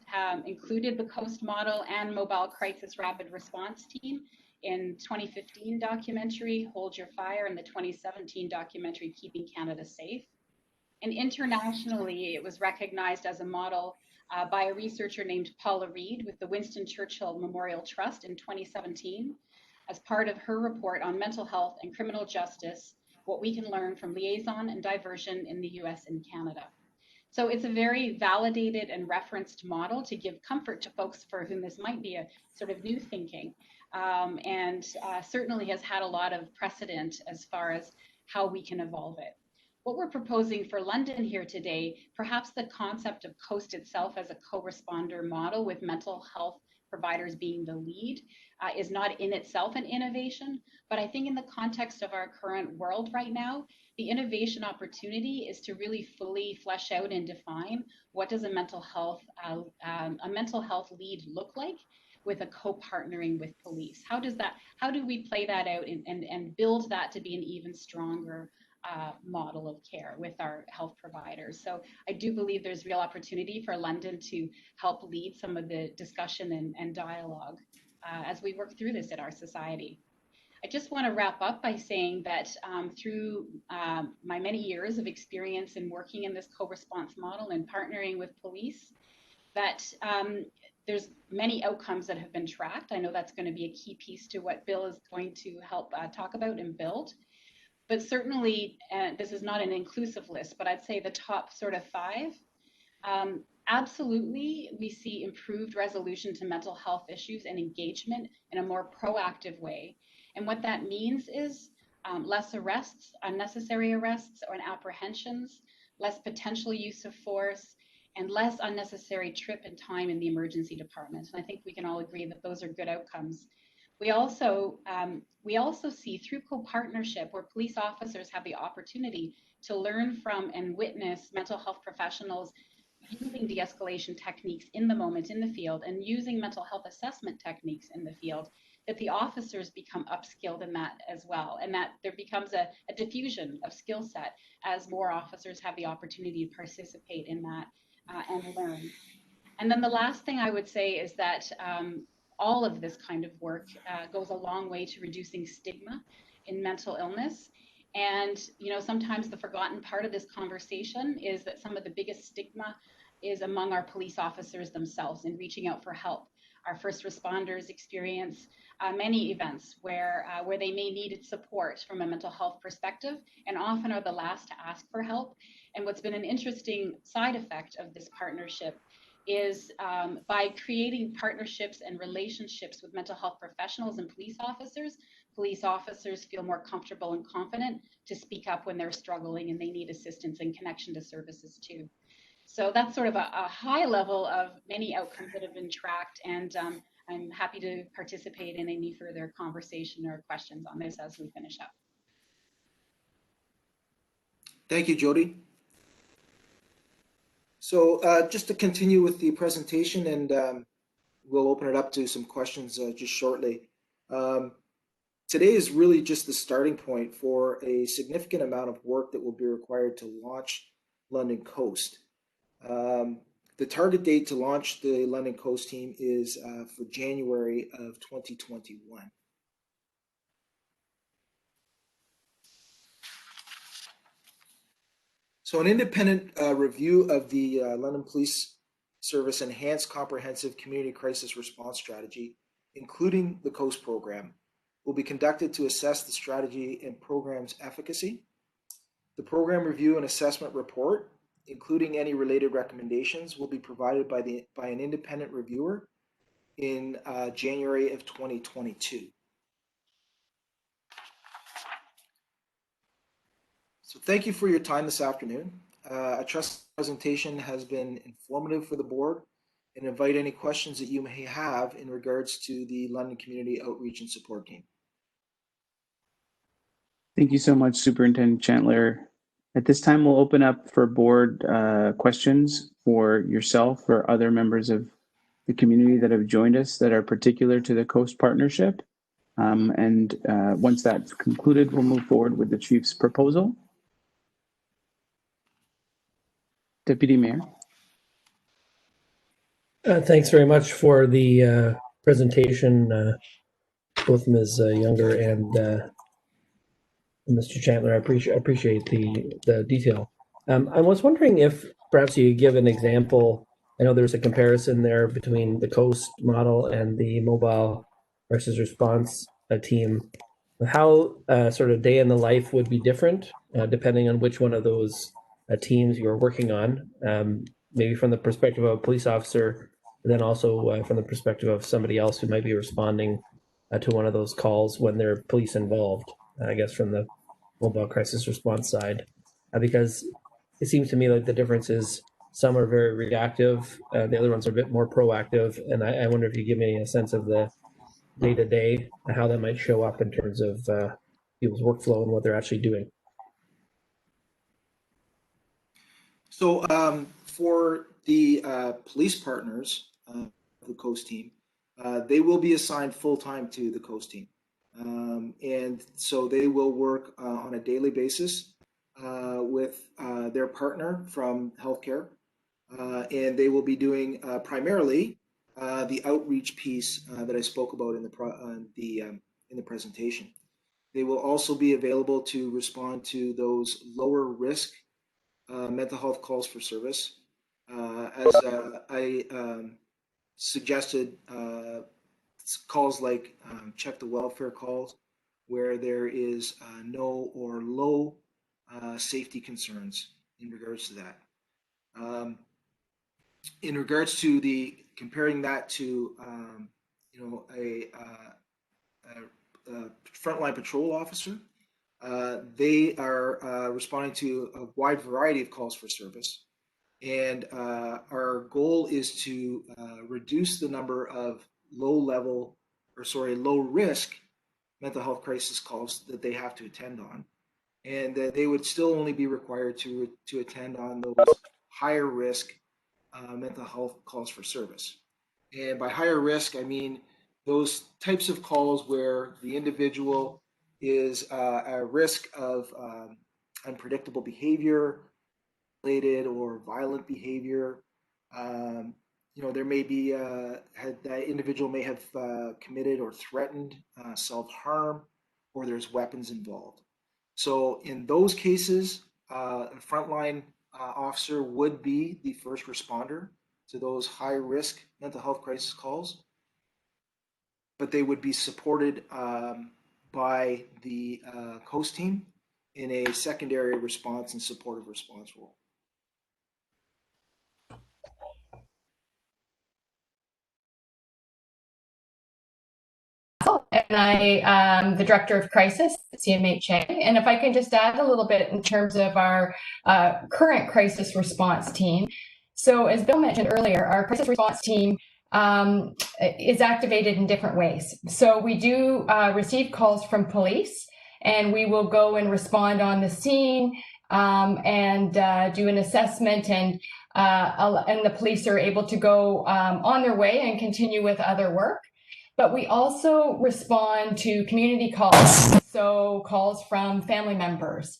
included the Coast model and Mobile Crisis Rapid Response Team in 2015 documentary Hold Your Fire and the 2017 documentary Keeping Canada Safe. And internationally, it was recognized as a model by a researcher named Paula Reed with the Winston Churchill Memorial Trust in 2017 as part of her report on mental health and criminal justice, what we can learn from liaison and diversion in the US and Canada. So it's a very validated and referenced model to give comfort to folks for whom this might be a sort of new thinking, and certainly has had a lot of precedent as far as how we can evolve it. What we're proposing for London here today, perhaps the concept of Coast itself as a co-responder model with mental health providers being the lead is not in itself an innovation. But I think in the context of our current world right now, the innovation opportunity is to really fully flesh out and define what does a mental health lead look like with a co-partnering with police. How do we play that out and build that to be an even stronger model of care with our health providers? So I do believe there's real opportunity for London to help lead some of the discussion and dialogue as we work through this in our society. I just want to wrap up by saying that through my many years of experience in working in this co-response model and partnering with police, that there's many outcomes that have been tracked. I know that's going to be a key piece to what Bill is going to help talk about and build. But certainly, this is not an inclusive list, but I'd say the top sort of 5. Absolutely, we see improved resolution to mental health issues and engagement in a more proactive way. And what that means is less arrests, unnecessary arrests or apprehensions, less potential use of force, and less unnecessary trip and time in the emergency department. And I think we can all agree that those are good outcomes. We also see through co-partnership where police officers have the opportunity to learn from and witness mental health professionals using de-escalation techniques in the moment in the field and using mental health assessment techniques in the field, that the officers become upskilled in that as well, and that there becomes a diffusion of skill set as more officers have the opportunity to participate in that and learn. And then the last thing I would say is that all of this kind of work goes a long way to reducing stigma in mental illness. And, you know, sometimes the forgotten part of this conversation is that some of the biggest stigma is among our police officers themselves in reaching out for help. Our first responders experience many events where they may need support from a mental health perspective and often are the last to ask for help. And what's been an interesting side effect of this partnership is by creating partnerships and relationships with mental health professionals and police officers feel more comfortable and confident to speak up when they're struggling and they need assistance and connection to services too. So that's sort of a high level of many outcomes that have been tracked, and I'm happy to participate in any further conversation or questions on this as we finish up. Thank you, Jody. So just to continue with the presentation, and we'll open it up to some questions just shortly. Today is really just the starting point for a significant amount of work that will be required to launch London Coast. The target date to launch the London Coast team is for January of 2021. So an independent review of the London Police Service Enhanced Comprehensive Community Crisis Response Strategy, including the COAST program, will be conducted to assess the strategy and program's efficacy. The program review and assessment report, including any related recommendations, will be provided by an independent reviewer in January of 2022. So thank you for your time this afternoon. I trust the presentation has been informative for the board and invite any questions that you may have in regards to the London Community Outreach and Support Team. Thank you so much, Superintendent Chandler. At this time, we'll open up for board questions for yourself or other members of the community that have joined us that are particular to the Coast Partnership. Once that's concluded, we'll move forward with the Chief's proposal. Deputy Mayor. Thanks very much for the presentation, both Ms. Younger and Mr. Chandler. I appreciate the detail. I was wondering if perhaps you could give an example. I know there's a comparison there between the COAST model and the mobile crisis response team. How sort of day in the life would be different depending on which one of those teams you're working on, maybe from the perspective of a police officer, and then also from the perspective of somebody else who might be responding to one of those calls when there are police involved, I guess from the mobile crisis response side, because it seems to me like the difference is Some are very reactive. The other ones are a bit more proactive. And I wonder if you give me a sense of the day-to-day, how that might show up in terms of people's workflow and what they're actually doing. So for the police partners, the COAST team, they will be assigned full-time to the COAST team. And so they will work on a daily basis with their partner from healthcare. And they will be doing primarily the outreach piece that I spoke about in the presentation. They will also be available to respond to those lower risk mental health calls for service. As I suggested, calls like check the welfare calls, where there is no or low safety concerns in regards to that. In regards to the comparing that to a frontline patrol officer, they are responding to a wide variety of calls for service. And our goal is to reduce the number of low risk mental health crisis calls that they have to attend on. And that they would still only be required to attend on those higher risk mental health calls for service. And by higher risk, I mean those types of calls where the individual is at risk of unpredictable behavior related or violent behavior. There may be that individual may have committed or threatened self-harm, or there's weapons involved. So in those cases, a frontline officer would be the first responder to those high risk mental health crisis calls, but they would be supported by the COAST team in a secondary response and supportive response role. And I am the Director of Crisis at CMHA. And if I can just add a little bit in terms of our current crisis response team. So as Bill mentioned earlier, our crisis response team is activated in different ways. So we do receive calls from police, and we will go and respond on the scene and do an assessment, and the police are able to go on their way and continue with other work. But we also respond to community calls, so calls from family members,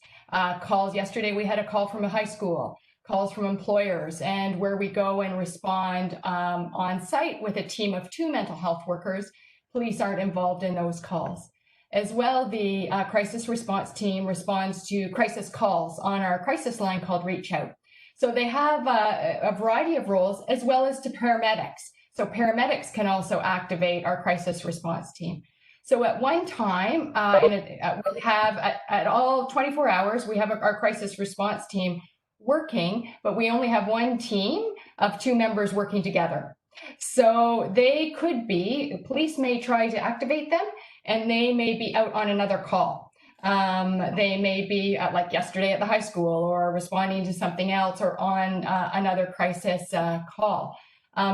calls. Yesterday we had a call from a high school, calls from employers, and where we go and respond on site with a team of 2 mental health workers. Police aren't involved in those calls. As well, the crisis response team responds to crisis calls on our crisis line called Reach Out. So they have a variety of roles, as well as to paramedics. So paramedics can also activate our crisis response team. So at one time, we have at all 24 hours, we have our crisis response team working, but we only have one team of 2 members working together. So they could be, police may try to activate them, and they may be out on another call. They may be like yesterday at the high school, or responding to something else, or on another crisis call.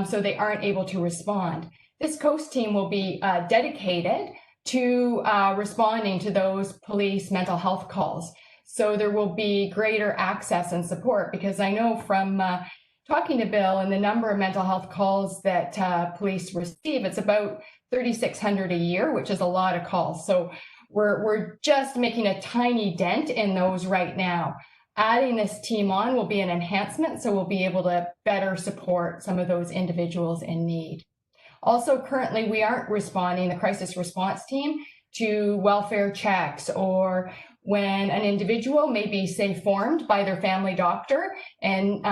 So they aren't able to respond. This COAST team will be dedicated to responding to those police mental health calls. So there will be greater access and support, because I know from talking to Bill and the number of mental health calls that police receive, it's about 3,600 a year, which is a lot of calls. So we're just making a tiny dent in those right now. Adding this team on will be an enhancement, so we'll be able to better support some of those individuals in need. Also, currently, we aren't responding, the crisis response team, to welfare checks, or when an individual may be, say, formed by their family doctor, and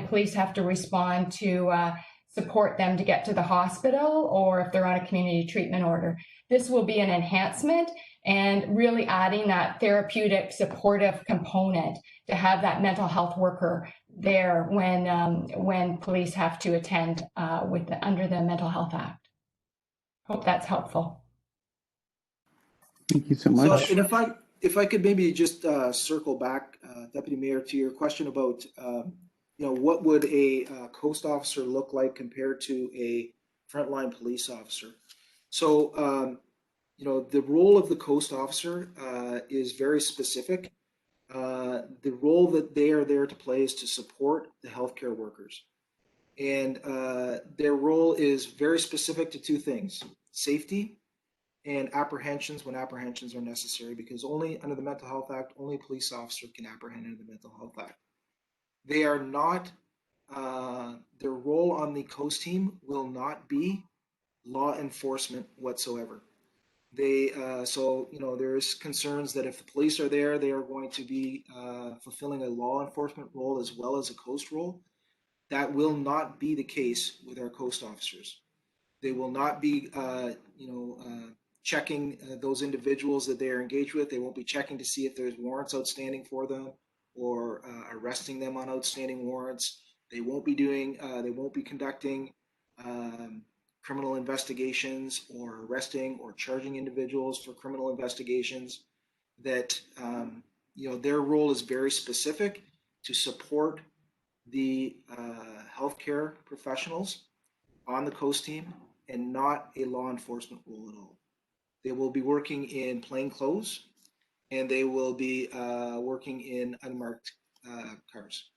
police have to respond to support them to get to the hospital, or if they're on a community treatment order. This will be an enhancement, and really adding that therapeutic supportive component to have that mental health worker there when police have to attend under the Mental Health Act. Hope that's helpful. Thank you so much. So, and if I could maybe just circle back, Deputy Mayor, to your question about what would a coast officer look like compared to a frontline police officer? So, the role of the coast officer is very specific. The role that they are there to play is to support the healthcare workers. And their role is very specific to two things: safety and apprehensions when apprehensions are necessary, because only under the Mental Health Act, only a police officer can apprehend under the Mental Health Act. They are not, their role on the coast team will not be law enforcement whatsoever. They, there's concerns that if the police are there, they are going to be fulfilling a law enforcement role as well as a coast role. That will not be the case with our coast officers. They will not be, checking those individuals that they are engaged with. They won't be checking to see if there's warrants outstanding for them or arresting them on outstanding warrants. They won't be conducting criminal investigations or arresting or charging individuals for criminal investigations. That, their role is very specific to support the healthcare professionals on the coast team and not a law enforcement role at all. They will be working in plain clothes and they will be working in unmarked cars.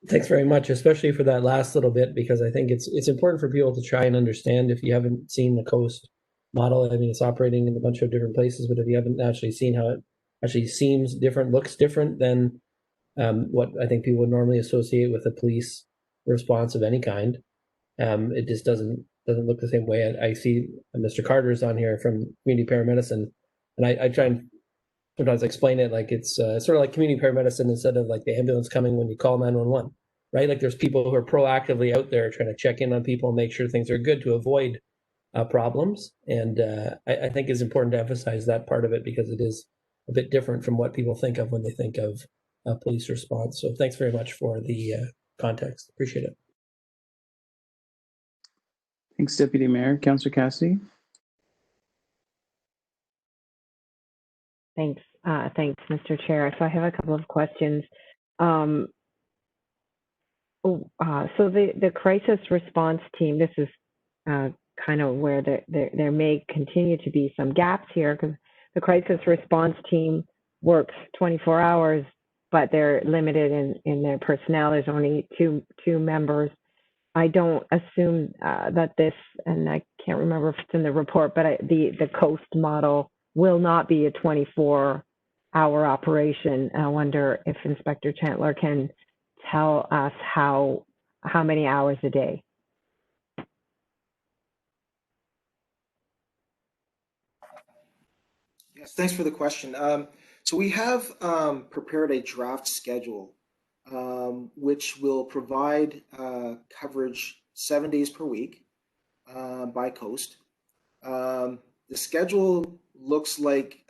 Thanks very much, especially for that last little bit, because I think it's important for people to try and understand. If you haven't seen the coast model, I mean, it's operating in a bunch of different places, but if you haven't actually seen how it actually seems different, looks different than what I think people would normally associate with a police response of any kind, it just doesn't look the same way. I see Mr. Carter's on here from community paramedicine, and I try and sometimes explain it like it's sort of like community paramedicine instead of like the ambulance coming when you call 911, right? Like there's people who are proactively out there trying to check in on people and make sure things are good to avoid problems. And I think it's important to emphasize that part of it because it is a bit different from what people think of when they think of police response. So thanks very much for the context. Appreciate it. Thanks, Deputy Mayor. Councillor Cassidy. Thanks, Mr. Chair. So I have a couple of questions. So the crisis response team, this is kind of where there may continue to be some gaps here, because the crisis response team works 24 hours, but they're limited in their personnel. There's only two members. I don't assume that this, and I can't remember if it's in the report, but the coast model will not be a 24-hour operation. I wonder if Inspector Chandler can tell us how many hours a day. Yes, thanks for the question. So we have prepared a draft schedule, which will provide coverage 7 days per week by coast. The schedule looks like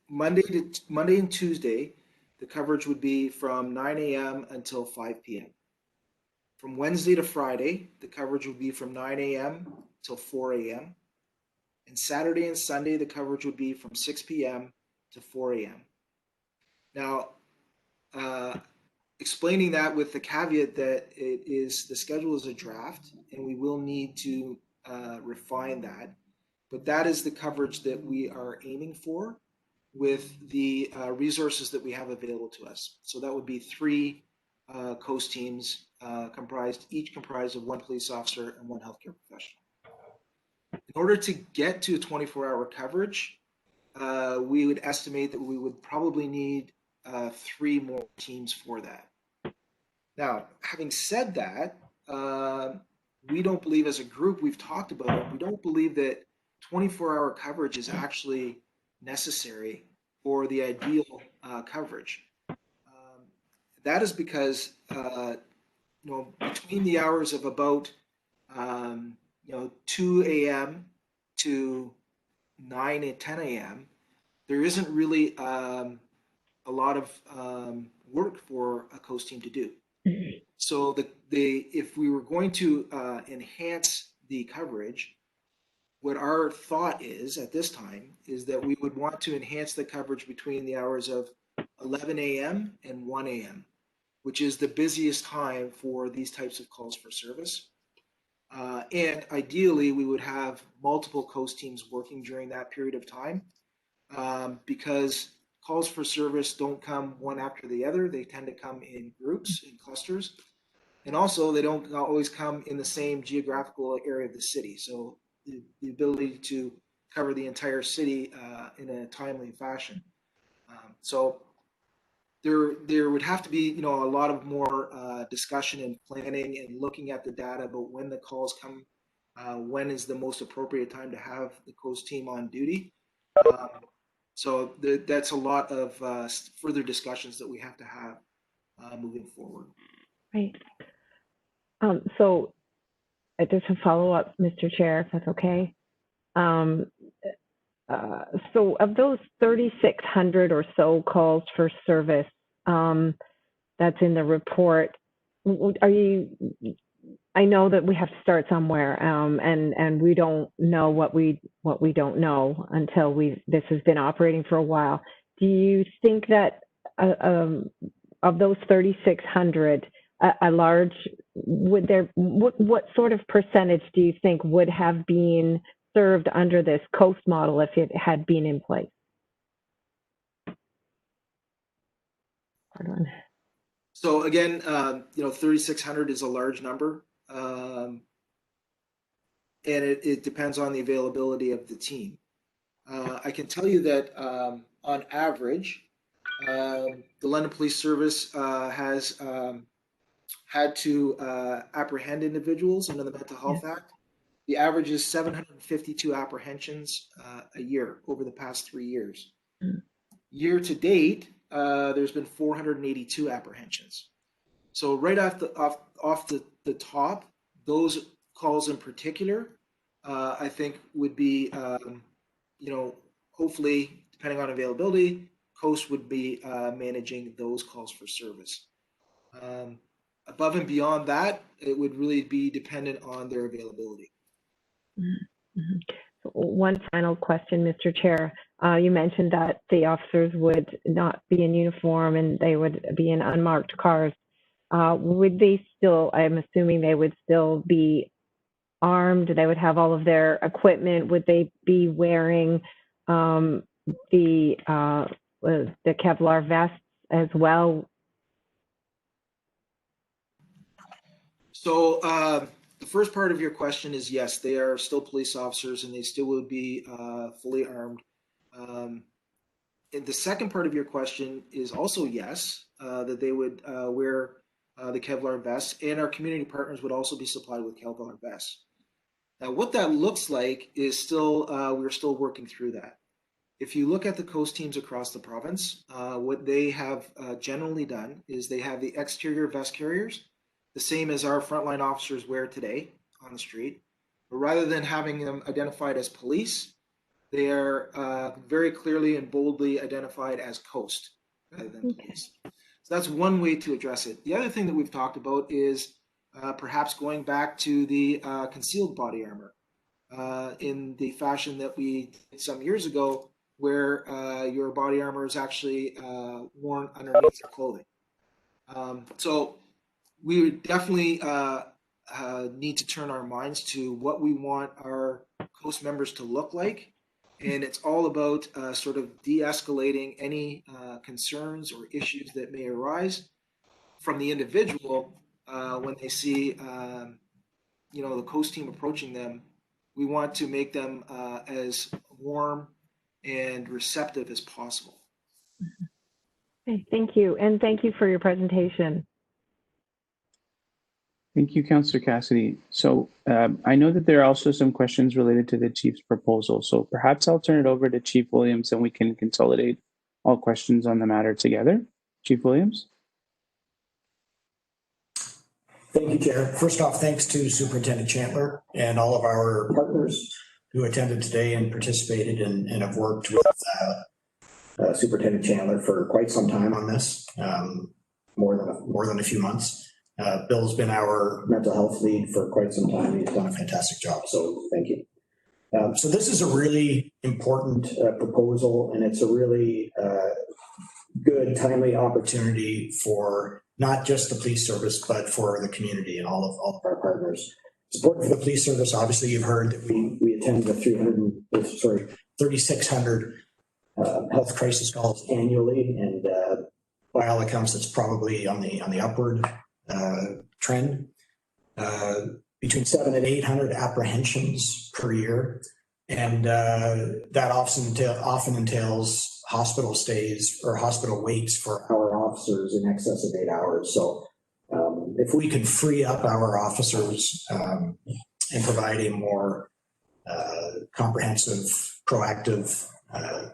Monday and Tuesday, the coverage would be from 9 a.m. until 5 p.m. From Wednesday to Friday, the coverage would be from 9 a.m. till 4 a.m. And Saturday and Sunday, the coverage would be from 6 p.m. to 4 a.m. Now, explaining that with the caveat that the schedule is a draft and we will need to refine that, but that is the coverage that we are aiming for with the resources that we have available to us. So that would be 3 coast teams each comprised of 1 police officer and 1 healthcare professional. In order to get to a 24-hour coverage, we would estimate that we would probably need 3 more teams for that. Now, having said that, we don't believe as a group, we've talked about it, we don't believe that 24-hour coverage is actually necessary or the ideal coverage. That is because, between the hours of about 2 a.m. to 9 and 10 a.m., there isn't really a lot of work for a coast team to do. So if we were going to enhance the coverage, what our thought is at this time is that we would want to enhance the coverage between the hours of 11 a.m. and 1 a.m., which is the busiest time for these types of calls for service. And ideally, we would have multiple coast teams working during that period of time, because calls for service don't come one after the other. They tend to come in groups, in clusters. And also, they don't always come in the same geographical area of the city. So the ability to cover the entire city in a timely fashion. So there would have to be, a lot of more discussion and planning and looking at the data about when the calls come, when is the most appropriate time to have the coast team on duty. So that's a lot of further discussions that we have to have moving forward. Right. So just a follow-up, Mr. Chair, if that's okay. So of those 3,600 or so calls for service that's in the report, I know that we have to start somewhere, and we don't know what we don't know until this has been operating for a while. Do you think that of those 3,600, a large, what sort of percentage do you think would have been served under this coast model if it had been in place? Pardon. So again, 3,600 is a large number, and it depends on the availability of the team. I can tell you that on average, the London Police Service has had to apprehend individuals under the Mental Health Act. The average is 752 apprehensions a year over the past 3 years. Year to date, there's been 482 apprehensions. So right off the top, those calls in particular, I think would be, hopefully, depending on availability, Coast would be managing those calls for service. Above and beyond that, it would really be dependent on their availability. Mm-hmm. One final question, Mr. Chair. You mentioned that the officers would not be in uniform and they would be in unmarked cars. Would they still, I'm assuming they would still be armed, they would have all of their equipment, would they be wearing the Kevlar vests as well? So the first part of your question is yes, they are still police officers and they still would be fully armed. And the second part of your question is also yes, that they would wear the Kevlar vests, and our community partners would also be supplied with Kevlar vests. Now, what that looks like is still, we're still working through that. If you look at the coast teams across the province, what they have generally done is they have the exterior vest carriers, the same as our frontline officers wear today on the street. But rather than having them identified as police, they are very clearly and boldly identified as Coast rather than police. So that's one way to address it. The other thing that we've talked about is perhaps going back to the concealed body armor in the fashion that we did some years ago, where your body armor is actually worn underneath your clothing. So we would definitely need to turn our minds to what we want our Coast members to look like. And it's all about sort of de-escalating any concerns or issues that may arise from the individual when they see, the Coast team approaching them. We want to make them as warm and receptive as possible. Okay, thank you. And thank you for your presentation. Thank you, Councillor Cassidy. So I know that there are also some questions related to the Chief's proposal. So perhaps I'll turn it over to Chief Williams and we can consolidate all questions on the matter together. Chief Williams. Thank you, Chair. First off, thanks to Superintendent Chandler and all of our partners who attended today and participated and have worked with Superintendent Chandler for quite some time on this, more than a few months. Bill's been our mental health lead for quite some time. He's done a fantastic job, so thank you. So this is a really important proposal, and it's a really good, timely opportunity for not just the police service, but for the community and all of our partners. It's important for the police service. Obviously, you've heard that we attend the 3,600 health crisis calls annually, and by all accounts, it's probably on the upward trend. Between 700 and 800 apprehensions per year, and that often entails hospital stays or hospital waits for our officers in excess of 8 hours. So if we can free up our officers and provide a more comprehensive, proactive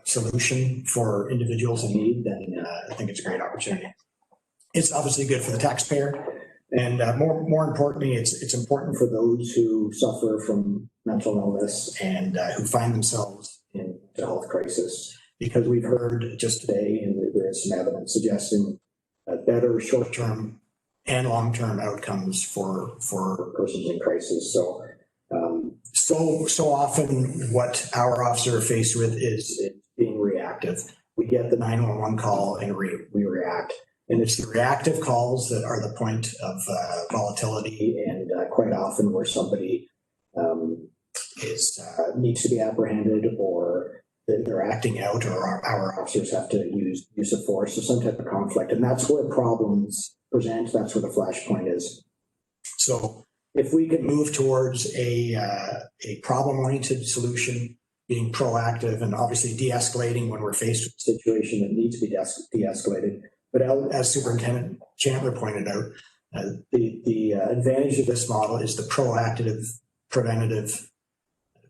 solution for individuals in need, then I think it's a great opportunity. It's obviously good for the taxpayer. And more importantly, it's important for those who suffer from mental illness and who find themselves in a health crisis, because we've heard just today, and there is some evidence suggesting better short-term and long-term outcomes for persons in crisis. So often what our officers are faced with is being reactive. We get the 911 call and we react. And it's the reactive calls that are the point of volatility, and quite often where somebody needs to be apprehended, or they're acting out, or our officers have to use of force or some type of conflict. And that's where problems present. That's where the flashpoint is. So if we can move towards a problem-oriented solution, being proactive and obviously de-escalating when we're faced with a situation that needs to be de-escalated. But as Superintendent Chandler pointed out, the advantage of this model is the proactive, preventative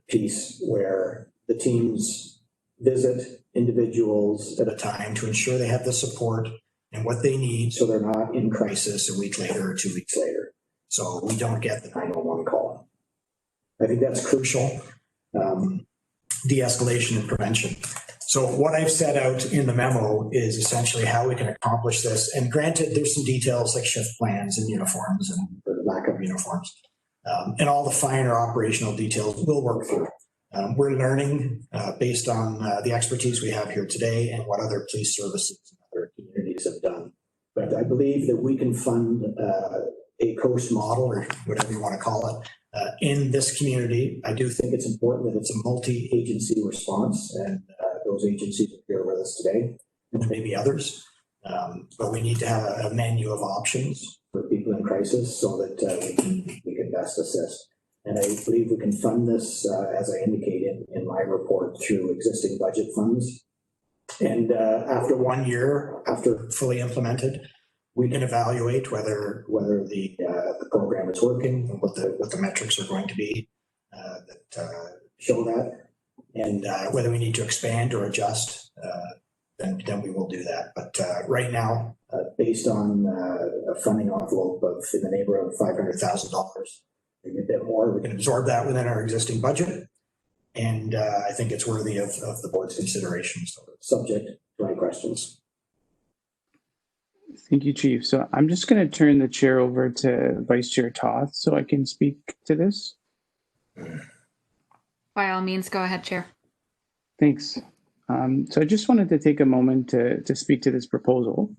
piece, where the teams visit individuals at a time to ensure they have the support and what they need, so they're not in crisis a week later or 2 weeks later. So we don't get the 911 call. I think that's crucial. De-escalation and prevention. So what I've set out in the memo is essentially how we can accomplish this. And granted, there's some details like shift plans and uniforms and the lack of uniforms. And all the finer operational details we'll work through. We're learning based on the expertise we have here today and what other police services and other communities have done. But I believe that we can fund a coast model, or whatever you want to call it, in this community. I do think it's important that it's a multi-agency response, and those agencies are here with us today, and there may be others. But we need to have a menu of options for people in crisis so that we can best assist. And I believe we can fund this, as I indicated in my report, through existing budget funds. And after 1 year, after fully implemented, we can evaluate whether the program is working and what the metrics are going to be that show that, and whether we need to expand or adjust. Then we will do that. But right now, based on a funding envelope of in the neighborhood of $500,000, maybe a bit more, we can absorb that within our existing budget. And I think it's worthy of the board's consideration. So subject to any questions. Thank you, Chief. So I'm just going to turn the chair over to Vice Chair Toth so I can speak to this. By all means, go ahead, Chair. Thanks. So I just wanted to take a moment to speak to this proposal.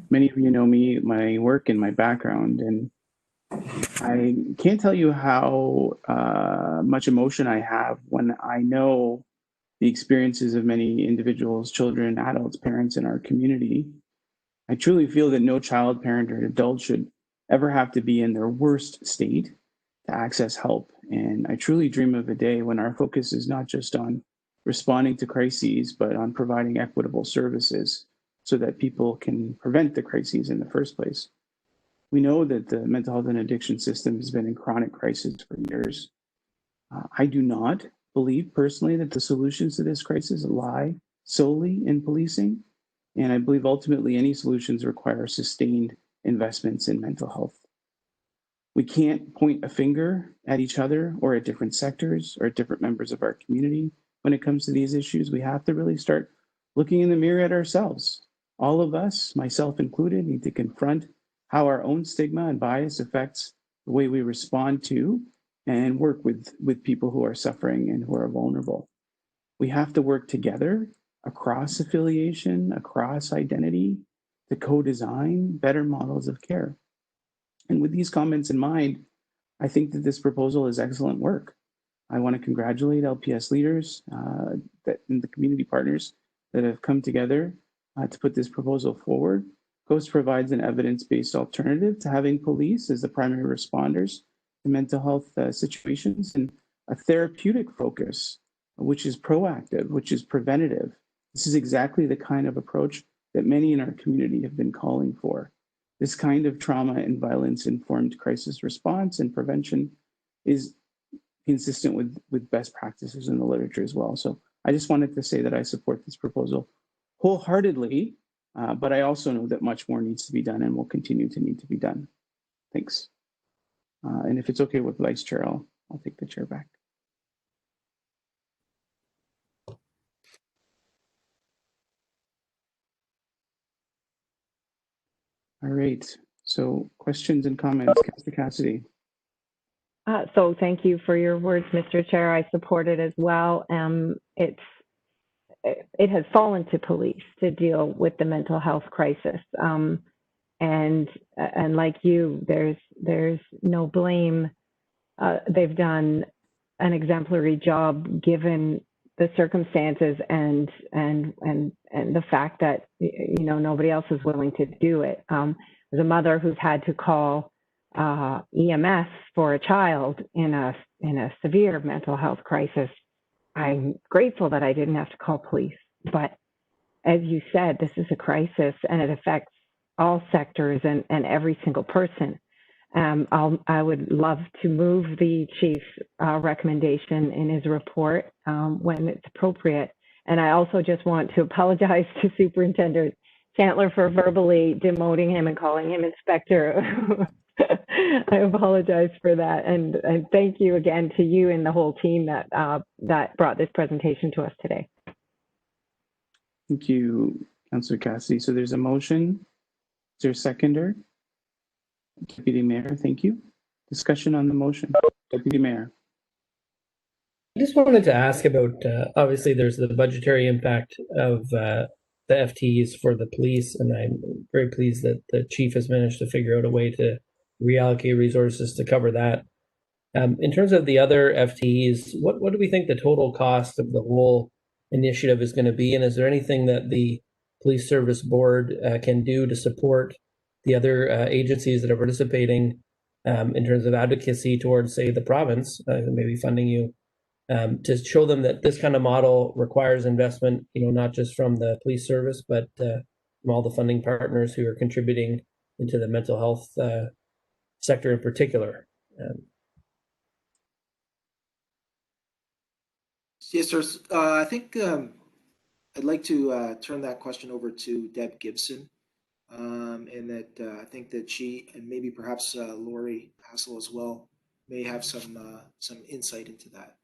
Many of you know me, my work and my background, and I can't tell you how much emotion I have when I know the experiences of many individuals, children, adults, parents in our community. I truly feel that no child, parent, or adult should ever have to be in their worst state to access help. And I truly dream of a day when our focus is not just on responding to crises, but on providing equitable services so that people can prevent the crises in the first place. We know that the mental health and addiction system has been in chronic crisis for years. I do not believe personally that the solutions to this crisis lie solely in policing. And I believe ultimately any solutions require sustained investments in mental health. We can't point a finger at each other or at different sectors or at different members of our community when it comes to these issues. We have to really start looking in the mirror at ourselves. All of us, myself included, need to confront how our own stigma and bias affects the way we respond to and work with people who are suffering and who are vulnerable. We have to work together across affiliation, across identity, to co-design better models of care. And with these comments in mind, I think that this proposal is excellent work. I want to congratulate LPS leaders and the community partners that have come together to put this proposal forward. GHOST provides an evidence-based alternative to having police as the primary responders to mental health situations, and a therapeutic focus, which is proactive, which is preventative. This is exactly the kind of approach that many in our community have been calling for. This kind of trauma and violence-informed crisis response and prevention is consistent with best practices in the literature as well. So I just wanted to say that I support this proposal wholeheartedly, but I also know that much more needs to be done and will continue to need to be done. Thanks. And if it's okay with Vice Chair, I'll take the chair back. All right, so questions and comments, Councillor Cassidy. So thank you for your words, Mr. Chair. I support it as well. It has fallen to police to deal with the mental health crisis. And like you, there's no blame. They've done an exemplary job given the circumstances and the fact that nobody else is willing to do it. As a mother who's had to call EMS for a child in a severe mental health crisis, I'm grateful that I didn't have to call police. But as you said, this is a crisis and it affects all sectors and every single person. I would love to move the chief's recommendation in his report when it's appropriate. And I also just want to apologize to Superintendent Santler for verbally demoting him and calling him inspector. I apologize for that. And thank you again to you and the whole team that brought this presentation to us today. Thank you, Councillor Cassidy. So there's a motion. Is there a seconder? Deputy Mayor, thank you. Discussion on the motion. Deputy Mayor. I just wanted to ask about, obviously there's the budgetary impact of the FTEs for the police, and I'm very pleased that the chief has managed to figure out a way to reallocate resources to cover that. In terms of the other FTEs, what do we think the total cost of the whole initiative is going to be? And is there anything that the Police Service Board can do to support the other agencies that are participating in terms of advocacy towards, say, the province, maybe funding you, to show them that this kind of model requires investment, not just from the police service, but from all the funding partners who are contributing into the mental health sector in particular. Yes, sir. I think I'd like to turn that question over to Deb Gibson. And that I think that she and maybe perhaps Lori Hassel as well may have some insight into that.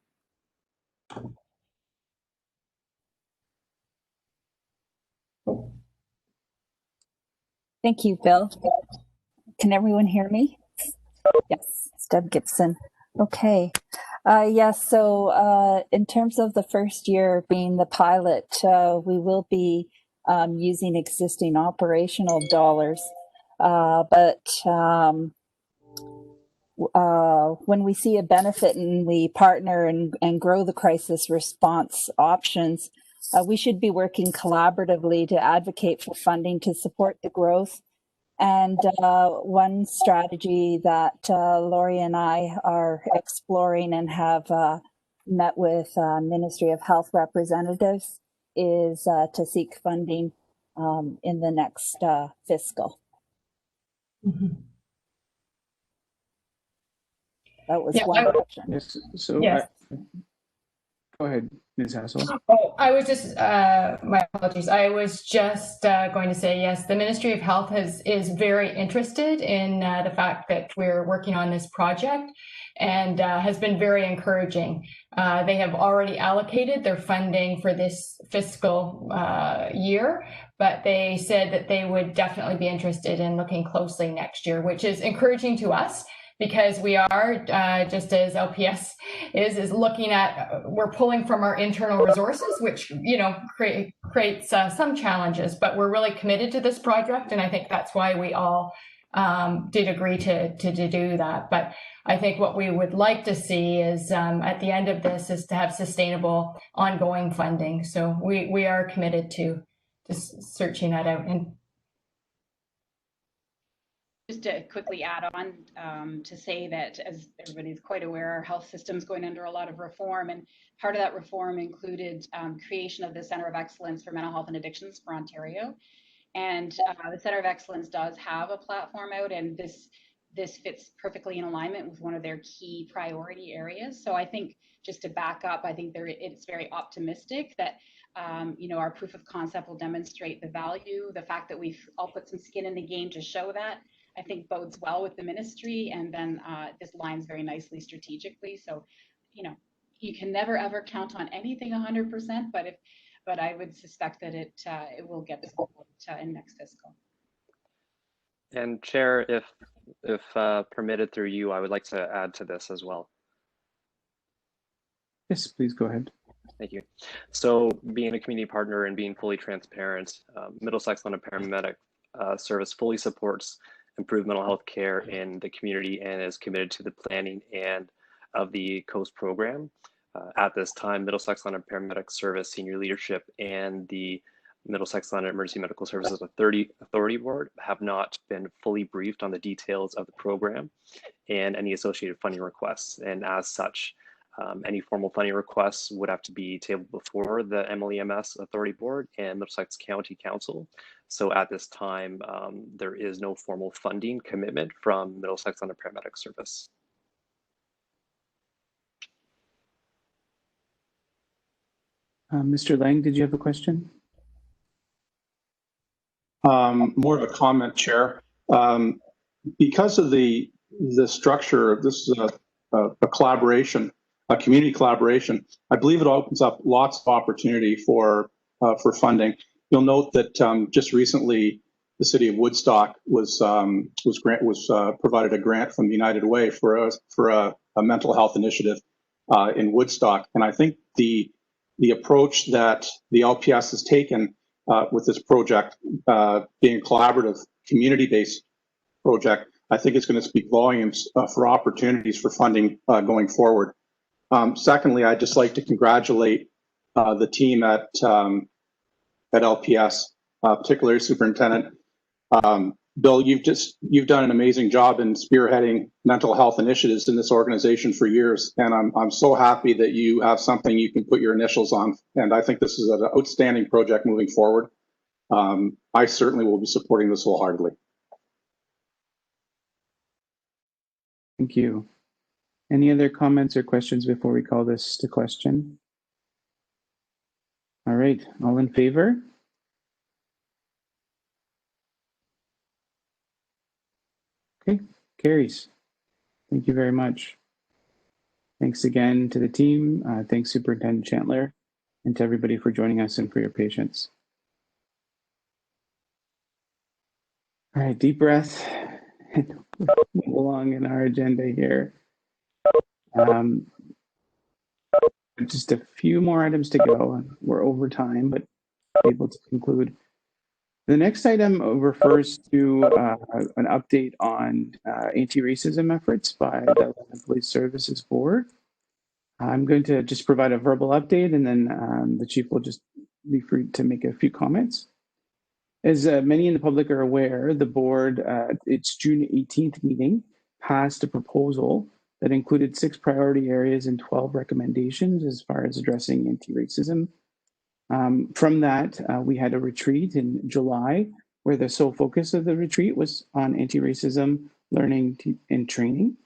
Thank you, Bill. Can everyone hear me? Yes, it's Deb Gibson. Okay. Yes, so in terms of the first year being the pilot, we will be using existing operational dollars. But when we see a benefit and we partner and grow the crisis response options, we should be working collaboratively to advocate for funding to support the growth. And one strategy that Lori and I are exploring and have met with Ministry of Health representatives is to seek funding in the next fiscal. Mm-hmm. That was one option. Yes, so yes. Go ahead, Ms. Hassel. Oh, I was just, my apologies. I was just going to say, yes, the Ministry of Health is very interested in the fact that we're working on this project and has been very encouraging. They have already allocated their funding for this fiscal year, but they said that they would definitely be interested in looking closely next year, which is encouraging to us because we are, just as LPS is looking at, we're pulling from our internal resources, which, creates some challenges, but we're really committed to this project. And I think that's why we all did agree to do that. But I think what we would like to see is at the end of this is to have sustainable ongoing funding. So we are committed to searching that out. And just to quickly add on to say that, as everybody's quite aware, our health system's going under a lot of reform, and part of that reform included creation of the Centre of Excellence for Mental Health and Addictions for Ontario. And the Centre of Excellence does have a platform out, and this fits perfectly in alignment with one of their key priority areas. So I think, just to back up, I think it's very optimistic that our proof of concept will demonstrate the value. The fact that we've all put some skin in the game to show that, I think, bodes well with the ministry, and then this aligns very nicely strategically. So, you can never ever count on anything 100%, but I would suspect that it will get support in next fiscal. And Chair, if permitted through you, I would like to add to this as well. Yes, please go ahead. Thank you. So, being a community partner and being fully transparent, Middlesex London Paramedic Service fully supports improved mental health care in the community and is committed to the planning and of the COAST program. At this time, Middlesex London Paramedic Service senior leadership and the Middlesex London Emergency Medical Services Authority Board have not been fully briefed on the details of the program and any associated funding requests. And as such, any formal funding requests would have to be tabled before the MLEMS Authority Board and Middlesex County Council. So at this time, there is no formal funding commitment from Middlesex London Paramedic Service. Mr. Lang, did you have a question? More of a comment, Chair. Because of the structure, this is a collaboration, a community collaboration. I believe it opens up lots of opportunity for funding. You'll note that just recently, the city of Woodstock was provided a grant from United Way for a mental health initiative in Woodstock, and I think the approach that the LPS has taken with this project being a collaborative, community-based project, I think it's going to speak volumes for opportunities for funding going forward. Secondly, I'd just like to congratulate the team at LPS, particularly Superintendent Bill. You've done an amazing job in spearheading mental health initiatives in this organization for years, and I'm so happy that you have something you can put your initials on. And I think this is an outstanding project moving forward. I certainly will be supporting this wholeheartedly. Thank you. Any other comments or questions before we call this to question? All right, all in favor? Okay, carries. Thank you very much. Thanks again to the team. Thanks, Superintendent Chandler, and to everybody for joining us and for your patience. All right, deep breath and move along in our agenda here. Just a few more items to go. We're over time, but able to conclude. The next item refers to an update on anti-racism efforts by the London Police Services Board. I'm going to just provide a verbal update, and then the chief will just be free to make a few comments. As many in the public are aware, the board, its June 18th meeting, passed a proposal that included 6 priority areas and 12 recommendations as far as addressing anti-racism. From that, we had a retreat in July where the sole focus of the retreat was on anti-racism learning and training.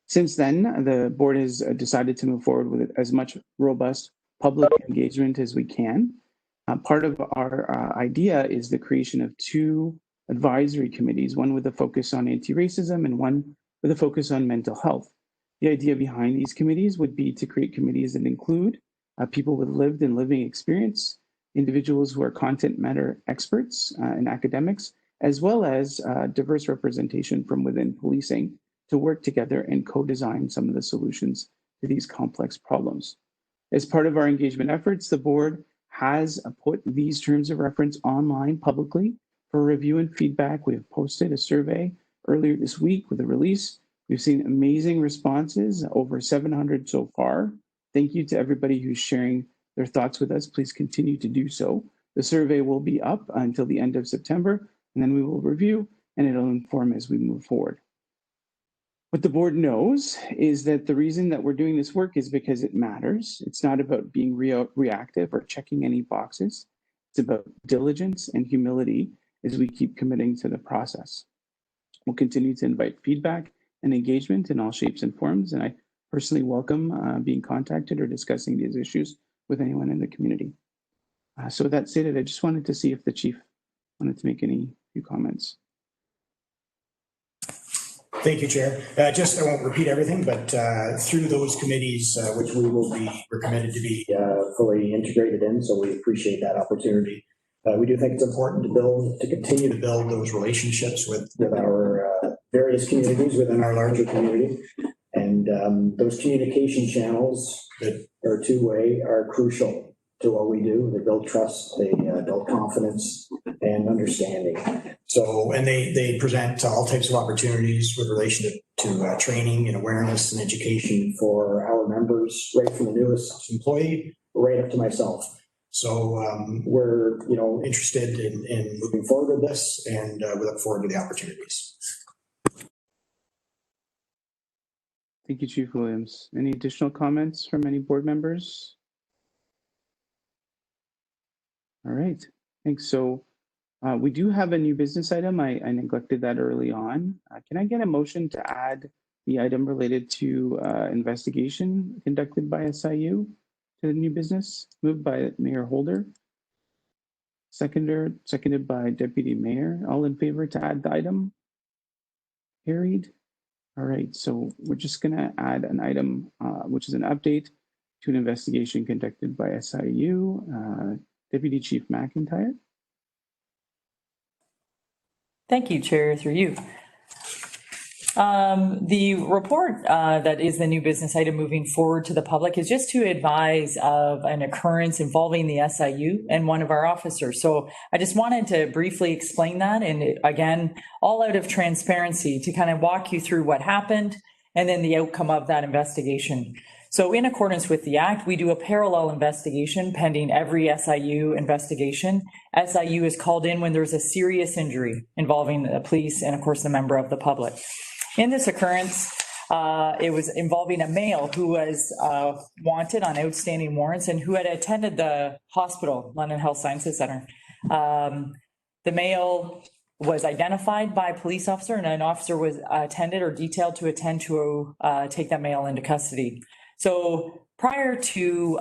Since then, the board has decided to move forward with as much robust public engagement as we can. Part of our idea is the creation of 2 advisory committees, one with a focus on anti-racism and one with a focus on mental health. The idea behind these committees would be to create committees that include people with lived and living experience, individuals who are content matter experts and academics, as well as diverse representation from within policing to work together and co-design some of the solutions to these complex problems. As part of our engagement efforts, the board has put these terms of reference online publicly for review and feedback. We have posted a survey earlier this week with a release. We've seen amazing responses, over 700 so far. Thank you to everybody who's sharing their thoughts with us. Please continue to do so. The survey will be up until the end of September, and then we will review and it'll inform as we move forward. What the board knows is that the reason that we're doing this work is because it matters. It's not about being reactive or checking any boxes. It's about diligence and humility as we keep committing to the process. We'll continue to invite feedback and engagement in all shapes and forms, and I personally welcome being contacted or discussing these issues with anyone in the community. So with that stated, I just wanted to see if the chief wanted to make any few comments. Thank you, Chair. I won't repeat everything, but through those committees, which we're committed to be fully integrated in, so we appreciate that opportunity. We do think it's important to continue to build those relationships with our various communities within our larger community. And those communication channels that are two-way are crucial to what we do. They build trust, they build confidence and understanding. So, and they present all types of opportunities with relation to training and awareness and education for our members, right from the newest employee right up to myself. So we're interested in moving forward with this, and we look forward to the opportunities. Thank you, Chief Williams. Any additional comments from any board members? All right, thanks. So we do have a new business item. I neglected that early on. Can I get a motion to add the item related to investigation conducted by SIU to the new business? Moved by Mayor Holder. Seconded by Deputy Mayor. All in favor to add the item? Carried. All right, so we're just gonna add an item, which is an update to an investigation conducted by SIU. Deputy Chief McIntyre. Thank you, Chair, through you. The report that is the new business item moving forward to the public is just to advise of an occurrence involving the SIU and one of our officers. So I just wanted to briefly explain that, and again, all out of transparency, to kind of walk you through what happened and then the outcome of that investigation. So in accordance with the Act, we do a parallel investigation pending every SIU investigation. SIU is called in when there's a serious injury involving the police and, of course, the member of the public. In this occurrence, it was involving a male who was wanted on outstanding warrants and who had attended the hospital, London Health Sciences Centre. The male was identified by a police officer, and an officer was attended or detailed to attend to take that male into custody. So prior to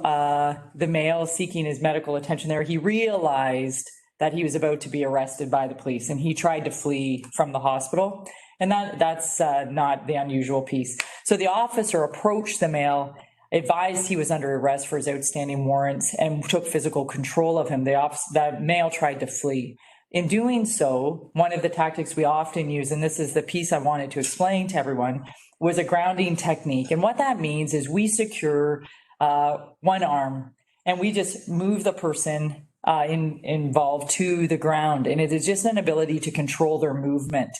the male seeking his medical attention there, he realized that he was about to be arrested by the police, and he tried to flee from the hospital. And that's not the unusual piece. So the officer approached the male, advised he was under arrest for his outstanding warrants, and took physical control of him. The male tried to flee. In doing so, one of the tactics we often use, and this is the piece I wanted to explain to everyone, was a grounding technique. And what that means is we secure one arm and we just move the person involved to the ground. And it is just an ability to control their movement.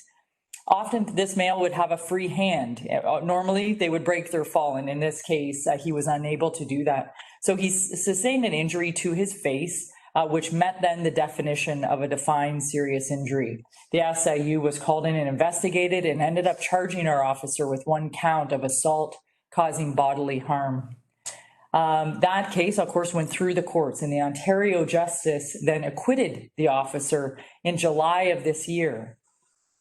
Often this male would have a free hand. Normally they would break their fall, and in this case, he was unable to do that. So he sustained an injury to his face, which met then the definition of a defined serious injury. The SIU was called in and investigated and ended up charging our officer with 1 count of assault causing bodily harm. That case, of course, went through the courts, and the Ontario Justice then acquitted the officer in July of this year.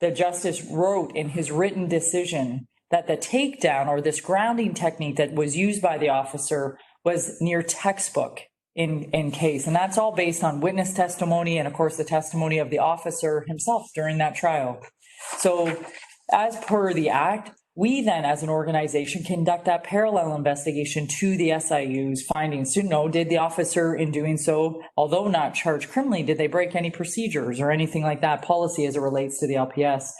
The justice wrote in his written decision that the takedown, or this grounding technique that was used by the officer, was near textbook in case. And that's all based on witness testimony and, of course, the testimony of the officer himself during that trial. So as per the Act, we then as an organization conduct that parallel investigation to the SIU's findings to know, did the officer in doing so, although not charged criminally, did they break any procedures or anything like that, policy as it relates to the LPS?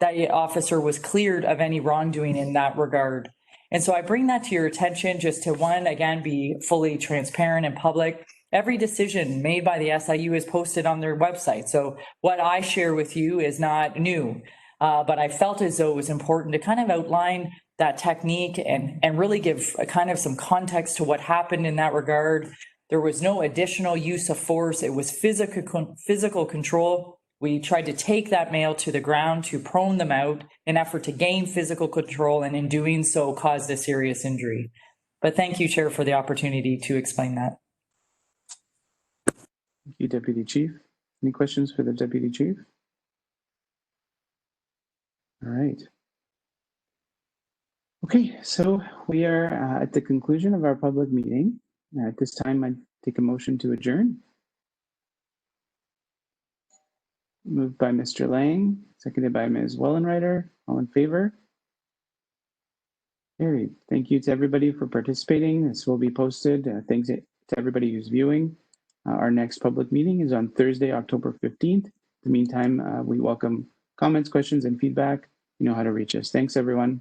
that officer was cleared of any wrongdoing in that regard. And so I bring that to your attention just to, one, again, be fully transparent and public. Every decision made by the SIU is posted on their website. So what I share with you is not new, but I felt as though it was important to kind of outline that technique and really give a kind of some context to what happened in that regard. There was no additional use of force. It was physical control. We tried to take that male to the ground to prone them out in effort to gain physical control, and in doing so caused a serious injury. But thank you, Chair, for the opportunity to explain that. Thank you, Deputy Chief. Any questions for the Deputy Chief? All right. Okay, so we are at the conclusion of our public meeting. At this time, I take a motion to adjourn. Moved by Mr. Lang, seconded by Ms. Wellenreiter. All in favor? Carried. Thank you to everybody for participating. This will be posted. Thanks to everybody who's viewing. Our next public meeting is on Thursday, October 15th. In the meantime, we welcome comments, questions, and feedback. You know how to reach us. Thanks, everyone.